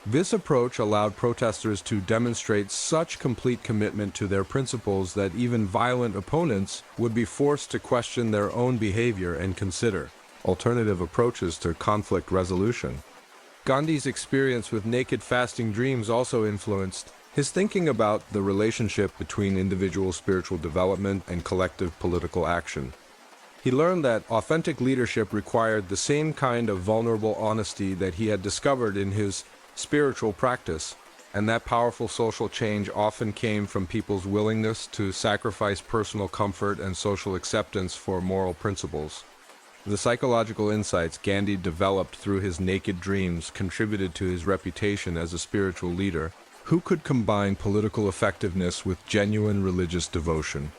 This approach allowed protesters to demonstrate such complete commitment to their principles that even violent opponents would be forced to question their own behavior and consider alternative approaches to conflict resolution. Gandhi's experience with naked fasting dreams also influenced his thinking about the relationship between individual spiritual development and collective political action. He learned that authentic leadership required the same kind of vulnerable honesty that he had discovered in his spiritual practice, and that powerful social change often came from people's willingness to sacrifice personal comfort and social acceptance for moral principles. The psychological insights Gandhi developed through his naked dreams contributed to his reputation as a spiritual leader who could combine political effectiveness with genuine religious devotion.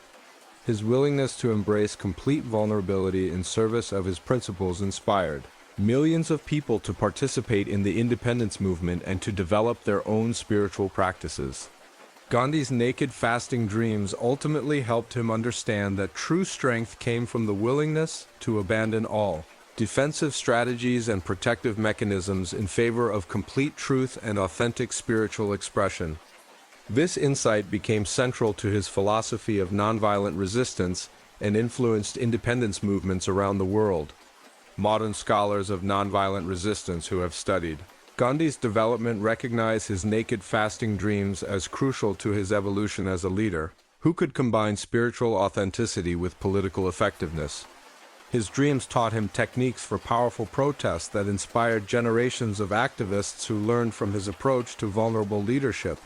His willingness to embrace complete vulnerability in service of his principles inspired millions of people to participate in the independence movement and to develop their own spiritual practices. Gandhi's naked fasting dreams ultimately helped him understand that true strength came from the willingness to abandon all defensive strategies and protective mechanisms in favor of complete truth and authentic spiritual expression. This insight became central to his philosophy of nonviolent resistance and influenced independence movements around the world. Modern scholars of nonviolent resistance who have studied Gandhi's development recognize his naked fasting dreams as crucial to his evolution as a leader who could combine spiritual authenticity with political effectiveness. His dreams taught him techniques for powerful protest that inspired generations of activists who learned from his approach to vulnerable leadership.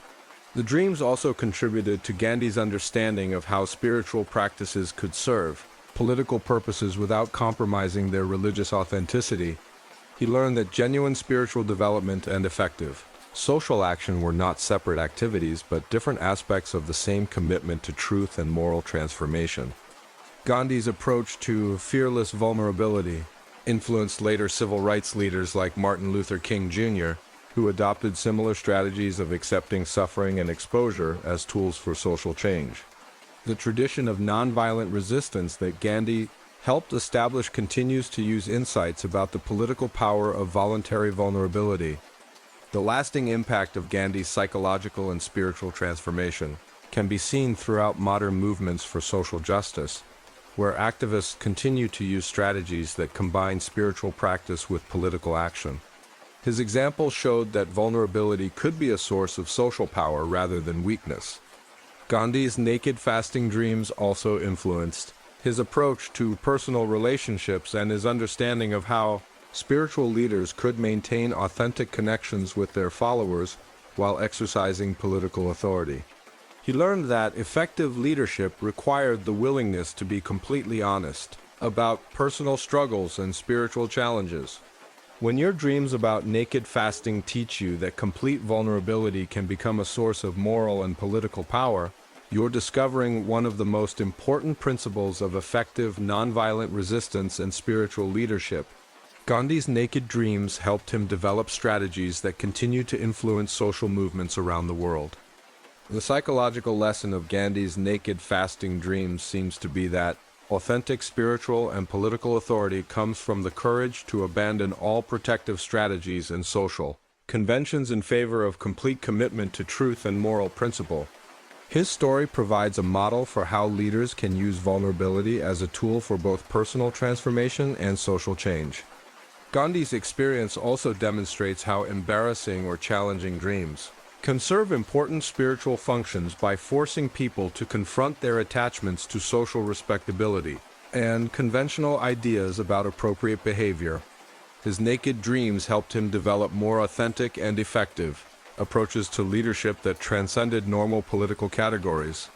The dreams also contributed to Gandhi's understanding of how spiritual practices could serve political purposes without compromising their religious authenticity. He learned that genuine spiritual development and effective social action were not separate activities, but different aspects of the same commitment to truth and moral transformation. Gandhi's approach to fearless vulnerability influenced later civil rights leaders like Martin Luther King Jr., who adopted similar strategies of accepting suffering and exposure as tools for social change. The tradition of nonviolent resistance that Gandhi helped establish continues to use insights about the political power of voluntary vulnerability. The lasting impact of Gandhi's psychological and spiritual transformation can be seen throughout modern movements for social justice, where activists continue to use strategies that combine spiritual practice with political action. His example showed that vulnerability could be a source of social power rather than weakness. Gandhi's naked fasting dreams also influenced his approach to personal relationships and his understanding of how spiritual leaders could maintain authentic connections with their followers while exercising political authority. He learned that effective leadership required the willingness to be completely honest about personal struggles and spiritual challenges. When your dreams about naked fasting teach you that complete vulnerability can become a source of moral and political power, you're discovering one of the most important principles of effective nonviolent resistance and spiritual leadership. Gandhi's naked dreams helped him develop strategies that continue to influence social movements around the world. The psychological lesson of Gandhi's naked fasting dreams seems to be that authentic spiritual and political authority comes from the courage to abandon all protective strategies and social conventions in favor of complete commitment to truth and moral principle. His story provides a model for how leaders can use vulnerability as a tool for both personal transformation and social change. Gandhi's experience also demonstrates how embarrassing or challenging dreams can serve important spiritual functions by forcing people to confront their attachments to social respectability and conventional ideas about appropriate behavior. His naked dreams helped him develop more authentic and effective approaches to leadership that transcended normal political categories.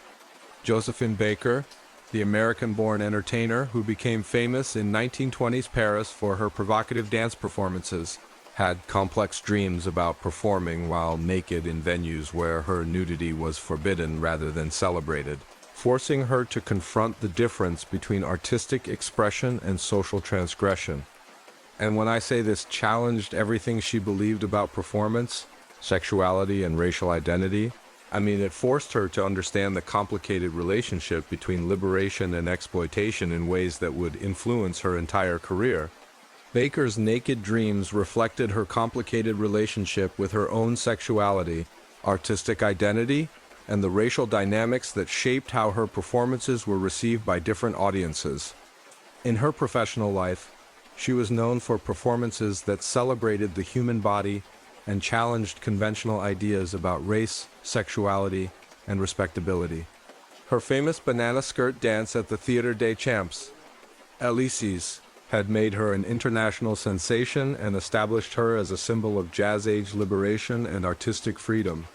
Josephine Baker, the American-born entertainer who became famous in 1920s Paris for her provocative dance performances, had complex dreams about performing while naked in venues where her nudity was forbidden rather than celebrated, forcing her to confront the difference between artistic expression and social transgression. And when I say this challenged everything she believed about performance, sexuality, and racial identity, I mean it forced her to understand the complicated relationship between liberation and exploitation in ways that would influence her entire career. Baker's naked dreams reflected her complicated relationship with her own sexuality, artistic identity, and the racial dynamics that shaped how her performances were received by different audiences. In her professional life, she was known for performances that celebrated the human body and challenged conventional ideas about race, sexuality, and respectability. Her famous banana skirt dance at the Theatre des Champs Elysees had made her an international sensation and established her as a symbol of jazz-age liberation and artistic freedom.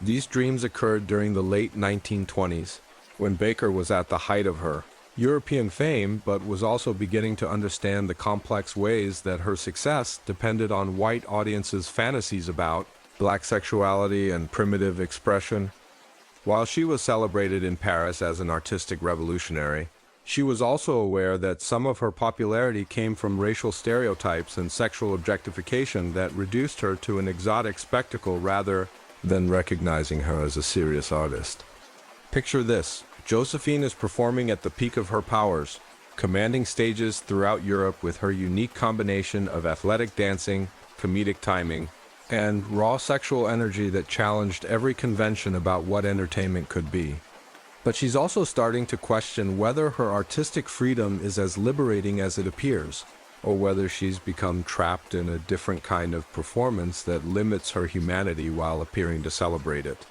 These dreams occurred during the late 1920s, when Baker was at the height of her European fame, but was also beginning to understand the complex ways that her success depended on white audiences' fantasies about black sexuality and primitive expression. While she was celebrated in Paris as an artistic revolutionary, she was also aware that some of her popularity came from racial stereotypes and sexual objectification that reduced her to an exotic spectacle rather than recognizing her as a serious artist. Picture this. Josephine is performing at the peak of her powers, commanding stages throughout Europe with her unique combination of athletic dancing, comedic timing, and raw sexual energy that challenged every convention about what entertainment could be. But she's also starting to question whether her artistic freedom is as liberating as it appears, or whether she's become trapped in a different kind of performance that limits her humanity while appearing to celebrate it.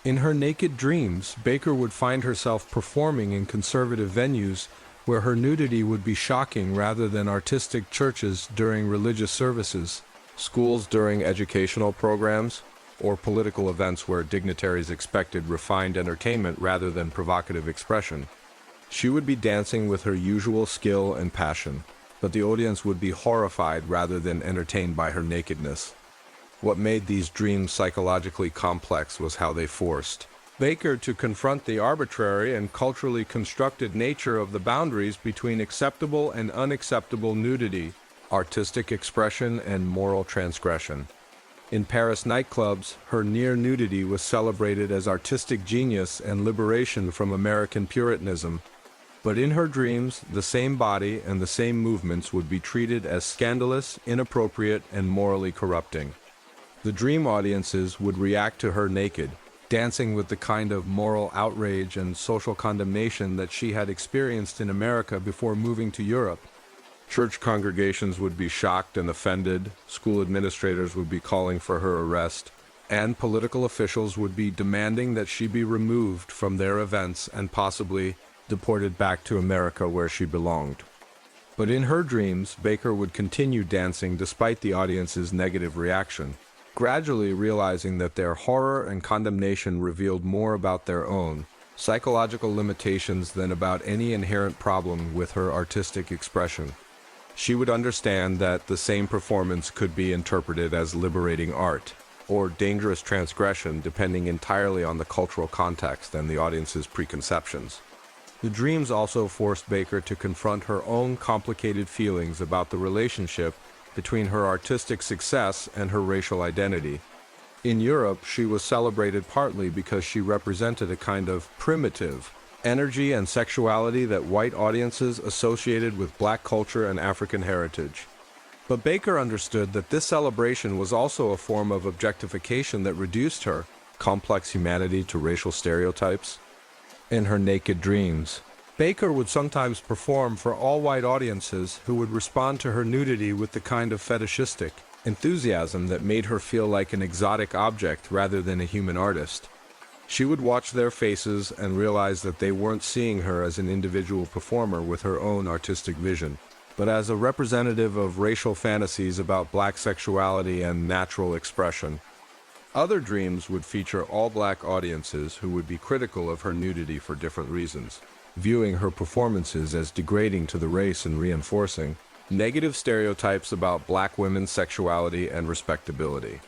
In her naked dreams, Baker would find herself performing in conservative venues where her nudity would be shocking rather than artistic churches during religious services, schools during educational programs, or political events where dignitaries expected refined entertainment rather than provocative expression. She would be dancing with her usual skill and passion, but the audience would be horrified rather than entertained by her nakedness. What made these dreams psychologically complex was how they forced Baker to confront the arbitrary and culturally constructed nature of the boundaries between acceptable and unacceptable nudity, artistic expression, and moral transgression. In Paris nightclubs, her near nudity was celebrated as artistic genius and liberation from American Puritanism. But in her dreams, the same body and the same movements would be treated as scandalous, inappropriate, and morally corrupting. The dream audiences would react to her naked, dancing with the kind of moral outrage and social condemnation that she had experienced in America before moving to Europe. Church congregations would be shocked and offended, school administrators would be calling for her arrest, and political officials would be demanding that she be removed from their events and possibly deported back to America where she belonged. But in her dreams, Baker would continue dancing despite the audience's negative reaction, gradually realizing that their horror and condemnation revealed more about their own psychological limitations than about any inherent problem with her artistic expression. She would understand that the same performance could be interpreted as liberating art, or dangerous transgression, depending entirely on the cultural context and the audience's preconceptions. The dreams also forced Baker to confront her own complicated feelings about the relationship between her artistic success and her racial identity. In Europe, she was celebrated partly because she represented a kind of primitive energy and sexuality that white audiences associated with black culture and African heritage. But Baker understood that this celebration was also a form of objectification that reduced her complex humanity to racial stereotypes. In her naked dreams, Baker would sometimes perform for all-white audiences who would respond to her nudity with the kind of fetishistic enthusiasm that made her feel like an exotic object rather than a human artist. She would watch their faces and realize that they weren't seeing her as an individual performer with her own artistic vision, but as a representative of racial fantasies about black sexuality and natural expression. Other dreams would feature all-black audiences who would be critical of her nudity for different reasons, viewing her performances as degrading to the race and reinforcing negative stereotypes about black women's sexuality and respectability.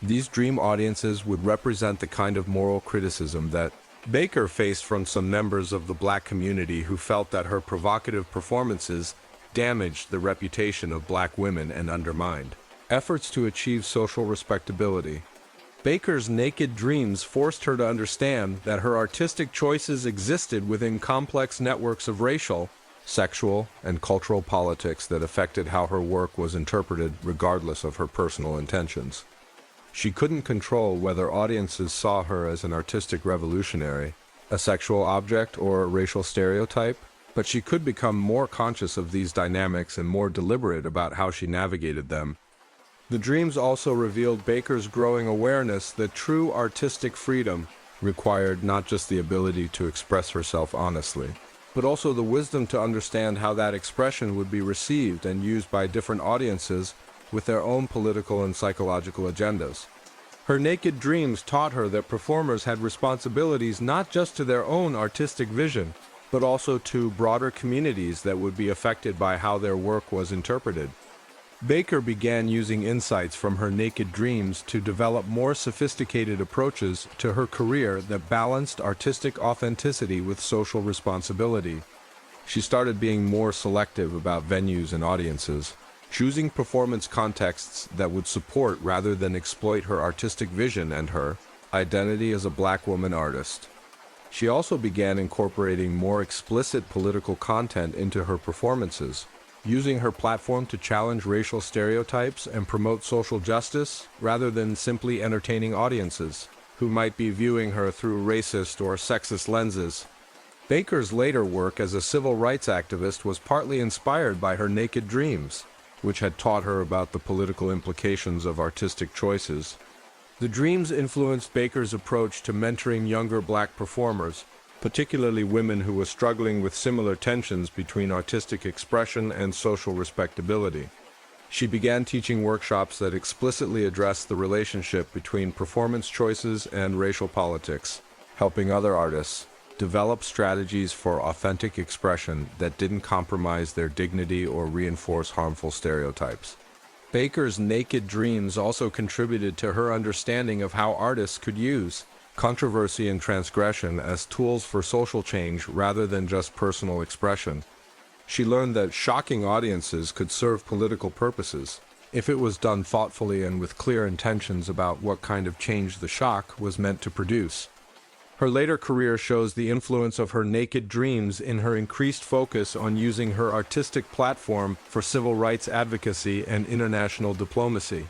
These dream audiences would represent the kind of moral criticism that Baker faced from some members of the black community who felt that her provocative performances damaged the reputation of black women and undermined efforts to achieve social respectability. Baker's naked dreams forced her to understand that her artistic choices existed within complex networks of racial, sexual, and cultural politics that affected how her work was interpreted regardless of her personal intentions. She couldn't control whether audiences saw her as an artistic revolutionary, a sexual object, or a racial stereotype, but she could become more conscious of these dynamics and more deliberate about how she navigated them. The dreams also revealed Baker's growing awareness that true artistic freedom required not just the ability to express herself honestly, but also the wisdom to understand how that expression would be received and used by different audiences with their own political and psychological agendas. Her naked dreams taught her that performers had responsibilities not just to their own artistic vision, but also to broader communities that would be affected by how their work was interpreted. Baker began using insights from her naked dreams to develop more sophisticated approaches to her career that balanced artistic authenticity with social responsibility. She started being more selective about venues and audiences, choosing performance contexts that would support rather than exploit her artistic vision and her identity as a black woman artist. She also began incorporating more explicit political content into her performances, using her platform to challenge racial stereotypes and promote social justice rather than simply entertaining audiences who might be viewing her through racist or sexist lenses. Baker's later work as a civil rights activist was partly inspired by her naked dreams, which had taught her about the political implications of artistic choices. The dreams influenced Baker's approach to mentoring younger black performers, particularly women who were struggling with similar tensions between artistic expression and social respectability. She began teaching workshops that explicitly addressed the relationship between performance choices and racial politics, helping other artists develop strategies for authentic expression that didn't compromise their dignity or reinforce harmful stereotypes. Baker's naked dreams also contributed to her understanding of how artists could use controversy and transgression as tools for social change rather than just personal expression. She learned that shocking audiences could serve political purposes if it was done thoughtfully and with clear intentions about what kind of change the shock was meant to produce. Her later career shows the influence of her naked dreams in her increased focus on using her artistic platform for civil rights advocacy and international diplomacy.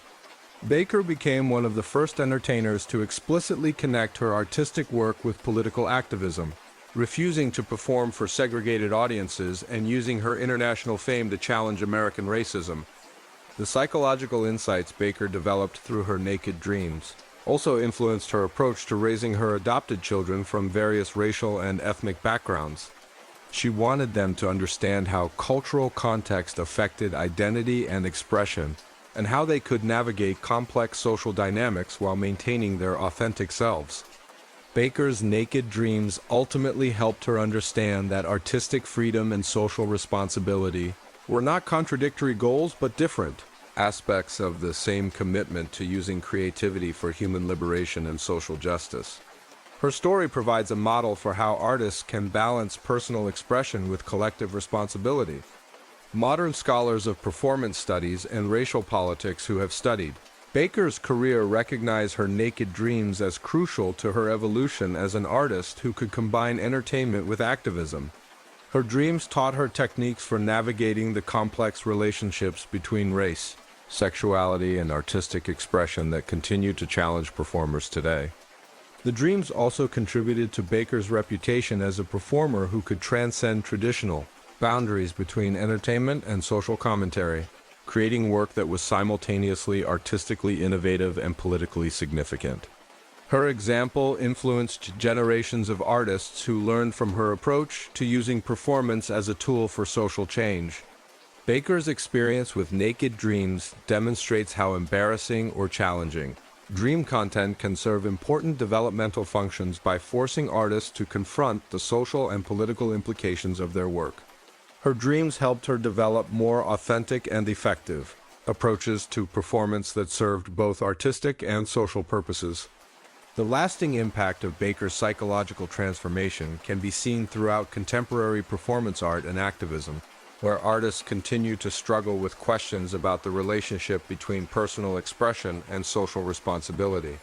Baker became one of the first entertainers to explicitly connect her artistic work with political activism, refusing to perform for segregated audiences and using her international fame to challenge American racism. The psychological insights Baker developed through her naked dreams also influenced her approach to raising her adopted children from various racial and ethnic backgrounds. She wanted them to understand how cultural context affected identity and expression, and how they could navigate complex social dynamics while maintaining their authentic selves. Baker's naked dreams ultimately helped her understand that artistic freedom and social responsibility were not contradictory goals but different aspects of the same commitment to using creativity for human liberation and social justice. Her story provides a model for how artists can balance personal expression with collective responsibility. Modern scholars of performance studies and racial politics who have studied Baker's career recognize her naked dreams as crucial to her evolution as an artist who could combine entertainment with activism. Her dreams taught her techniques for navigating the complex relationships between race, sexuality, and artistic expression that continue to challenge performers today. The dreams also contributed to Baker's reputation as a performer who could transcend traditional boundaries between entertainment and social commentary, creating work that was simultaneously artistically innovative and politically significant. Her example influenced generations of artists who learned from her approach to using performance as a tool for social change. Baker's experience with naked dreams demonstrates how embarrassing or challenging dream content can serve important developmental functions by forcing artists to confront the social and political implications of their work. Her dreams helped her develop more authentic and effective approaches to performance that served both artistic and social purposes. The lasting impact of Baker's psychological transformation can be seen throughout contemporary performance art and activism, where artists continue to struggle with questions about the relationship between personal expression and social responsibility.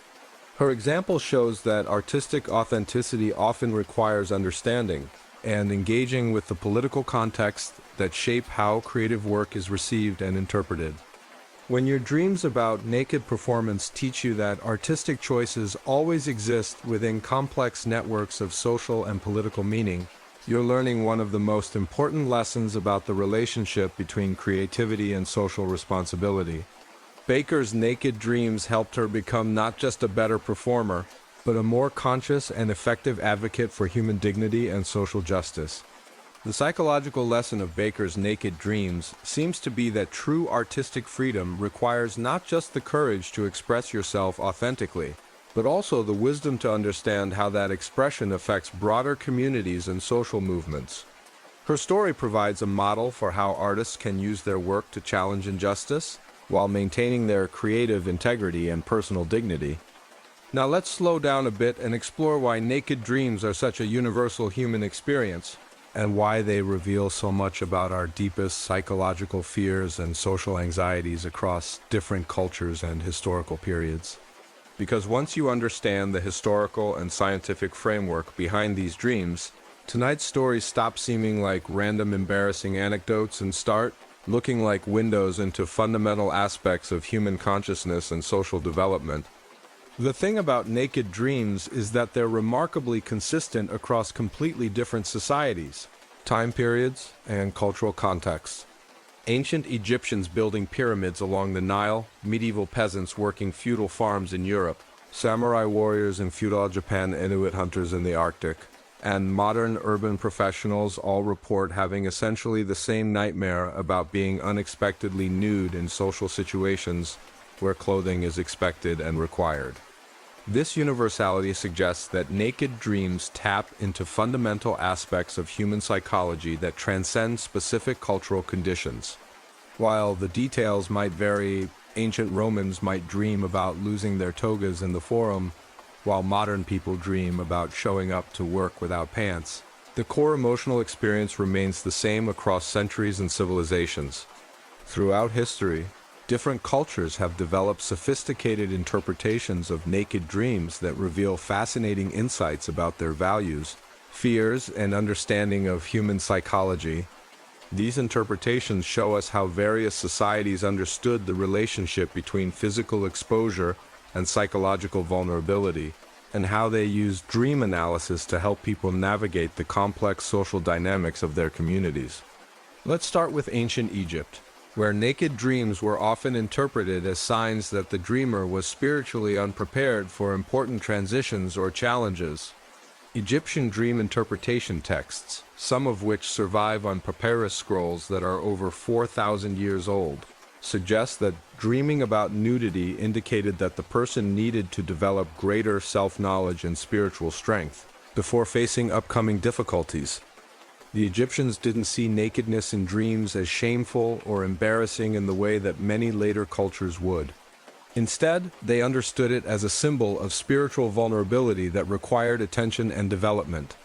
Her example shows that artistic authenticity often requires understanding and engaging with the political context that shape how creative work is received and interpreted. When your dreams about naked performance teach you that artistic choices always exist within complex networks of social and political meaning, you're learning one of the most important lessons about the relationship between creativity and social responsibility. Baker's naked dreams helped her become not just a better performer, but a more conscious and effective advocate for human dignity and social justice. The psychological lesson of Baker's naked dreams seems to be that true artistic freedom requires not just the courage to express yourself authentically, but also the wisdom to understand how that expression affects broader communities and social movements. Her story provides a model for how artists can use their work to challenge injustice while maintaining their creative integrity and personal dignity. Now let's slow down a bit and explore why naked dreams are such a universal human experience, and why they reveal so much about our deepest psychological fears and social anxieties across different cultures and historical periods. Because once you understand the historical and scientific framework behind these dreams, tonight's stories stop seeming like random embarrassing anecdotes and start looking like windows into fundamental aspects of human consciousness and social development. The thing about naked dreams is that they're remarkably consistent across completely different societies, time periods, and cultural contexts. Ancient Egyptians building pyramids along the Nile, medieval peasants working feudal farms in Europe, samurai warriors in feudal Japan, Inuit hunters in the Arctic, and modern urban professionals all report having essentially the same nightmare about being unexpectedly nude in social situations where clothing is expected and required. This universality suggests that naked dreams tap into fundamental aspects of human psychology that transcend specific cultural conditions. While the details might vary, ancient Romans might dream about losing their togas in the Forum, while modern people dream about showing up to work without pants. The core emotional experience remains the same across centuries and civilizations. Throughout history, Different cultures have developed sophisticated interpretations of naked dreams that reveal fascinating insights about their values, fears, and understanding of human psychology. These interpretations show us how various societies understood the relationship between physical exposure and psychological vulnerability, and how they used dream analysis to help people navigate the complex social dynamics of their communities. Let's start with ancient Egypt, where naked dreams were often interpreted as signs that the dreamer was spiritually unprepared for important transitions or challenges. Egyptian dream interpretation texts, some of which survive on papyrus scrolls that are over 4,000 years old, suggest that dreaming about nudity indicated that the person needed to develop greater self-knowledge and spiritual strength before facing upcoming difficulties. The Egyptians didn't see nakedness in dreams as shameful or embarrassing in the way that many later cultures would. Instead, they understood it as a symbol of spiritual vulnerability that required attention and development.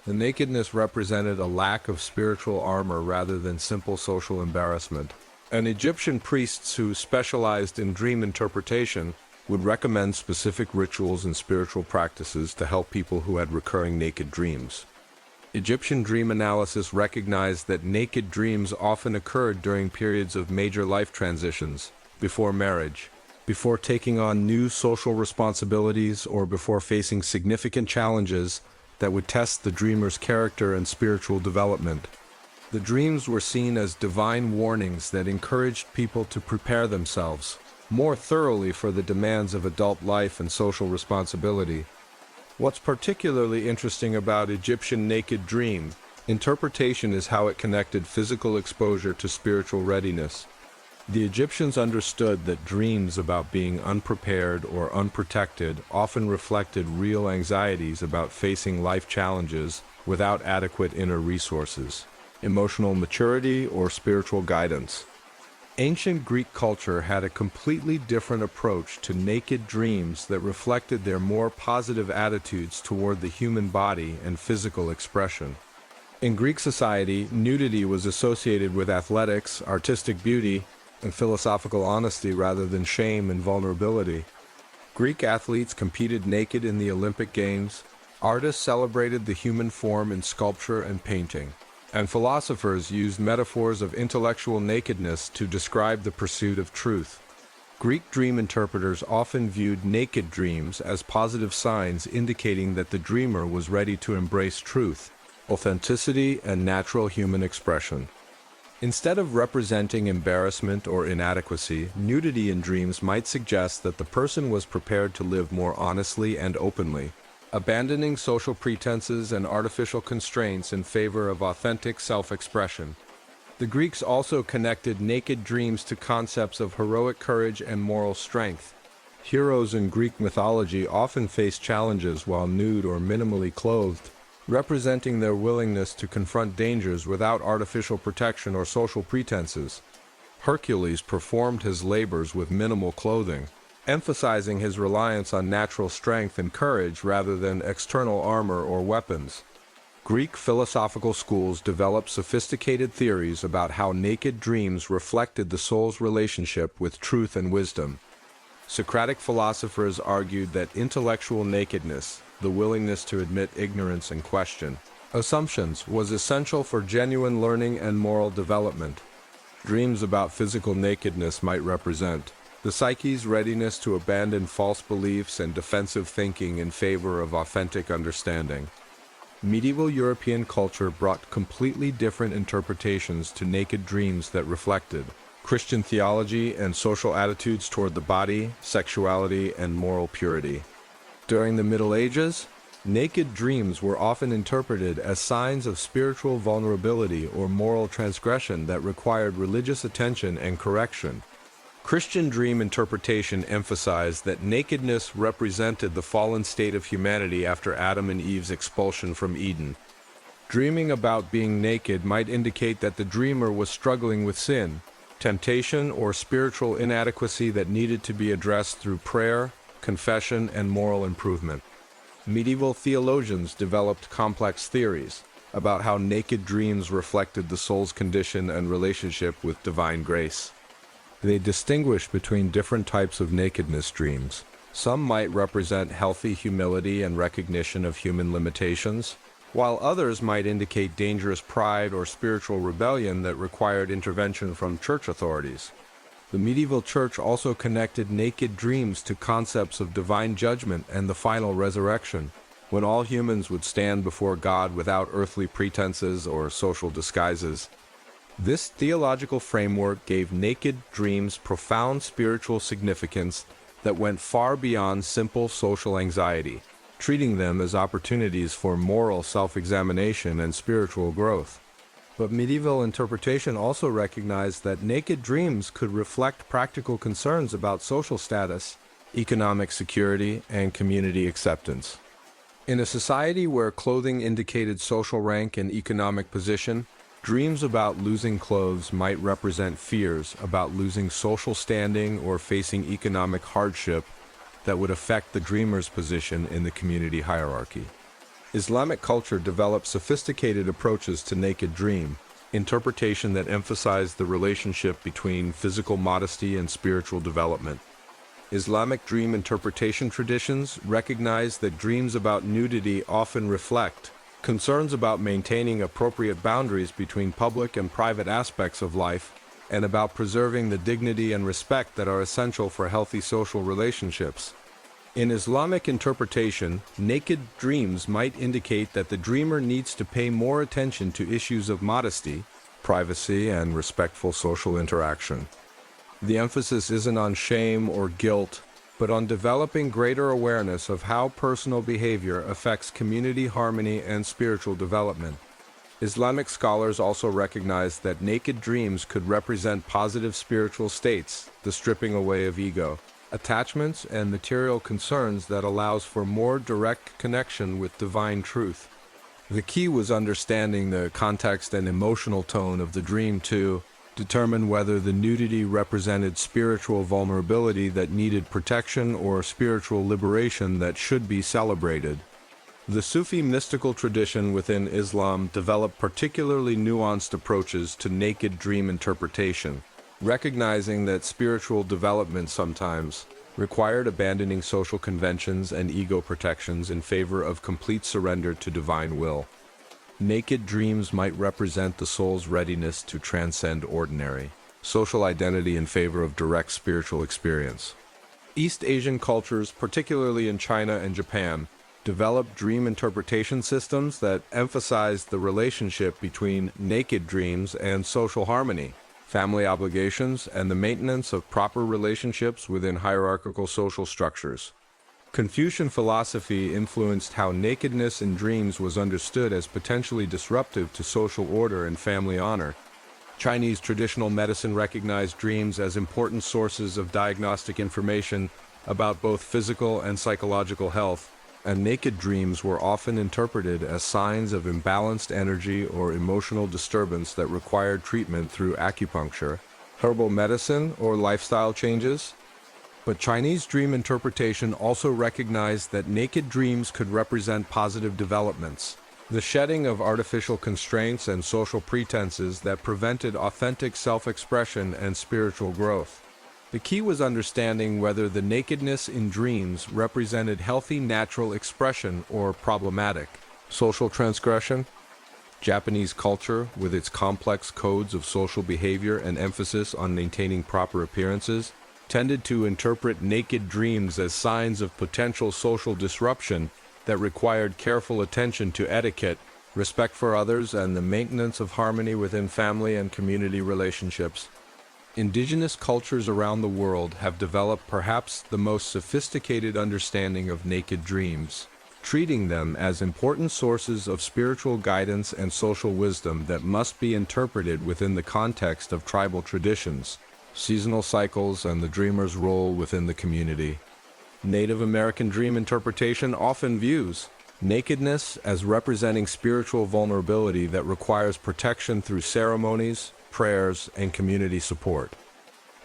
The nakedness represented a lack of spiritual armor rather than simple social embarrassment. And Egyptian priests who specialized in dream interpretation would recommend specific rituals and spiritual practices to help people who had recurring naked dreams. Egyptian dream analysis recognized that naked dreams often occurred during periods of major life transitions, before marriage, before taking on new social responsibilities, or before facing significant challenges that would test the dreamer's character and spiritual development. The dreams were seen as divine warnings that encouraged people to prepare themselves more thoroughly for the demands of adult life and social responsibility. What's particularly interesting about Egyptian naked dream interpretation is how it connected physical exposure to spiritual readiness. The Egyptians understood that dreams about being unprepared or unprotected often reflected real anxieties about facing life challenges without adequate inner resources, emotional maturity, or spiritual guidance. Ancient Greek culture had a completely different approach to naked dreams that reflected their more positive attitudes toward the human body and physical expression. In Greek society, nudity was associated with athletics, artistic beauty, and philosophical honesty rather than shame and vulnerability. Greek athletes competed naked in the Olympic Games, artists celebrated the human form in sculpture and painting, and philosophers used metaphors of intellectual nakedness to describe the pursuit of truth. Greek dream interpreters often viewed naked dreams as positive signs indicating that the dreamer was ready to embrace truth, authenticity, and natural human expression. Instead of representing embarrassment or inadequacy, nudity in dreams might suggest that the person was prepared to live more honestly and openly, abandoning social pretenses and artificial constraints in favor of authentic self-expression. The Greeks also connected naked dreams to concepts of heroic courage and moral strength. Heroes in Greek mythology often faced challenges while nude or minimally clothed, representing their willingness to confront dangers without artificial protection or social pretenses. Hercules performed his labors with minimal clothing, emphasizing his reliance on natural strength and courage rather than external armor or weapons. Greek philosophical schools developed sophisticated theories about how naked dreams reflected the soul's relationship with truth and wisdom. Socratic philosophers argued that intellectual nakedness, the willingness to admit ignorance and question assumptions, was essential for genuine learning and moral development. Dreams about physical nakedness might represent the psyche's readiness to abandon false beliefs and defensive thinking in favor of authentic understanding. Medieval European culture brought completely different interpretations to naked dreams that reflected Christian theology and social attitudes toward the body, sexuality, and moral purity. During the Middle Ages, naked dreams were often interpreted as signs of spiritual vulnerability or moral transgression that required religious attention and correction. Christian dream interpretation emphasized that nakedness represented the fallen state of humanity after Adam and Eve's expulsion from Eden. Dreaming about being naked might indicate that the dreamer was struggling with sin, temptation, or spiritual inadequacy that needed to be addressed through prayer, confession, and moral improvement. Medieval theologians developed complex theories about how naked dreams reflected the soul's condition and relationship with divine grace. They distinguish between different types of nakedness dreams. Some might represent healthy humility and recognition of human limitations, while others might indicate dangerous pride or spiritual rebellion that required intervention from church authorities. The medieval church also connected naked dreams to concepts of divine judgment and the final resurrection, when all humans would stand before God without earthly pretenses or social disguises. This theological framework gave naked dreams profound spiritual significance that went far beyond simple social anxiety, treating them as opportunities for moral self-examination and spiritual growth. But medieval interpretation also recognized that naked dreams could reflect practical concerns about social status, economic security, and community acceptance. In a society where clothing indicated social rank and economic position, dreams about losing clothes might represent fears about losing social standing or facing economic hardship that would affect the dreamer's position in the community hierarchy. Islamic culture developed sophisticated approaches to naked dream, interpretation that emphasized the relationship between physical modesty and spiritual development. Islamic dream interpretation traditions recognize that dreams about nudity often reflect concerns about maintaining appropriate boundaries between public and private aspects of life, and about preserving the dignity and respect that are essential for healthy social relationships. In Islamic interpretation, naked dreams might indicate that the dreamer needs to pay more attention to issues of modesty, privacy, and respectful social interaction. The emphasis isn't on shame or guilt, but on developing greater awareness of how personal behavior affects community harmony and spiritual development. Islamic scholars also recognize that naked dreams could represent positive spiritual states, the stripping away of ego, attachments, and material concerns that allows for more direct connection with divine truth. The key was understanding the context and emotional tone of the dream to determine whether the nudity represented spiritual vulnerability that needed protection or spiritual liberation that should be celebrated. The Sufi mystical tradition within Islam developed particularly nuanced approaches to naked dream interpretation, recognizing that spiritual development sometimes required abandoning social conventions and ego protections in favor of complete surrender to divine will. Naked dreams might represent the soul's readiness to transcend ordinary social identity in favor of direct spiritual experience. East Asian cultures, particularly in China and Japan, developed dream interpretation systems that emphasized the relationship between naked dreams and social harmony, family obligations, and the maintenance of proper relationships within hierarchical social structures. Confucian philosophy influenced how nakedness in dreams was understood as potentially disruptive to social order and family honor. Chinese traditional medicine recognized dreams as important sources of diagnostic information about both physical and psychological health, and naked dreams were often interpreted as signs of imbalanced energy or emotional disturbance that required treatment through acupuncture, herbal medicine, or lifestyle changes. But Chinese dream interpretation also recognized that naked dreams could represent positive developments, the shedding of artificial constraints and social pretenses that prevented authentic self-expression and spiritual growth. The key was understanding whether the nakedness in dreams represented healthy natural expression or problematic social transgression. Japanese culture, with its complex codes of social behavior and emphasis on maintaining proper appearances, tended to interpret naked dreams as signs of potential social disruption that required careful attention to etiquette, respect for others, and the maintenance of harmony within family and community relationships. Indigenous cultures around the world have developed perhaps the most sophisticated understanding of naked dreams, treating them as important sources of spiritual guidance and social wisdom that must be interpreted within the context of tribal traditions, seasonal cycles, and the dreamer's role within the community. Native American dream interpretation often views nakedness as representing spiritual vulnerability that requires protection through ceremonies, prayers, and community support.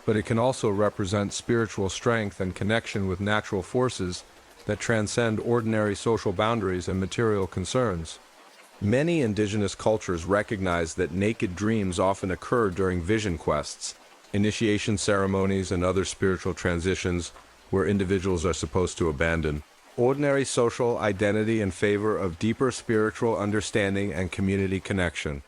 But it can also represent spiritual strength and connection with natural forces that transcend ordinary social boundaries and material concerns. Many indigenous cultures recognize that naked dreams often occur during vision quests, initiation ceremonies, and other spiritual transitions where individuals are supposed to abandon ordinary social identity in favor of deeper spiritual understanding and community connection.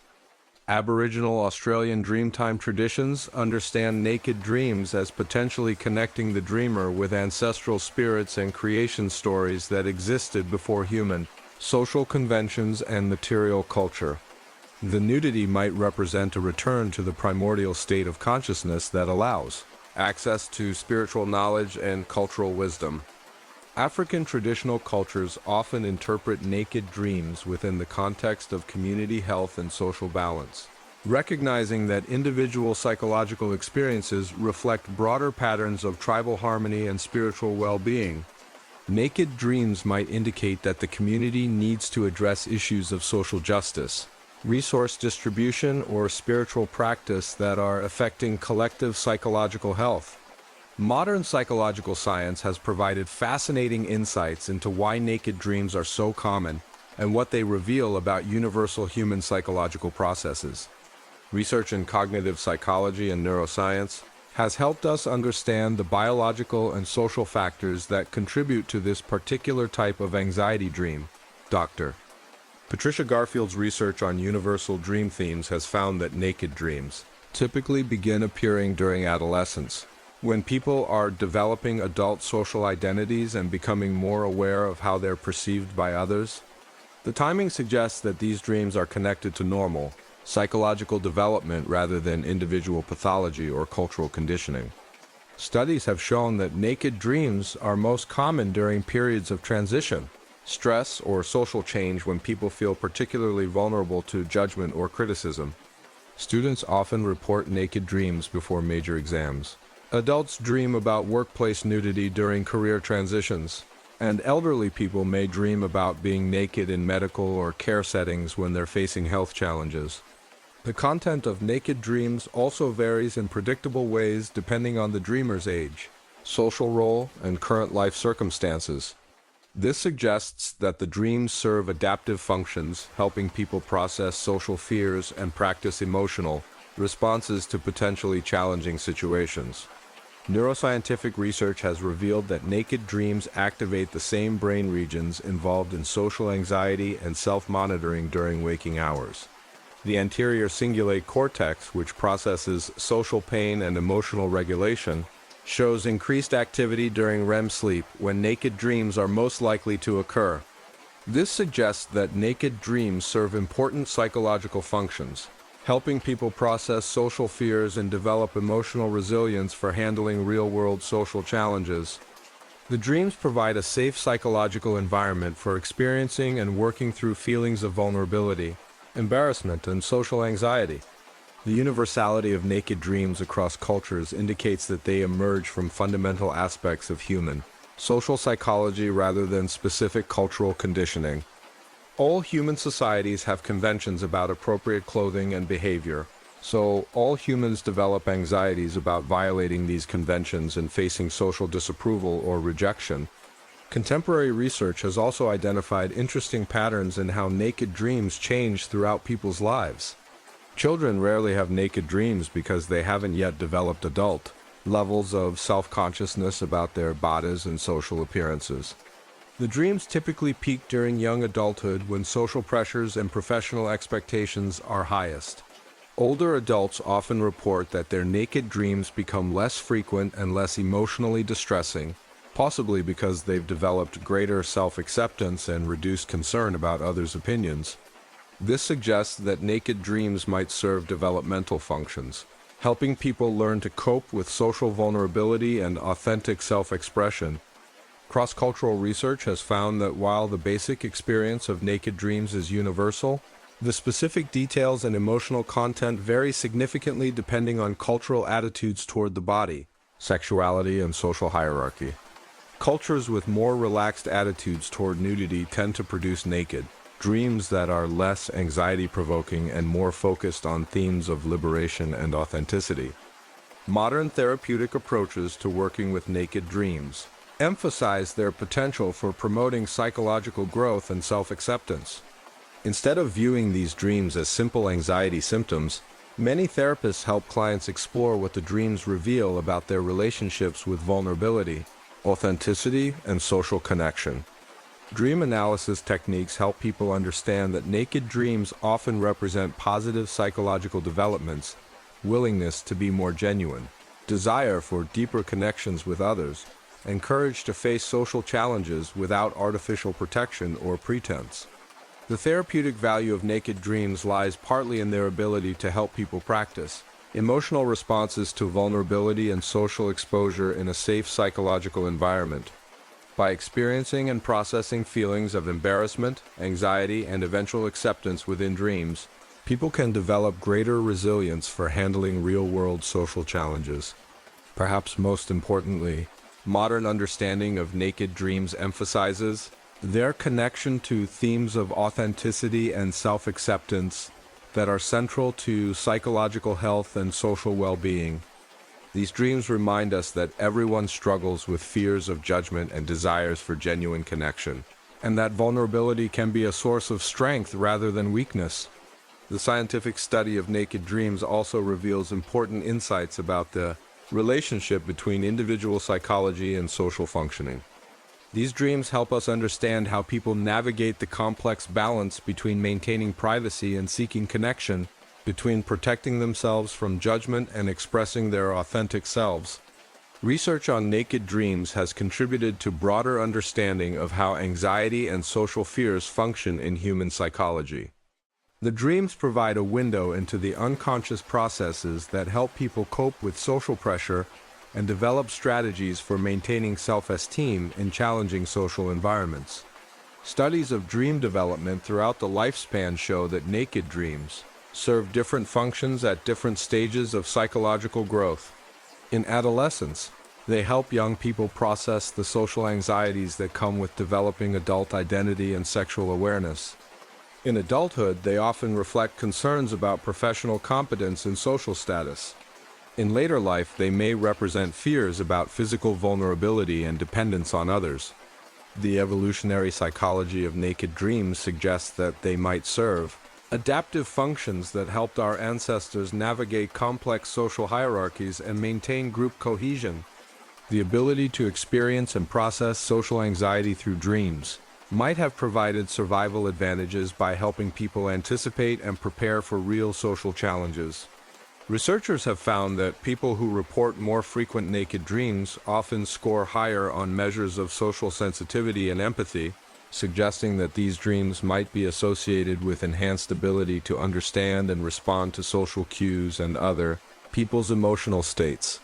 Aboriginal Australian Dreamtime traditions understand naked dreams as potentially connecting the dreamer with ancestral spirits and creation stories that existed before human social conventions and material culture. The nudity might represent a return to the primordial state of consciousness that allows access to spiritual knowledge and cultural wisdom. African traditional cultures often interpret naked dreams within the context of community health and social balance, recognizing that individual psychological experiences reflect broader patterns of tribal harmony and spiritual well-being. Naked dreams might indicate that the community needs to address issues of social justice, resource distribution, or spiritual practice that are affecting collective psychological health. Modern psychological science has provided fascinating insights into why naked dreams are so common and what they reveal about universal human psychological processes. Research in cognitive psychology and neuroscience has helped us understand the biological and social factors that contribute to this particular type of anxiety dream. Dr. Patricia Garfield's research on universal dream themes has found that naked dreams typically begin appearing during adolescence, when people are developing adult social identities and becoming more aware of how they're perceived by others. The timing suggests that these dreams are connected to normal, psychological development rather than individual pathology or cultural conditioning. Studies have shown that naked dreams are most common during periods of transition, stress, or social change when people feel particularly vulnerable to judgment or criticism. Students often report naked dreams before major exams. Adults dream about workplace nudity during career transitions, and elderly people may dream about being naked in medical or care settings when they're facing health challenges. The content of naked dreams also varies in predictable ways depending on the dreamer's age, social role, and current life circumstances. This suggests that the dreams serve adaptive functions, helping people process social fears and practice emotional responses to potentially challenging situations. Neuroscientific research has revealed that naked dreams activate the same brain regions involved in social anxiety and self-monitoring during waking hours. The anterior cingulate cortex, which processes social pain and emotional regulation, shows increased activity during REM sleep when naked dreams are most likely to occur. This suggests that naked dreams serve important psychological functions, helping people process social fears and develop emotional resilience for handling real-world social challenges. The dreams provide a safe psychological environment for experiencing and working through feelings of vulnerability, embarrassment, and social anxiety. The universality of naked dreams across cultures indicates that they emerge from fundamental aspects of human social psychology rather than specific cultural conditioning. All human societies have conventions about appropriate clothing and behavior, so all humans develop anxieties about violating these conventions and facing social disapproval or rejection. Contemporary research has also identified interesting patterns in how naked dreams change throughout people's lives. Children rarely have naked dreams because they haven't yet developed adult levels of self-consciousness about their bodies and social appearances. The dreams typically peak during young adulthood when social pressures and professional expectations are highest. Older adults often report that their naked dreams become less frequent and less emotionally distressing, possibly because they've developed greater self-acceptance and reduced concern about others' opinions. This suggests that naked dreams might serve developmental functions, helping people learn to cope with social vulnerability and authentic self-expression. Cross-cultural research has found that while the basic experience of naked dreams is universal, the specific details and emotional content vary significantly depending on cultural attitudes toward the body, sexuality, and social hierarchy. Cultures with more relaxed attitudes toward nudity tend to produce naked dreams that are less anxiety-provoking and more focused on themes of liberation and authenticity. Modern therapeutic approaches to working with naked dreams emphasize their potential for promoting psychological growth and self-acceptance. Instead of viewing these dreams as simple anxiety symptoms, Many therapists help clients explore what the dreams reveal about their relationships with vulnerability, authenticity, and social connection. Dream analysis techniques help people understand that naked dreams often represent positive psychological developments, willingness to be more genuine, desire for deeper connections with others, and courage to face social challenges without artificial protection or pretense. The therapeutic value of naked dreams lies partly in their ability to help people practice emotional responses to vulnerability and social exposure in a safe psychological environment. By experiencing and processing feelings of embarrassment, anxiety, and eventual acceptance within dreams, people can develop greater resilience for handling real-world social challenges. Perhaps most importantly, modern understanding of naked dreams emphasizes their connection to themes of authenticity and self-acceptance that are central to psychological health and social well-being. These dreams remind us that everyone struggles with fears of judgment and desires for genuine connection, and that vulnerability can be a source of strength rather than weakness. The scientific study of naked dreams also reveals important insights about the relationship between individual psychology and social functioning. These dreams help us understand how people navigate the complex balance between maintaining privacy and seeking connection, between protecting themselves from judgment and expressing their authentic selves. Research on naked dreams has contributed to broader understanding of how anxiety and social fears function in human psychology. The dreams provide a window into the unconscious processes that help people cope with social pressure and develop strategies for maintaining self-esteem in challenging social environments. Studies of dream development throughout the lifespan show that naked dreams serve different functions at different stages of psychological growth. In adolescence, they help young people process the social anxieties that come with developing adult identity and sexual awareness. In adulthood, they often reflect concerns about professional competence and social status. In later life, they may represent fears about physical vulnerability and dependence on others. The evolutionary psychology of naked dreams suggests that they might serve adaptive functions that helped our ancestors navigate complex social hierarchies and maintain group cohesion. The ability to experience and process social anxiety through dreams might have provided survival advantages by helping people anticipate and prepare for real social challenges. Researchers have found that people who report more frequent naked dreams often score higher on measures of social sensitivity and empathy, suggesting that these dreams might be associated with enhanced ability to understand and respond to social cues and other people's emotional states.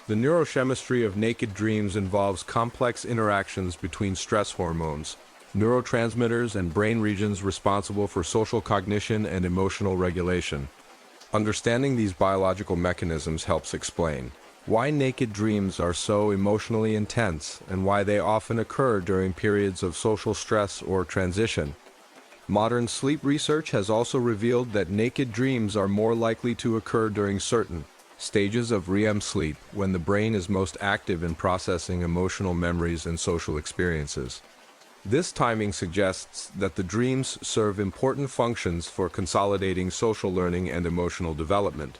The neurochemistry of naked dreams involves complex interactions between stress hormones, neurotransmitters, and brain regions responsible for social cognition and emotional regulation. Understanding these biological mechanisms helps explain why naked dreams are so emotionally intense and why they often occur during periods of social stress or transition. Modern sleep research has also revealed that naked dreams are more likely to occur during certain stages of REM sleep, when the brain is most active in processing emotional memories and social experiences. This timing suggests that the dreams serve important functions for consolidating social learning and emotional development.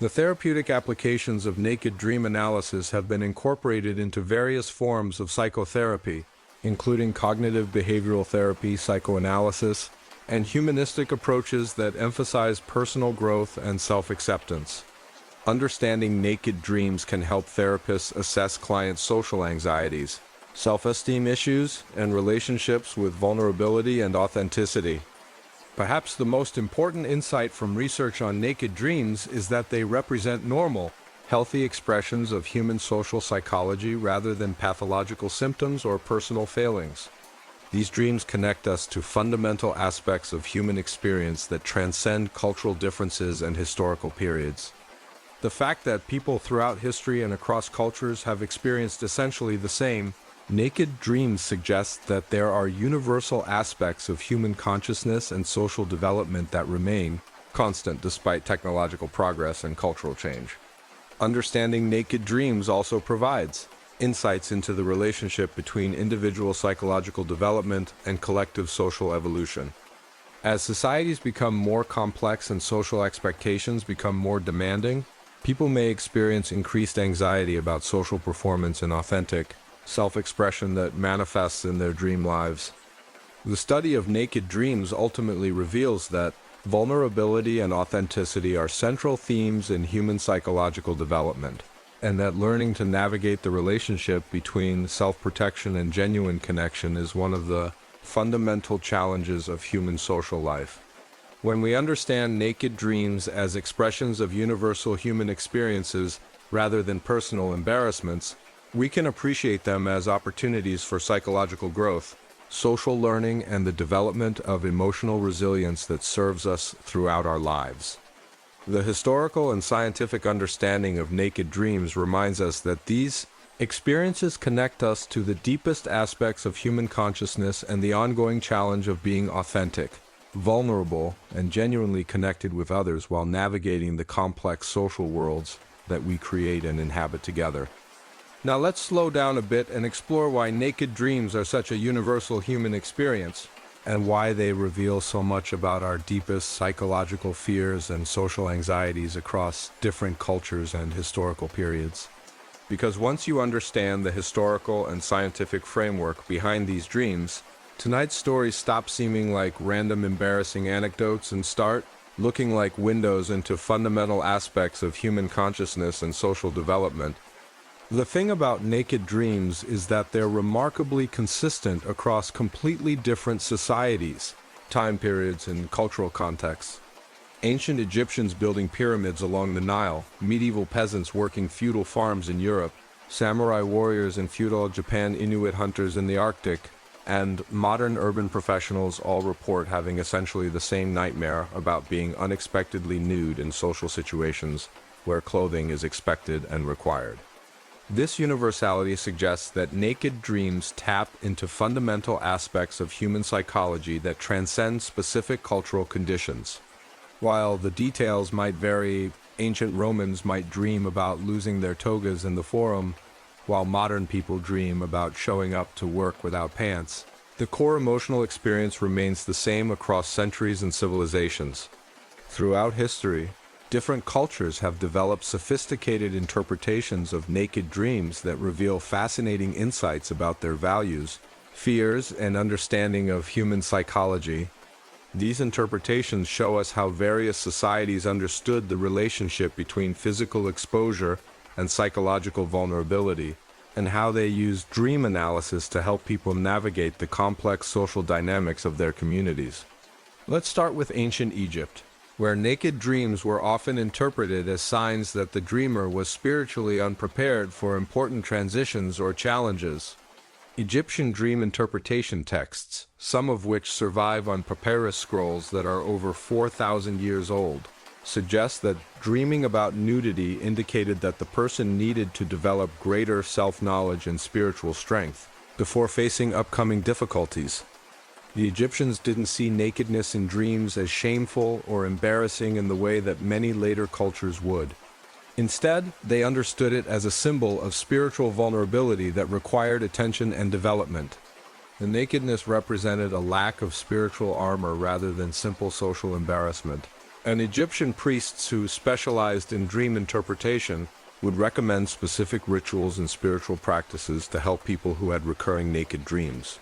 The therapeutic applications of naked dream analysis have been incorporated into various forms of psychotherapy, including cognitive behavioral therapy, psychoanalysis, and humanistic approaches that emphasize personal growth and self-acceptance. Understanding naked dreams can help therapists assess clients' social anxieties, self-esteem issues, and relationships with vulnerability and authenticity. Perhaps the most important insight from research on naked dreams is that they represent normal, healthy expressions of human social psychology rather than pathological symptoms or personal failings. These dreams connect us to fundamental aspects of human experience that transcend cultural differences and historical periods. The fact that people throughout history and across cultures have experienced essentially the same naked dreams suggests that there are universal aspects of human consciousness and social development that remain constant despite technological progress and cultural change. Understanding naked dreams also provides insights into the relationship between individual psychological development and collective social evolution. As societies become more complex and social expectations become more demanding, people may experience increased anxiety about social performance and authentic self-expression that manifests in their dream lives. The study of naked dreams ultimately reveals that vulnerability and authenticity are central themes in human psychological development, and that learning to navigate the relationship between self-protection and genuine connection is one of the fundamental challenges of human social life. When we understand naked dreams as expressions of universal human experiences rather than personal embarrassments, we can appreciate them as opportunities for psychological growth, social learning, and the development of emotional resilience that serves us throughout our lives. The historical and scientific understanding of naked dreams reminds us that these experiences connect us to the deepest aspects of human consciousness and the ongoing challenge of being authentic, vulnerable, and genuinely connected with others while navigating the complex social worlds that we create and inhabit together. Now let's slow down a bit and explore why naked dreams are such a universal human experience, and why they reveal so much about our deepest psychological fears and social anxieties across different cultures and historical periods. Because once you understand the historical and scientific framework behind these dreams, tonight's stories stop seeming like random embarrassing anecdotes and start looking like windows into fundamental aspects of human consciousness and social development. The thing about naked dreams is that they're remarkably consistent across completely different societies, time periods, and cultural contexts. Ancient Egyptians building pyramids along the Nile, medieval peasants working feudal farms in Europe, samurai warriors in feudal Japan, Inuit hunters in the Arctic, and modern urban professionals all report having essentially the same nightmare about being unexpectedly nude in social situations where clothing is expected and required. This universality suggests that naked dreams tap into fundamental aspects of human psychology that transcend specific cultural conditions. While the details might vary, ancient Romans might dream about losing their togas in the forum, while modern people dream about showing up to work without pants. The core emotional experience remains the same across centuries and civilizations. Throughout history, different cultures have developed sophisticated interpretations of naked dreams that reveal fascinating insights about their values, fears, and understanding of human psychology. These interpretations show us how various societies understood the relationship between physical exposure and psychological vulnerability, and how they used dream analysis to help people navigate the complex social dynamics of their communities. Let's start with ancient Egypt, where naked dreams were often interpreted as signs that the dreamer was spiritually unprepared for important transitions or challenges. Egyptian dream interpretation texts, some of which survive on papyrus scrolls that are over 4,000 years old, suggest that dreaming about nudity indicated that the person needed to develop greater self-knowledge and spiritual strength before facing upcoming difficulties. The Egyptians didn't see nakedness in dreams as shameful or embarrassing in the way that many later cultures would. Instead, they understood it as a symbol of spiritual vulnerability that required attention and development. The nakedness represented a lack of spiritual armor rather than simple social embarrassment. And Egyptian priests who specialized in dream interpretation would recommend specific rituals and spiritual practices to help people who had recurring naked dreams.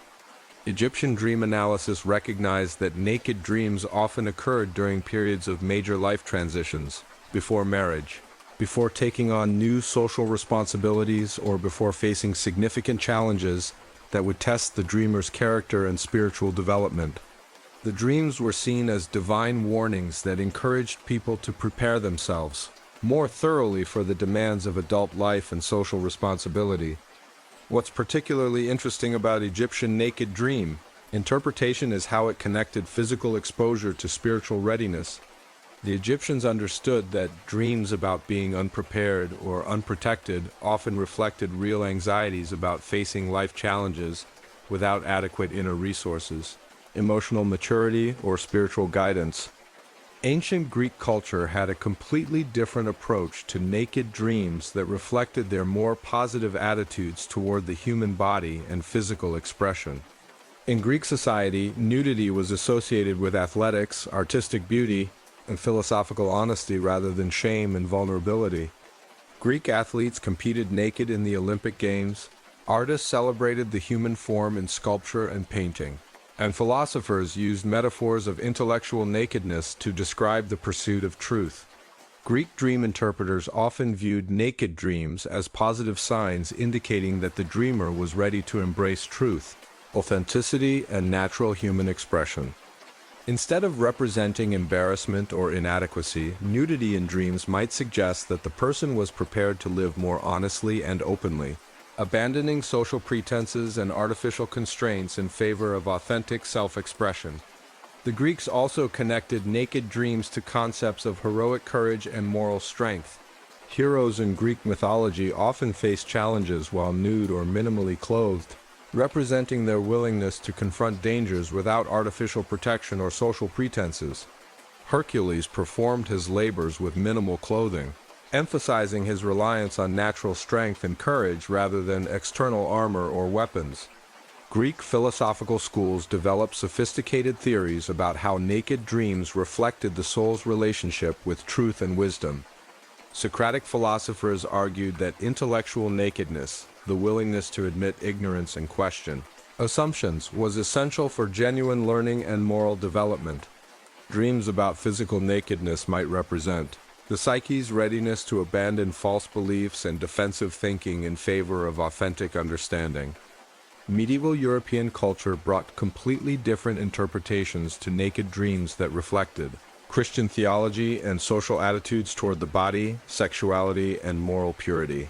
Egyptian dream analysis recognized that naked dreams often occurred during periods of major life transitions, before marriage, before taking on new social responsibilities, or before facing significant challenges that would test the dreamer's character and spiritual development. The dreams were seen as divine warnings that encouraged people to prepare themselves more thoroughly for the demands of adult life and social responsibility. What's particularly interesting about Egyptian naked dream interpretation is how it connected physical exposure to spiritual readiness. The Egyptians understood that dreams about being unprepared or unprotected often reflected real anxieties about facing life challenges without adequate inner resources, emotional maturity, or spiritual guidance. Ancient Greek culture had a completely different approach to naked dreams that reflected their more positive attitudes toward the human body and physical expression. In Greek society, nudity was associated with athletics, artistic beauty, and philosophical honesty rather than shame and vulnerability. Greek athletes competed naked in the Olympic Games, artists celebrated the human form in sculpture and painting, and philosophers used metaphors of intellectual nakedness to describe the pursuit of truth. Greek dream interpreters often viewed naked dreams as positive signs indicating that the dreamer was ready to embrace truth, authenticity, and natural human expression. Instead of representing embarrassment or inadequacy, nudity in dreams might suggest that the person was prepared to live more honestly and openly, abandoning social pretenses and artificial constraints in favor of authentic self-expression. The Greeks also connected naked dreams to concepts of heroic courage and moral strength. Heroes in Greek mythology often faced challenges while nude or minimally clothed, representing their willingness to confront dangers without artificial protection or social pretenses. Hercules performed his labors with minimal clothing, emphasizing his reliance on natural strength and courage rather than external armor or weapons. Greek philosophical schools developed sophisticated theories about how naked dreams reflected the soul's relationship with truth and wisdom. Socratic philosophers argued that intellectual nakedness, the willingness to admit ignorance and question assumptions, was essential for genuine learning and moral development. Dreams about physical nakedness might represent the psyche's readiness to abandon false beliefs and defensive thinking in favor of authentic understanding. Medieval European culture brought completely different interpretations to naked dreams that reflected Christian theology and social attitudes toward the body, sexuality, and moral purity.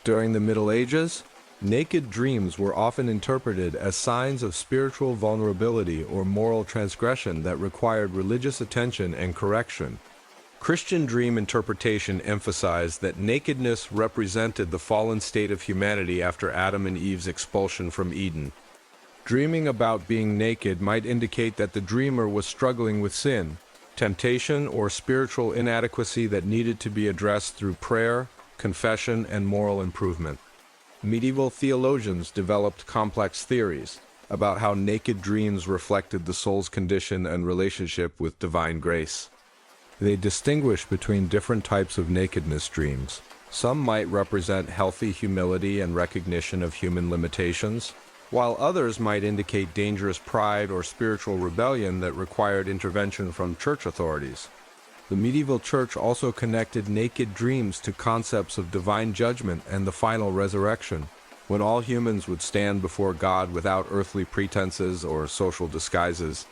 During the Middle Ages, naked dreams were often interpreted as signs of spiritual vulnerability or moral transgression that required religious attention and correction. Christian dream interpretation emphasized that nakedness represented the fallen state of humanity after Adam and Eve's expulsion from Eden. Dreaming about being naked might indicate that the dreamer was struggling with sin, temptation, or spiritual inadequacy that needed to be addressed through prayer, confession, and moral improvement. Medieval theologians developed complex theories about how naked dreams reflected the soul's condition and relationship with divine grace. They distinguished between different types of nakedness dreams. Some might represent healthy humility and recognition of human limitations, while others might indicate dangerous pride or spiritual rebellion that required intervention from church authorities. The medieval church also connected naked dreams to concepts of divine judgment and the final resurrection, when all humans would stand before God without earthly pretenses or social disguises.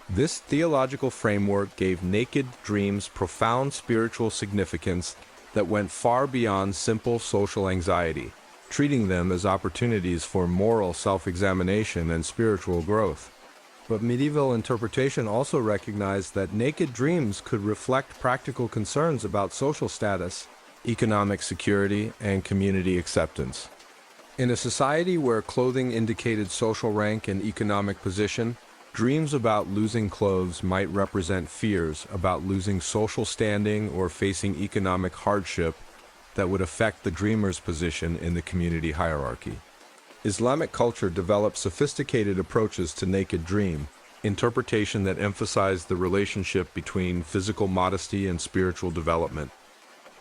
This theological framework gave naked dreams profound spiritual significance that went far beyond simple social anxiety, treating them as opportunities for moral self-examination and spiritual growth. But medieval interpretation also recognized that naked dreams could reflect practical concerns about social status, economic security, and community acceptance. In a society where clothing indicated social rank and economic position, dreams about losing clothes might represent fears about losing social standing or facing economic hardship that would affect the dreamer's position in the community hierarchy. Islamic culture developed sophisticated approaches to naked dream, interpretation that emphasized the relationship between physical modesty and spiritual development.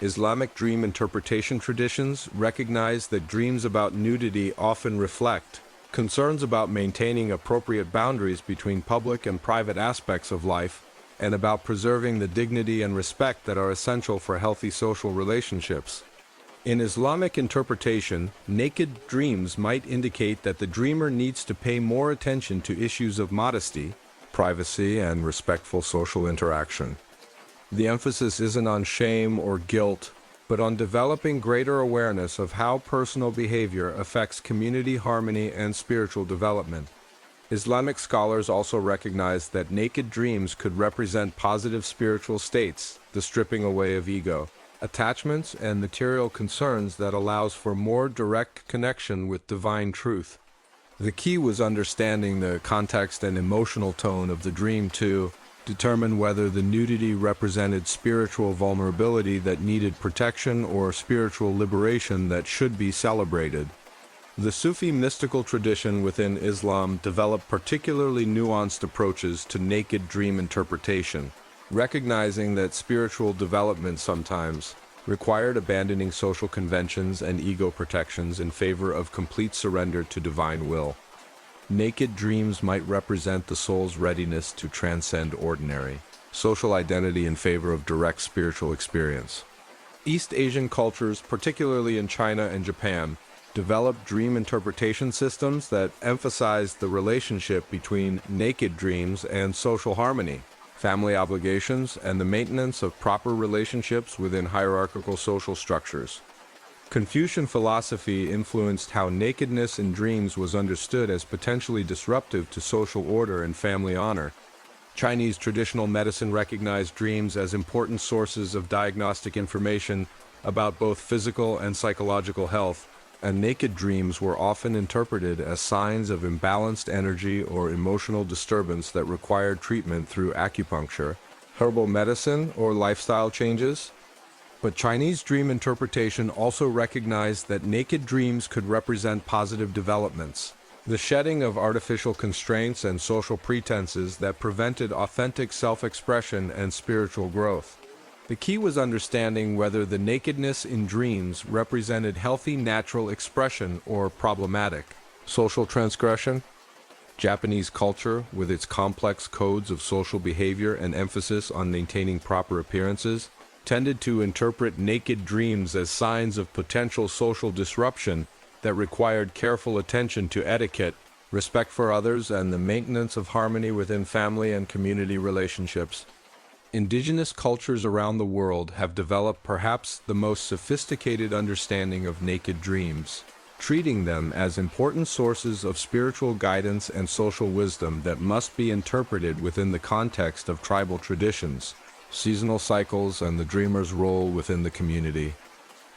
Islamic dream interpretation traditions recognize that dreams about nudity often reflect concerns about maintaining appropriate boundaries between public and private aspects of life, and about preserving the dignity and respect that are essential for healthy social relationships. In Islamic interpretation, naked dreams might indicate that the dreamer needs to pay more attention to issues of modesty, privacy, and respectful social interaction. The emphasis isn't on shame or guilt, but on developing greater awareness of how personal behavior affects community harmony and spiritual development. Islamic scholars also recognize that naked dreams could represent positive spiritual states, the stripping away of ego, attachments, and material concerns that allows for more direct connection with divine truth. The key was understanding the context and emotional tone of the dream to determine whether the nudity represented spiritual vulnerability that needed protection or spiritual liberation that should be celebrated. The Sufi mystical tradition within Islam developed particularly nuanced approaches to naked dream interpretation, recognizing that spiritual development sometimes required abandoning social conventions and ego protections in favor of complete surrender to divine will. Naked dreams might represent the soul's readiness to transcend ordinary social identity in favor of direct spiritual experience. East Asian cultures, particularly in China and Japan, developed dream interpretation systems that emphasized the relationship between naked dreams and social harmony, family obligations, and the maintenance of proper relationships within hierarchical social structures. Confucian philosophy influenced how nakedness in dreams was understood as potentially disruptive to social order and family honor. Chinese traditional medicine recognized dreams as important sources of diagnostic information about both physical and psychological health, and naked dreams were often interpreted as signs of imbalanced energy or emotional disturbance that required treatment through acupuncture, herbal medicine, or lifestyle changes. But Chinese dream interpretation also recognized that naked dreams could represent positive developments, the shedding of artificial constraints and social pretenses that prevented authentic self-expression and spiritual growth. The key was understanding whether the nakedness in dreams represented healthy natural expression or problematic social transgression. Japanese culture, with its complex codes of social behavior and emphasis on maintaining proper appearances, tended to interpret naked dreams as signs of potential social disruption that required careful attention to etiquette, respect for others, and the maintenance of harmony within family and community relationships. Indigenous cultures around the world have developed perhaps the most sophisticated understanding of naked dreams, treating them as important sources of spiritual guidance and social wisdom that must be interpreted within the context of tribal traditions, seasonal cycles, and the dreamer's role within the community.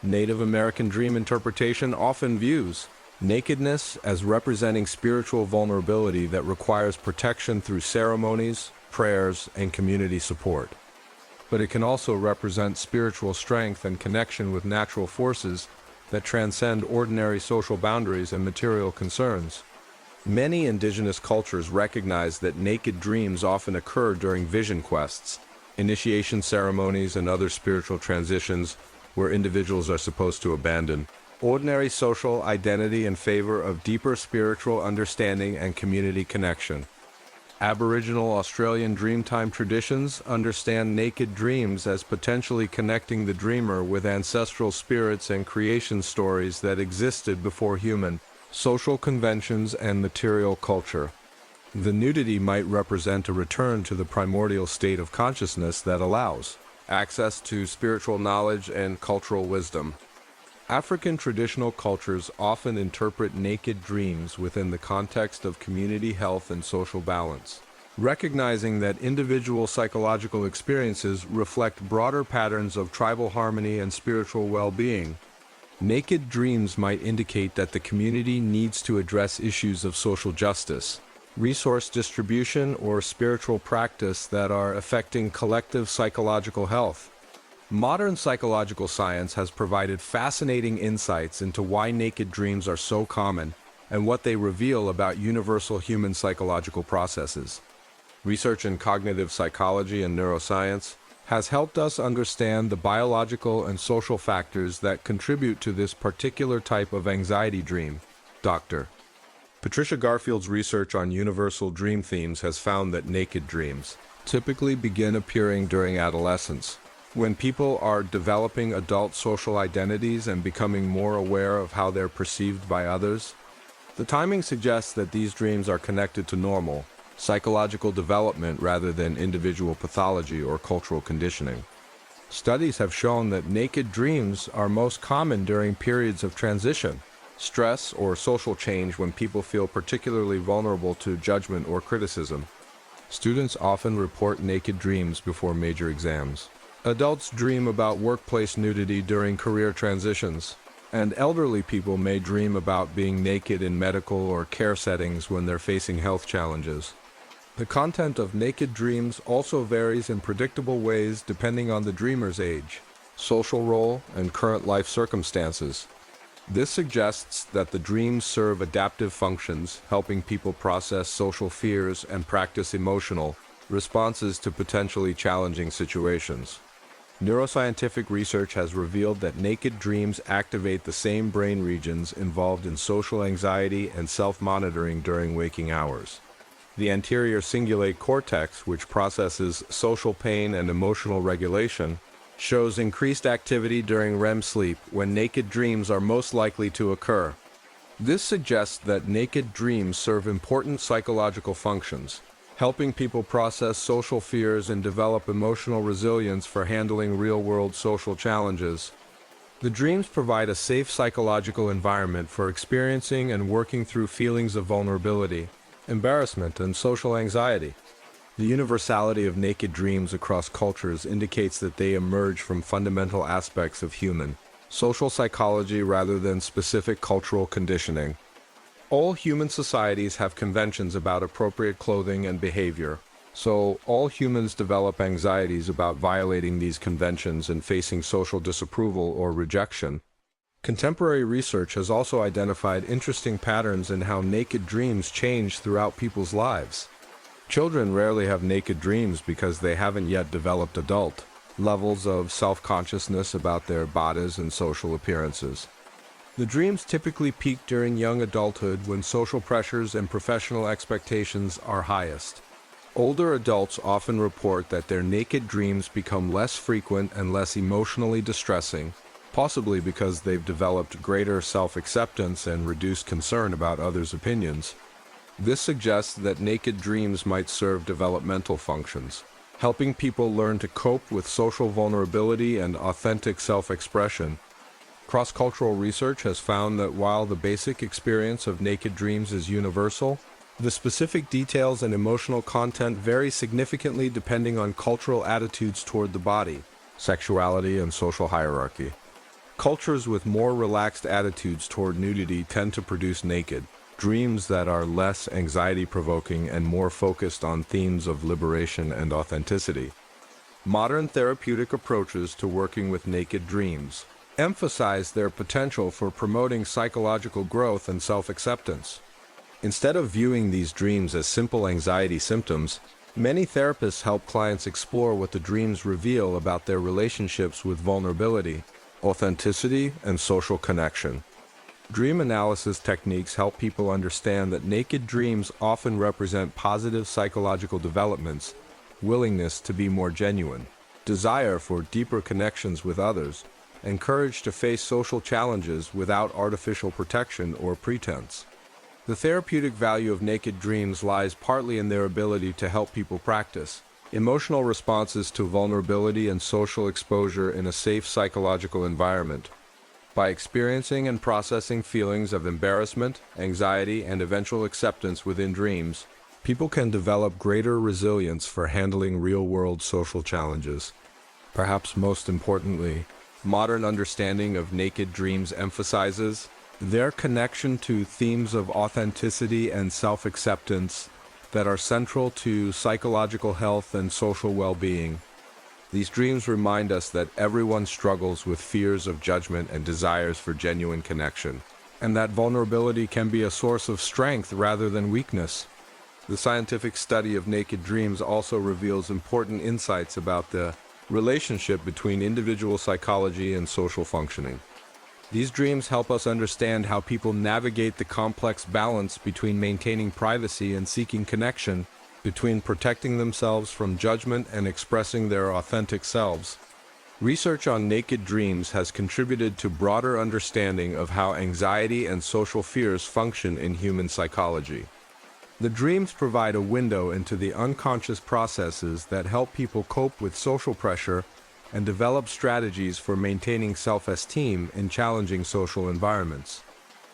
Native American dream interpretation often views nakedness as representing spiritual vulnerability that requires protection through ceremonies, prayers, and community support. But it can also represent spiritual strength and connection with natural forces that transcend ordinary social boundaries and material concerns. Many indigenous cultures recognize that naked dreams often occur during vision quests, initiation ceremonies, and other spiritual transitions where individuals are supposed to abandon ordinary social identity in favor of deeper spiritual understanding and community connection. Aboriginal Australian Dreamtime traditions understand naked dreams as potentially connecting the dreamer with ancestral spirits and creation stories that existed before human social conventions and material culture. The nudity might represent a return to the primordial state of consciousness that allows access to spiritual knowledge and cultural wisdom. African traditional cultures often interpret naked dreams within the context of community health and social balance, recognizing that individual psychological experiences reflect broader patterns of tribal harmony and spiritual well-being. Naked dreams might indicate that the community needs to address issues of social justice, resource distribution, or spiritual practice that are affecting collective psychological health. Modern psychological science has provided fascinating insights into why naked dreams are so common and what they reveal about universal human psychological processes. Research in cognitive psychology and neuroscience has helped us understand the biological and social factors that contribute to this particular type of anxiety dream. Dr. Patricia Garfield's research on universal dream themes has found that naked dreams typically begin appearing during adolescence, when people are developing adult social identities and becoming more aware of how they're perceived by others. The timing suggests that these dreams are connected to normal, psychological development rather than individual pathology or cultural conditioning. Studies have shown that naked dreams are most common during periods of transition, stress, or social change when people feel particularly vulnerable to judgment or criticism. Students often report naked dreams before major exams. Adults dream about workplace nudity during career transitions, and elderly people may dream about being naked in medical or care settings when they're facing health challenges. The content of naked dreams also varies in predictable ways depending on the dreamer's age, social role, and current life circumstances. This suggests that the dreams serve adaptive functions, helping people process social fears and practice emotional responses to potentially challenging situations. Neuroscientific research has revealed that naked dreams activate the same brain regions involved in social anxiety and self-monitoring during waking hours. The anterior cingulate cortex, which processes social pain and emotional regulation, shows increased activity during REM sleep when naked dreams are most likely to occur. This suggests that naked dreams serve important psychological functions, helping people process social fears and develop emotional resilience for handling real-world social challenges. The dreams provide a safe psychological environment for experiencing and working through feelings of vulnerability, embarrassment, and social anxiety. The universality of naked dreams across cultures indicates that they emerge from fundamental aspects of human, social psychology rather than specific cultural conditioning. All human societies have conventions about appropriate clothing and behavior, so all humans develop anxieties about violating these conventions and facing social disapproval or rejection. Contemporary research has also identified interesting patterns in how naked dreams change throughout people's lives. Children rarely have naked dreams because they haven't yet developed adult levels of self-consciousness about their bodies and social appearances. The dreams typically peak during young adulthood when social pressures and professional expectations are highest. Older adults often report that their naked dreams become less frequent and less emotionally distressing, possibly because they've developed greater self-acceptance and reduced concern about others' opinions. This suggests that naked dreams might serve developmental functions, helping people learn to cope with social vulnerability and authentic self-expression. Cross-cultural research has found that while the basic experience of naked dreams is universal, the specific details and emotional content vary significantly depending on cultural attitudes toward the body, sexuality, and social hierarchy. Cultures with more relaxed attitudes toward nudity tend to produce naked dreams that are less anxiety-provoking and more focused on themes of liberation and authenticity. Modern therapeutic approaches to working with naked dreams emphasize their potential for promoting psychological growth and self-acceptance. Instead of viewing these dreams as simple anxiety symptoms, many therapists help clients explore what the dreams reveal about their relationships with vulnerability, authenticity, and social connection. Dream analysis techniques help people understand that naked dreams often represent positive psychological developments, willingness to be more genuine, desire for deeper connections with others, and courage to face social challenges without artificial protection or pretense. The therapeutic value of naked dreams lies partly in their ability to help people practice emotional responses to vulnerability and social exposure in a safe psychological environment. By experiencing and processing feelings of embarrassment, anxiety, and eventual acceptance within dreams, people can develop greater resilience for handling real-world social challenges. Perhaps most importantly, modern understanding of naked dreams emphasizes their connection to themes of authenticity and self-acceptance that are central to psychological health and social well-being. These dreams remind us that everyone struggles with fears of judgment and desires for genuine connection, and that vulnerability can be a source of strength rather than weakness. The scientific study of naked dreams also reveals important insights about the relationship between individual psychology and social functioning. These dreams help us understand how people navigate the complex balance between maintaining privacy and seeking connection, between protecting themselves from judgment and expressing their authentic selves. Research on naked dreams has contributed to broader understanding of how anxiety and social fears function in human psychology. The dreams provide a window into the unconscious processes that help people cope with social pressure and develop strategies for maintaining self-esteem in challenging social environments.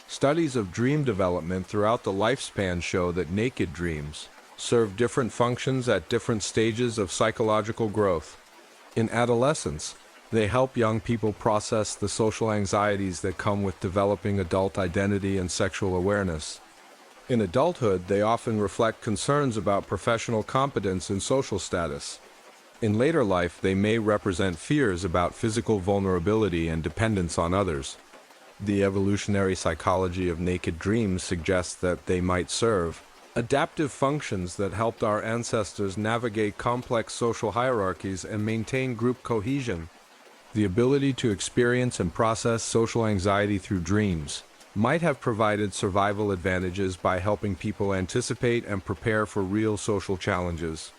Studies of dream development throughout the lifespan show that naked dreams serve different functions at different stages of psychological growth. In adolescence, they help young people process the social anxieties that come with developing adult identity and sexual awareness. In adulthood, they often reflect concerns about professional competence and social status. In later life, they may represent fears about physical vulnerability and dependence on others. The evolutionary psychology of naked dreams suggests that they might serve adaptive functions that helped our ancestors navigate complex social hierarchies and maintain group cohesion. The ability to experience and process social anxiety through dreams might have provided survival advantages by helping people anticipate and prepare for real social challenges.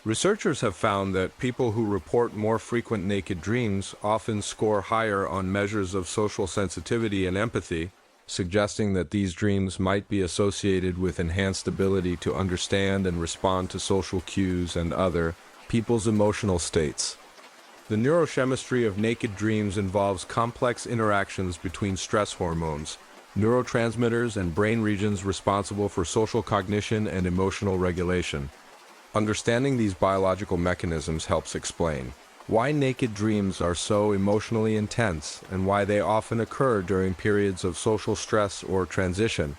Researchers have found that people who report more frequent naked dreams often score higher on measures of social sensitivity and empathy, suggesting that these dreams might be associated with enhanced ability to understand and respond to social cues and other people's emotional states. The neurochemistry of naked dreams involves complex interactions between stress hormones, neurotransmitters, and brain regions responsible for social cognition and emotional regulation. Understanding these biological mechanisms helps explain why naked dreams are so emotionally intense and why they often occur during periods of social stress or transition.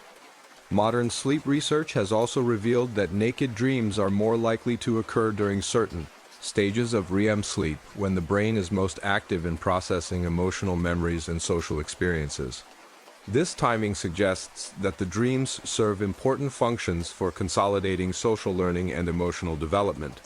Modern sleep research has also revealed that naked dreams are more likely to occur during certain stages of REM sleep, when the brain is most active in processing emotional memories and social experiences. This timing suggests that the dreams serve important functions for consolidating social learning and emotional development.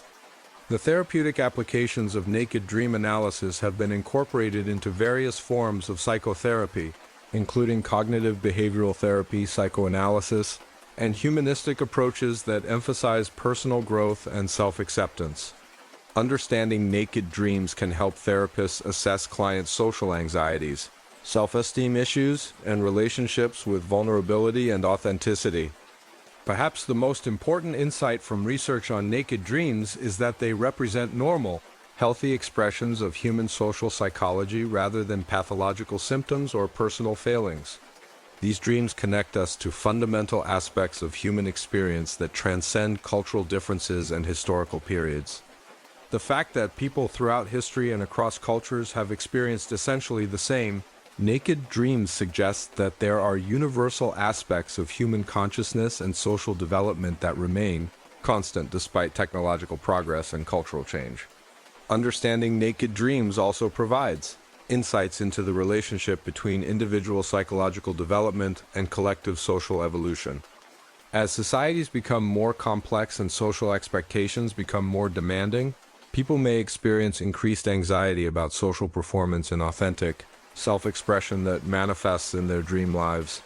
The therapeutic applications of naked dream analysis have been incorporated into various forms of psychotherapy, including cognitive behavioral therapy, psychoanalysis, and humanistic approaches that emphasize personal growth and self-acceptance. Understanding naked dreams can help therapists assess clients' social anxieties, self-esteem issues, and relationships with vulnerability and authenticity. Perhaps the most important insight from research on naked dreams is that they represent normal, healthy expressions of human social psychology rather than pathological symptoms or personal failings. These dreams connect us to fundamental aspects of human experience that transcend cultural differences and historical periods. The fact that people throughout history and across cultures have experienced essentially the same naked dreams suggests that there are universal aspects of human consciousness and social development that remain constant despite technological progress and cultural change. Understanding naked dreams also provides insights into the relationship between individual psychological development and collective social evolution. As societies become more complex and social expectations become more demanding, people may experience increased anxiety about social performance and authentic self-expression that manifests in their dream lives.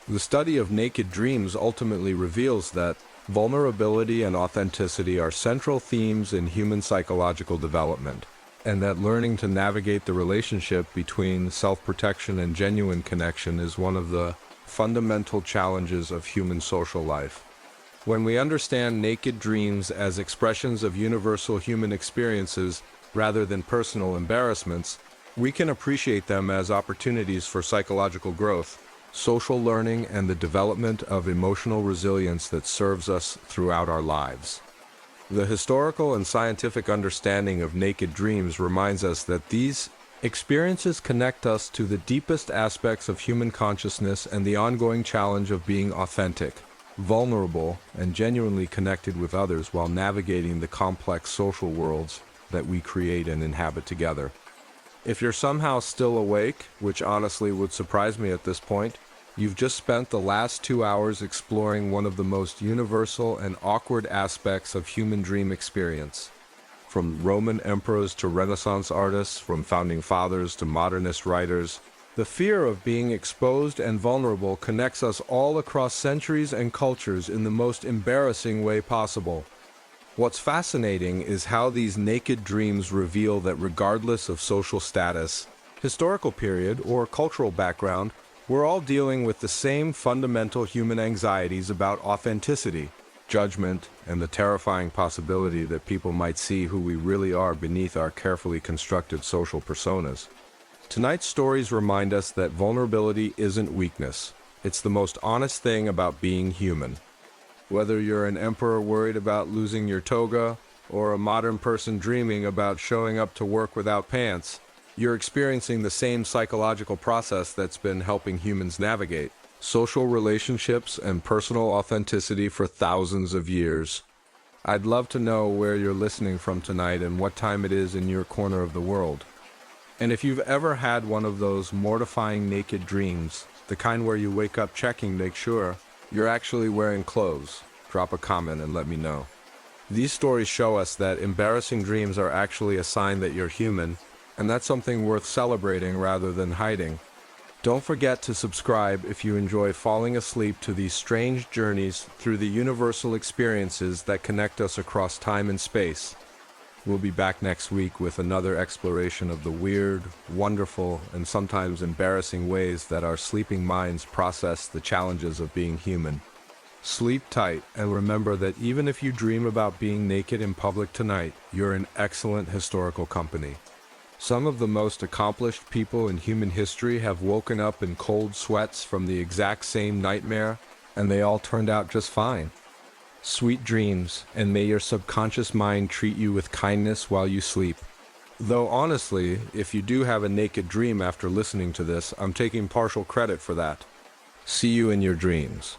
The study of naked dreams ultimately reveals that vulnerability and authenticity are central themes in human psychological development, and that learning to navigate the relationship between self-protection and genuine connection is one of the fundamental challenges of human social life. When we understand naked dreams as expressions of universal human experiences rather than personal embarrassments, we can appreciate them as opportunities for psychological growth, social learning, and the development of emotional resilience that serves us throughout our lives. The historical and scientific understanding of naked dreams reminds us that these experiences connect us to the deepest aspects of human consciousness and the ongoing challenge of being authentic, vulnerable, and genuinely connected with others while navigating the complex social worlds that we create and inhabit together. If you're somehow still awake, which honestly would surprise me at this point, you've just spent the last 2 hours exploring one of the most universal and awkward aspects of human dream experience. From Roman emperors to Renaissance artists, from founding fathers to modernist writers, the fear of being exposed and vulnerable connects us all across centuries and cultures in the most embarrassing way possible. What's fascinating is how these naked dreams reveal that regardless of social status, historical period, or cultural background, we're all dealing with the same fundamental human anxieties about authenticity, judgment, and the terrifying possibility that people might see who we really are beneath our carefully constructed social personas. Tonight's stories remind us that vulnerability isn't weakness. It's the most honest thing about being human. Whether you're an emperor worried about losing your toga, or a modern person dreaming about showing up to work without pants, you're experiencing the same psychological process that's been helping humans navigate social relationships and personal authenticity for thousands of years. I'd love to know where you're listening from tonight and what time it is in your corner of the world. And if you've ever had one of those mortifying naked dreams, the kind where you wake up checking to make sure you're actually wearing clothes, drop a comment and let me know. These stories show us that embarrassing dreams are actually a sign that you're human, and that's something worth celebrating rather than hiding. Don't forget to subscribe if you enjoy falling asleep to these strange journeys through the universal experiences that connect us across time and space. We'll be back next week with another exploration of the weird, wonderful, and sometimes embarrassing ways that our sleeping minds process the challenges of being human. Sleep tight, and remember that even if you dream about being naked in public tonight, you're in excellent historical company. Some of the most accomplished people in human history have woken up in cold sweats from the exact same nightmare, and they all turned out just fine. Sweet dreams, and may your subconscious mind treat you with kindness while you sleep. Though honestly, if you do have a naked dream after listening to this, I'm taking partial credit for that. See you in your dreams.